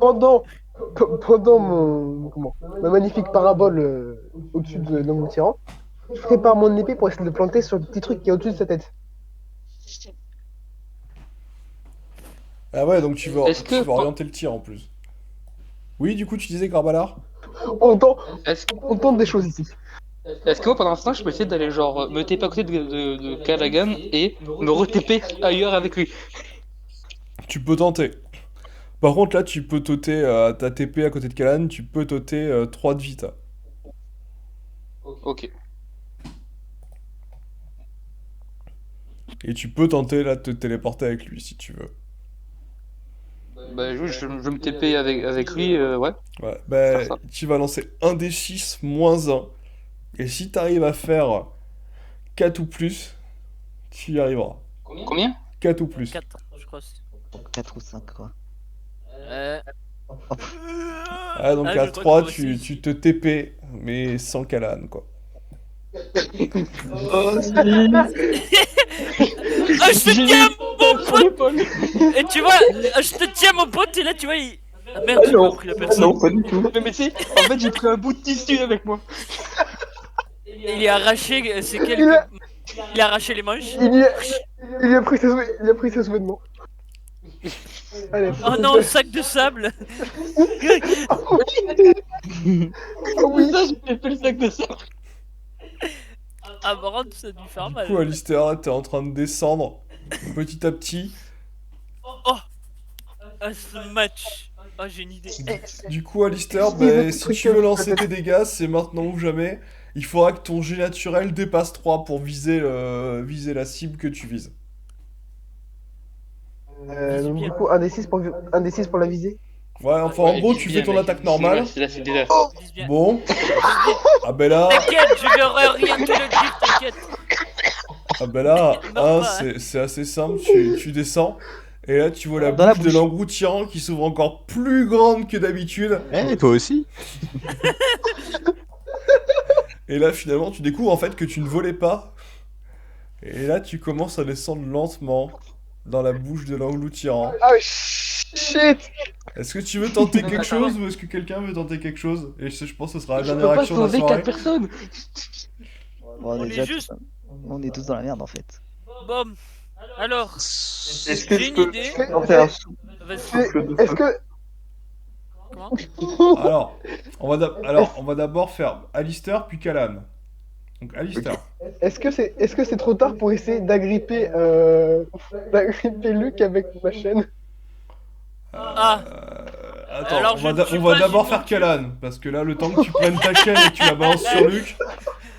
Pendant ma magnifique parabole au-dessus de l'homme tyran, je prépare mon épée pour essayer de le planter sur le petit truc qui est au-dessus de sa tête. Ah ouais, donc tu Est-ce que- vas orienter le tir en plus. Oui, du coup tu disais Grabalar? On tente, Est-ce on tente des choses ici. que moi, pendant ce temps, je peux essayer d'aller genre me TP à côté de Callaghan et me re-TP ailleurs avec lui? Tu peux tenter. Par contre là tu peux t'ôter ta TP à côté de Kalan, tu peux t'ôter 3 de vita. Ok. Et tu peux tenter là de te téléporter avec lui si tu veux. Bah, je me TP avec lui, ouais. Ouais, bah Faire ça. tu vas lancer un D6 moins 1. Et si t'arrives à faire 4 ou plus, tu y arriveras. Combien? 4 ou plus. 4, je crois. 4 ou 5, quoi. Ah, donc Ah, à je crois 3, que moi aussi. tu te TP, mais sans Kalan, quoi. Oh, si. Ah, je te tiens, mon pote. Et tu vois, je te tiens, mon pote, et là, tu vois, il... Ah, merde, Ah j'ai pas non, pris la ah personne. non, pas du tout. Mais tu sais, en fait, j'ai pris un bout de tissu avec moi. Il est arraché, c'est quelques... Il a arraché les manches. Il a pris ses sous-vêtements. Allez, Oh non, sac de sable. oh oui. Ça, j'ai fait le sac de ça. Ah, par contre, ça a dû faire Du mal. coup, Alistair, là, t'es en train de descendre petit à petit. Oh, ah, ce match. Oh, j'ai une idée. Du coup, Alistair, Il veut bah, ce si truc, tu veux lancer peut-être. tes dégâts, c'est maintenant ou jamais. Il faudra que ton jet naturel dépasse 3 pour viser la cible que tu vises. Donc du coup, un des 6 pour la visée. Ouais, enfin, en gros, tu fais ton attaque normale. C'est là, c'est déjà. Vise bien. Bon. Ah ben là, T'inquiète, je vais réorienter le griffe, t'inquiète. ah ben là, Non, hein, pas, hein. c'est assez simple, tu descends. Et là, tu vois la Dans la bouche de bouche. l'engloutirant qui s'ouvre encore plus grande que d'habitude. Eh, toi aussi? Et là, finalement, tu découvres en fait que tu ne volais pas. Et là, tu commences à descendre lentement dans la bouche de l'engloutirant. Ah shit. Est-ce que tu veux tenter quelque chose ou est-ce que quelqu'un veut tenter quelque chose? Et je pense que ce sera la Je peux dernière pas action de la sauver soirée. 4 personnes. Bon, On est déjà, juste- on est tous dans la merde, en fait. Bon, alors, Est-ce que j'ai je une peux idée. tenter un Vas-y. souffle de Est-ce feu? que Comment Alors, on va d'abord faire Alistair puis Kalan. Donc Alistair. Est-ce que c'est trop tard pour essayer d'agripper Luc avec ma chaîne? Ah. Attends, Alors, on je va, ne d'a- suis on va pas d'abord une faire non plus. Kalan, parce que là, le temps que tu prennes ta chaîne et que tu la balances sur Luc.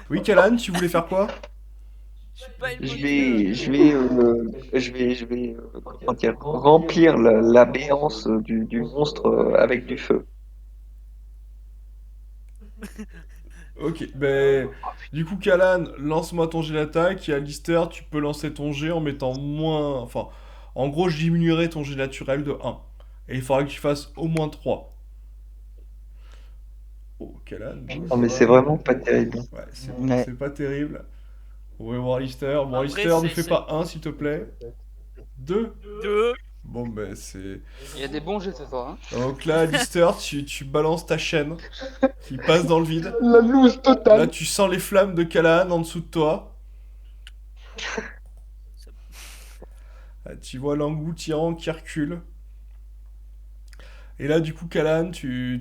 Oui, Kalan, tu voulais faire quoi? Je suis pas une Je montueuse. vais comment dire, remplir la béance du monstre avec du feu. Ok, ben. Du coup, Kalan, lance-moi ton jet d'attaque, et Alistair, tu peux lancer ton jet en mettant moins. Enfin, en gros, je diminuerai ton jet naturel de 1. Et il faudra que tu fasses au moins 3. Oh, Kalan, bouge Non, mais pas. c'est vraiment pas terrible. Ouais, Ouais. c'est pas terrible. On va voir Alistair. Bon, Après, Alistair, ne c'est- fais c'est- pas 1 s'il te plaît. 2. 2. Bon, ben, c'est. Il y a des bons jets ce soir. Hein. Donc là, Alistair, tu balances ta chaîne qui passe dans le vide. La loose Là, totale. tu sens les flammes de Callahan en dessous de toi. Ah, tu vois l'angout tyran qui recule. Et là, du coup, Callahan, tu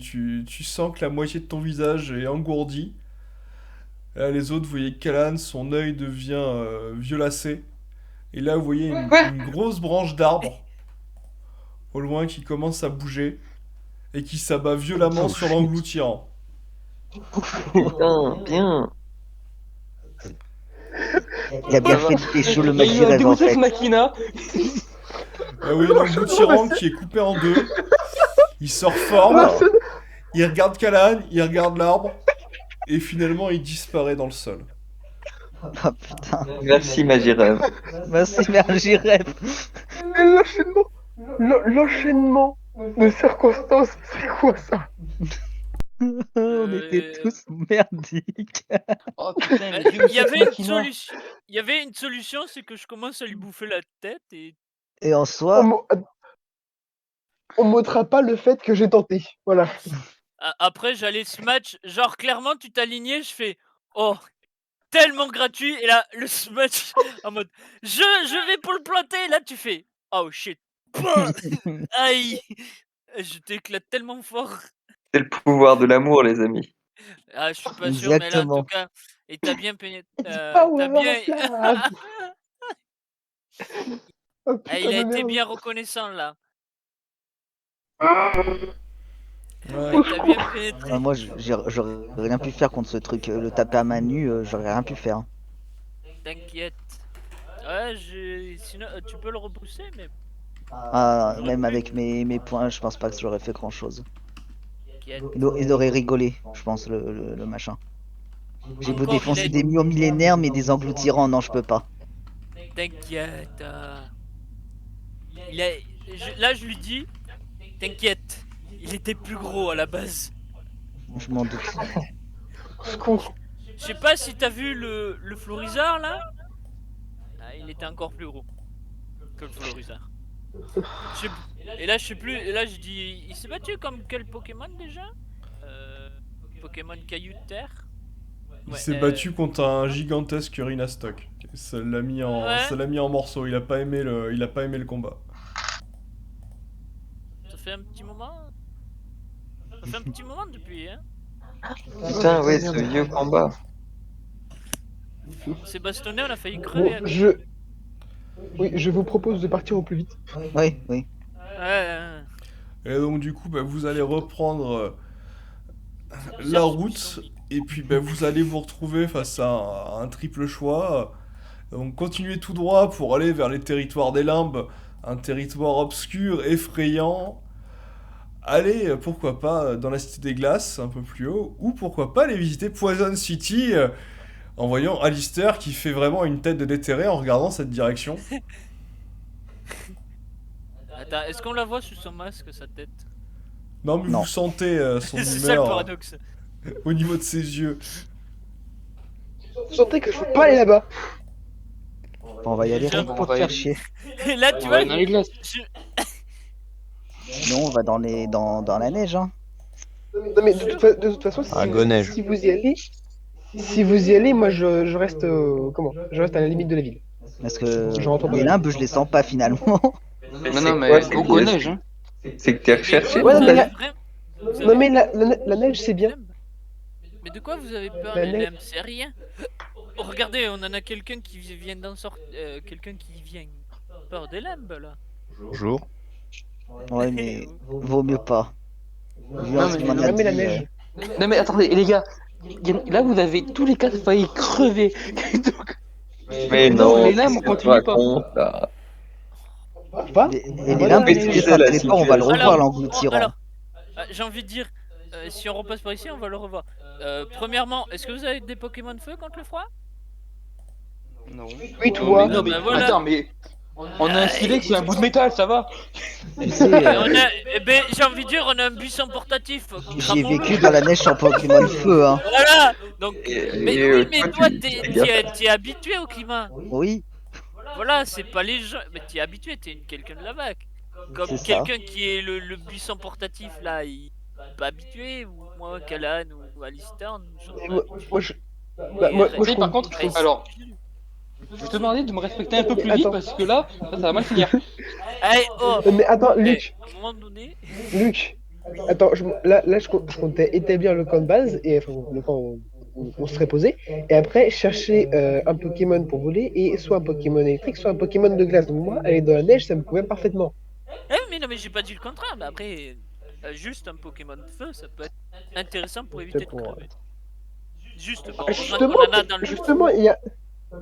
sens que la moitié de ton visage est engourdi. Là, les autres, vous voyez que Callahan, son œil devient violacé. Et là, vous voyez une grosse branche d'arbre au loin qui commence à bouger et qui s'abat violemment sur l'angout tyran. Putain, bien. Il a bien Ça fait va. de pécho le Il y a eu un Magirez en Deus Ex fait. Machina. Là, vous voyez l'angout tyran qui est coupé en deux. Il se reforme. Il regarde Callahan, il regarde l'arbre. Et finalement, il disparaît dans le sol. Ah putain. Merci, Magirève. Merci Magirez. Mais l'enchaînement de circonstances, c'est quoi ça? On était tous merdiques. Oh putain, Bah, mais Deus Il y Ex avait une Machina. solution. Il y avait une solution, c'est que je commence à lui bouffer la tête et. Et en On soi, m'ôtera pas le fait que j'ai tenté. Voilà. Après, j'allais ce match. Genre, clairement, tu t'alignais, je fais. Oh, tellement gratuit. Et là, le smash en mode. Je vais pour le planter. Et là, tu fais. Oh shit. Pouah Aïe. Je t'éclate tellement fort. C'est le pouvoir de l'amour, les amis. Ah, je suis pas sûr, mais là, en tout exactement. cas. Et t'as bien pénétré. Power T'as bien. of love. Oh Ah, putain il a de été merde. bien reconnaissant là. Ouais. Et t'as bien pénétré. Ah, moi, j'aurais rien pu faire contre ce truc. Le taper à main nue, j'aurais rien pu faire. T'inquiète. Ouais, sinon, tu peux le repousser, mais Ah, même avec mes points, je pense pas que j'aurais fait grand chose. t'inquiète. Il aurait rigolé, je pense, le machin. J'ai beau Encore, défoncer il a- des murs millénaires, mais des engloutirants, non, je peux pas. T'inquiète. Là, je lui dis, t'inquiète. Il était plus gros à la base. Je m'en doute. Au secours. Je sais pas si t'as vu le Florizard là. Ah, il était encore plus gros que le Florizard. Et là, je sais plus. Et là, je dis, il s'est battu comme quel Pokémon déjà Pokémon caillou de terre. Il Ouais, s'est battu contre un gigantesque Urinastock. Ça l'a mis en, Ouais. ça l'a mis en morceaux. Il a pas aimé le combat. Ça fait un petit moment. Ça fait un petit moment depuis, hein. Putain, ouais, ce vieux combat. On s'est bastonné, on a failli Bon, crever. hein. je vous propose de partir au plus vite. Oui, oui. Ouais. Et donc du coup, bah, vous allez reprendre la Cherche route. son- Et puis bah, vous allez vous retrouver face à un triple choix. Donc continuez tout droit pour aller vers les territoires des limbes. Un territoire obscur, effrayant. Allez, pourquoi pas dans la Cité des Glaces, un peu plus haut, ou pourquoi pas aller visiter Poison City en voyant Alistair qui fait vraiment une tête de déterré en regardant cette direction. Attends, est-ce qu'on la voit sous son masque, sa tête? Non, mais Non. vous sentez son C'est ça le humeur paradoxe. au niveau de ses yeux. Vous sentez que je peux pas aller là-bas. On va y aller Tiens, rien que on pour va te y faire aller. chier. Et là, On tu va vois, aller dans les glaces. Non, on va dans la neige, hein. Non mais de toute façon, Ah, Gonneige. si vous y allez, moi je reste je reste à la limite de la ville. Parce que Je rentre dans les la limbes, je les sens pas finalement. Non, c'est non, quoi, mais c'est go que- go neige, hein. C'est que t'es recherché. Ouais, vous mais avez la- vraiment- vous Non avez- mais la neige c'est bien. Mais de quoi vous avez peur, La les neige- lames? C'est rien. Oh, regardez, on en a quelqu'un qui vient d'en sortir. Quelqu'un qui vient. Peur des limbes là. Bonjour. Ouais, mais vaut mieux pas. Vu Non, ce qu'il mais- m'en a Non, mais la dit, neige. Non mais attendez, les gars, là vous avez tous les quatre failli crever. Donc, Mais non, non, les lames, qu'est-ce on que tu continue pas. racontes, là? Pas? Et les Voilà, lames, la si tu les neige. Maîtriser la sortais pas, on va le revoir situation. l'engloutirant. Alors, j'ai envie de dire, si on repasse par ici, on va le revoir. Premièrement, est-ce que vous avez des Pokémon feu contre le froid? Non. Oui, toi. Non, mais Bah, voilà. attends, mais on a un silex et un bout de métal, ça va. Tu sais, J'ai envie de dire, on a un buisson portatif. j'ai vécu dans la neige sans Pokémon feu, hein. Voilà. Donc, Et, mais et, oui, mais toi, tu t'es fais gaffe. t'es habitué au climat. Oui, Voilà, c'est pas les gens. Mais t'es habitué, t'es quelqu'un de la vague. Comme c'est ça. quelqu'un qui est le buisson portatif là, il est pas habitué. Ou moi, Kalan ou Alistair, nous sommes Et pas moi, habitués. moi, je, bah, moi, Et moi, je Mais par compte. contre, alors, je vais te demander de me respecter un peu plus vite Attends. parce que là, ça va mal finir. Allez, oh. Mais attends, Eh, Luc, à un moment donné. Luc, attends, là, je comptais établir le camp de base, et enfin, le camp où on serait posé, et après chercher un Pokémon pour voler, et soit un Pokémon électrique, soit un Pokémon de glace. Donc moi, aller dans la neige, ça me convient parfaitement. Mais non, mais j'ai pas dit le contraire. Mais après, juste un Pokémon de feu, ça peut être intéressant pour éviter de pour- crever. Juste, bon, Justement, on en a dans le justement, il y a...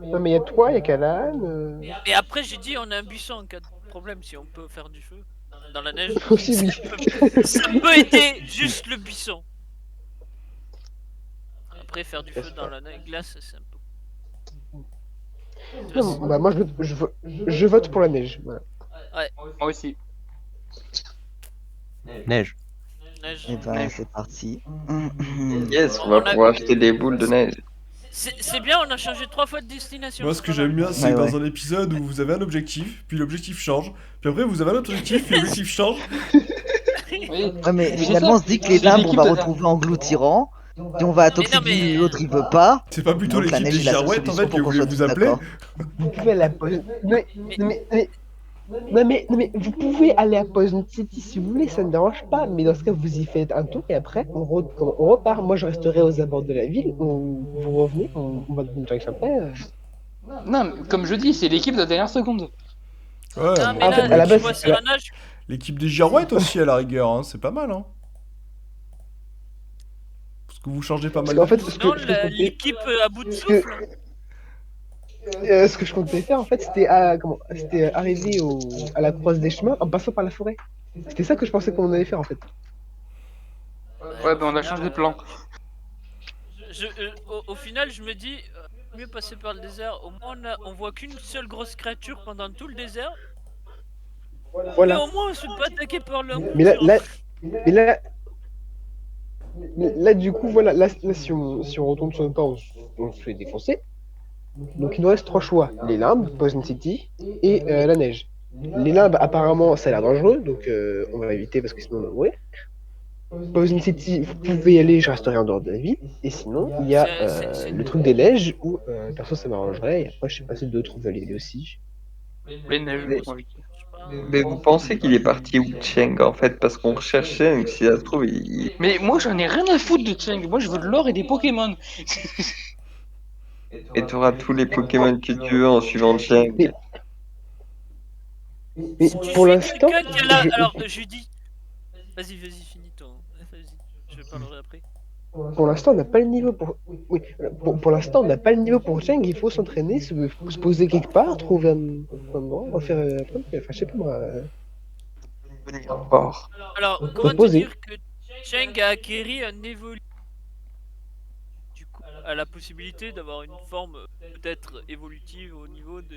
Non, mais il y a toi, il y a Kalan... Et après, j'ai dit, on a un buisson en cas de problème si on peut faire du feu dans la neige. Aussi, oui. Ça peut aider juste le buisson. Après, faire du feu dans la glace, c'est un peu. Non, bah, moi, je vote pour la neige. Voilà. Moi aussi. Neige. Neige. Et ben, c'est parti. Yes, on va pouvoir acheter des boules de neige. C'est bien, on a changé 3 fois de destination. Moi, ce que j'aime bien, c'est Ouais, dans ouais. un épisode où vous avez un objectif, puis l'objectif change, puis après vous avez un autre objectif, puis l'objectif change. Oui. Ouais, mais c'est finalement, on ça. se dit que les C'est limbes, on l'équipe va de- retrouver engloutirant. Et on va à Toxic mais- Village, l'autre il veut pas. C'est pas plutôt Donc la l'équipe des neige est la seule girouettes en solution fait pour que qu'on vous soit vous tous appelez. d'accord. Vous pouvez aller à Poison... Non, mais vous pouvez aller à Poison City si vous voulez, ça ne dérange pas. Mais dans ce cas, vous y faites un tour et après, on repart. Moi, je resterai aux abords de la ville. Vous revenez, on va dans une direction après. Non, mais comme je dis, c'est l'équipe de la dernière seconde. Ouais, Non, mais En là, fait, à la tu base, vois, c'est- sur la nage. l'équipe des girouettes aussi à la rigueur, hein, c'est pas mal, hein. Parce que vous changez pas Parce mal qu'en de fait, choses. Non, l'équipe à bout de souffle. Ce que je comptais faire, en fait, c'était arriver à la croise des chemins en passant par la forêt. C'était ça que je pensais qu'on allait faire, en fait. Ouais, ben on a changé de plan. Au final, je me dis, mieux passer par le désert. Au moins, on voit qu'une seule grosse créature pendant tout le désert. Mais Voilà. au moins, on se fait pas attaquer par le. Mais là, du coup, voilà, là, si on retourne sur le pas, on se fait défoncer. Donc il nous reste 3 choix, les limbes, Poison City et la neige. Les limbes, apparemment, ça a l'air dangereux, donc on va éviter parce que sinon on va mourir. Poison City, vous pouvez y aller, je resterai en dehors de la ville. Et sinon, il y a C'est- le truc des neiges où, perso, ça m'arrangerait. Et après, je sais pas si d'autres veulent y aller aussi. Les neiges, Mais- j'ai envie. Mais vous pensez qu'il est parti où, Cheng, en fait? Parce qu'on recherchait, donc si ça se trouve, Mais moi j'en ai rien à foutre de Cheng, moi je veux de l'or et des Pokémon. Et tu auras tous les Pokémon que tu veux en suivant Cheng. Mais Si tu pour suis l'instant, quelqu'un qui a la- je- Alors, je lui dis. Vas-y, finis ton. Vas-y, je parlerai après. pour l'instant, on n'a pas le niveau pour. Oui, pour l'instant, on n'a pas le niveau pour Cheng. Il faut s'entraîner, se poser quelque part, trouver un endroit, refaire un truc. Enfin, je sais pas moi. Venir fort. Alors, comment te poser. dire que Cheng a acquéri un évolu. Du coup, a la possibilité d'avoir une forme peut-être évolutive au niveau de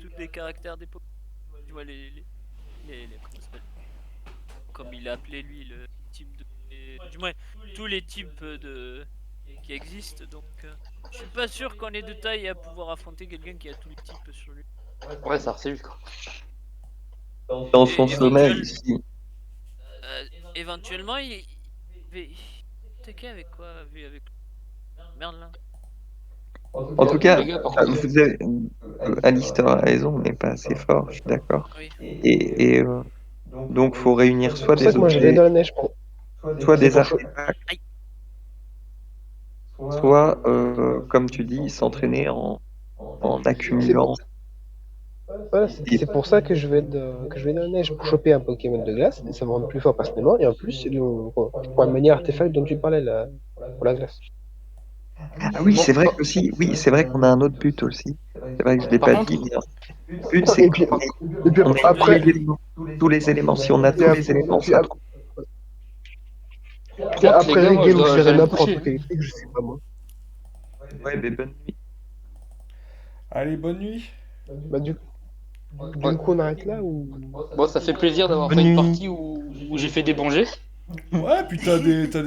tous les caractères des Pokémon. Tu vois, comment ça s'appelle, comme il a appelé lui, le type de. Du moins, tous les types de qui existent. Donc, je suis pas sûr qu'on ait de taille à pouvoir affronter quelqu'un qui a tous les types sur lui. Ouais, ça c'est lui quoi. Dans son Et sommeil, éventuel- ici. Éventuellement, il attaquer avec quoi? Avec. Merde là. En tout cas, Les gars, par contre, vous avez... Alistair a raison, on n'est pas assez fort, je suis d'accord. Oui. Et donc, faut réunir soit C'est pour ça des que moi, je vais objets, dans la neige. soit des c'est pour- artefacts, soit, comme tu dis, s'entraîner en C'est accumulant. voilà, c'est pour ça que que je vais dans la neige pour choper un Pokémon de glace et ça me rend plus fort personnellement. Et en plus, c'est pour la manière artefact dont tu parlais là, pour la glace. Ah oui, Bon, c'est vrai par, aussi. Oui, c'est vrai qu'on a un autre but aussi. C'est vrai que je l'ai par pas contre, dit, mais le but, c'est Et puis, et puis qu'on ait tous après, les éléments. Tous les éléments. Si on a et tous les éléments, on puis sera trop. les après gars, moi, Régale ou j'allais me n'importe coucher. quel électrique, je sais pas moi. Ouais, mais bonne nuit. Allez, bonne nuit. Bah, Ouais. du coup, on arrête là ou. Bon, ça fait plaisir d'avoir Bonne fait une nuit. partie où j'ai fait des bons jets. Ouais, puis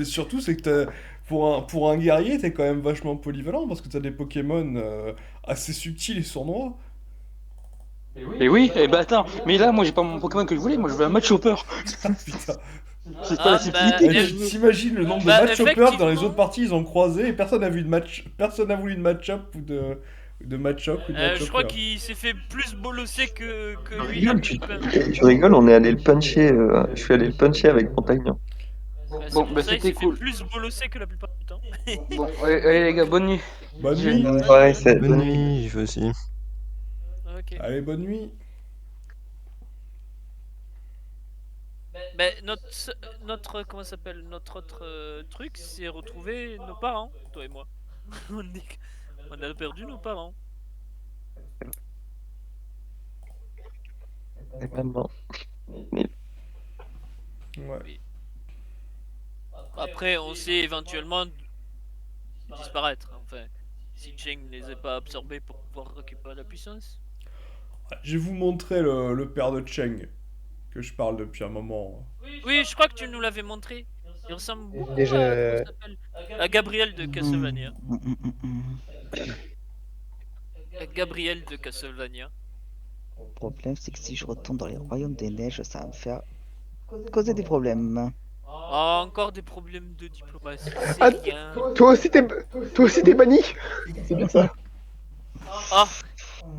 surtout, c'est que pour un guerrier, t'es quand même vachement polyvalent parce que t'as des Pokémon assez subtils et sournois. Et oui, et bah attends, mais là, moi, j'ai pas mon Pokémon que je voulais, moi, je veux un match chopper. Putain. C'est pas la Ah, bah, subtilité que je veux. T'imagines le nombre de Bah, match-uppers dans les autres effectivement. parties, ils ont croisé et personne n'a vu de match, personne n'a voulu de match-up ou de match-up ou de Je crois match-upper. qu'il s'est fait plus bolosser que Tu lui n'a rigoles, pu le peindre. tu rigoles, on est allé le puncher. Je suis allé le puncher avec Montagnan. C'est Bon, pour bah ça qu'il c'était s'est fait cool. plus bolosser que la plupart du temps. Bon, allez, les gars, bonne nuit. Bonne Je- nuit. Ouais, c'est Bonne nuit, je veux aussi. Ok. Allez, bonne nuit. Ben, comment ça s'appelle, notre autre truc, c'est retrouver nos parents, toi et moi. On a perdu nos parents. Et maintenant. Mais Ouais. Après, on sait éventuellement disparaître. Enfin, si Cheng ne les a pas absorbés pour pouvoir récupérer la puissance. Je vais vous montrer le père de Cheng, que je parle depuis un moment. Oui, je crois que tu nous l'avais montré. Il ressemble beaucoup Déjà- à, comment ça s'appelle, à Gabriel de Castlevania. À Gabriel de Castlevania. Le problème, c'est que si je retourne dans les royaumes des neiges, ça va me faire causer des problèmes. Ah, encore des problèmes de diplomatie, c'est Ah, rien. Toi aussi t'es banni? C'est bien ça. Ah,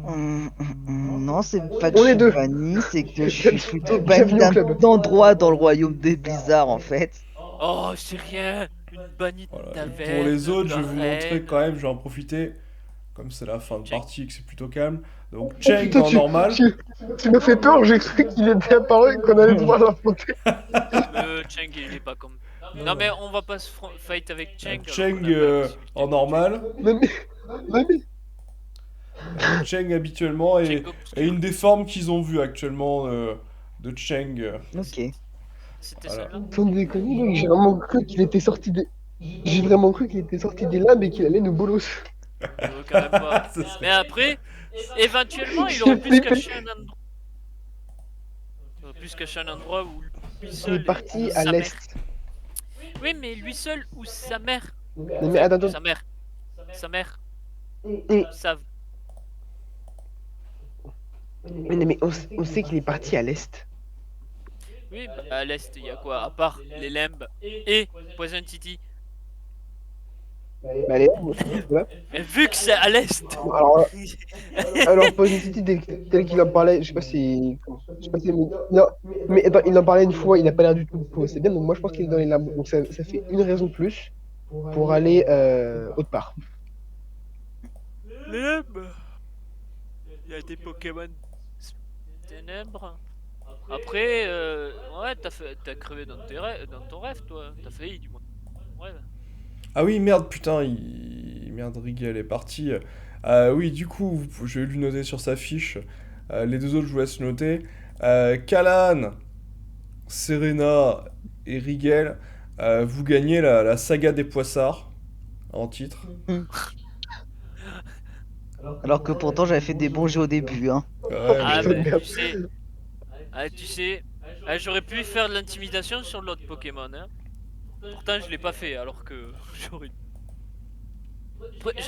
Non, c'est pas que On je est suis deux. banni, c'est que je suis plutôt banni Bienvenue au d'un club. petit endroit dans le royaume des blizzards en fait. oh, c'est rien. Une bannie de Voilà. Et taverne. pour les autres, je vais vous d'arène. montrer quand même, je vais en profiter, comme c'est la fin de Cheng. partie et que c'est plutôt calme. Donc Oh, Cheng putain, en normal. tu m'as fait peur, j'ai cru qu'il était apparu et qu'on allait devoir l'affronter. Cheng, il est pas comme. Non, mais on va pas se fight avec Cheng. alors Cheng qu'on a pas la possibilité en de normal. Mais Cheng habituellement tuer. et, Cheng et une des formes qu'ils ont vues actuellement de Cheng. Ok. C'était Voilà. celle-là. sans déconner, mec, j'ai vraiment cru qu'il était sorti des. J'ai vraiment cru qu'il était sorti des lames et qu'il allait nous bolos. Quand même pas. Ce serait- Mais après, éventuellement, il J'ai aurait pu se flippé. cacher un endroit. Il aurait pu se cacher un endroit où lui Il seul. est parti et à sa l'est. mère. Oui, mais lui seul ou sa mère. Mais attends, Sa mère. Sa mère et- savent. mais on sait qu'il est parti à l'est. Oui, bah, à l'est, il y a quoi? À part les limbes et Poison City. Bah, allez, voilà. Mais vu que c'est à l'est. Alors Poison City, tel qu'il en parlait, je sais pas si. Je sais pas si. Non, mais attends, il en parlait une fois, il n'a pas l'air du tout faux. C'est bien, donc moi je pense qu'il est dans les lames. Donc ça fait une raison de plus pour aller autre part. Les limbes. Il y a des Pokémon ténèbres. Après, ouais, t'as crevé dans ton rêve, toi. T'as failli, du moins. Ouais. Ah oui, merde, putain, merde, Rigel est parti. Oui, du coup, je vais lui noter sur sa fiche. Les deux autres, je vous laisse noter. Kalan, Serena et Rigel, vous gagnez la saga des poissards en titre. Alors que pourtant j'avais fait des bons jeux au début, hein. Ouais, Ah, putain, mais- de merde. tu sais, j'aurais pu faire de l'intimidation sur l'autre Pokémon, hein. Pourtant, je l'ai pas fait, alors que j'aurais.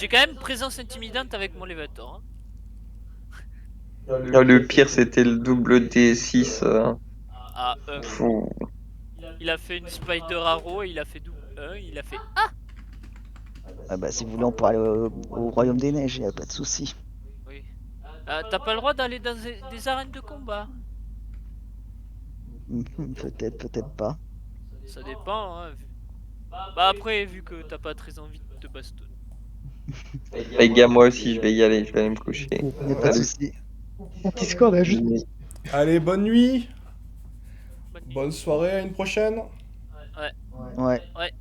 J'ai quand même présence intimidante avec mon Levator, hein. Le pire, c'était le double D6. À 1. Fou. Il a fait une Spider Arrow et il a fait double 1, il a fait. Ah bah si vous voulez on peut aller au royaume des neiges, y a pas de souci. Oui. T'as pas le droit d'aller dans des arènes de combat. Peut-être, peut-être pas. Ça dépend, hein. Bah après, vu que t'as pas très envie de te bastonne. Les gars, moi aussi, je vais y aller, je vais aller me coucher. Y a pas de Salut. souci. Discord a juste. Allez, bonne nuit. Bonne nuit. Bonne soirée, à une prochaine. Ouais. Ouais. Ouais.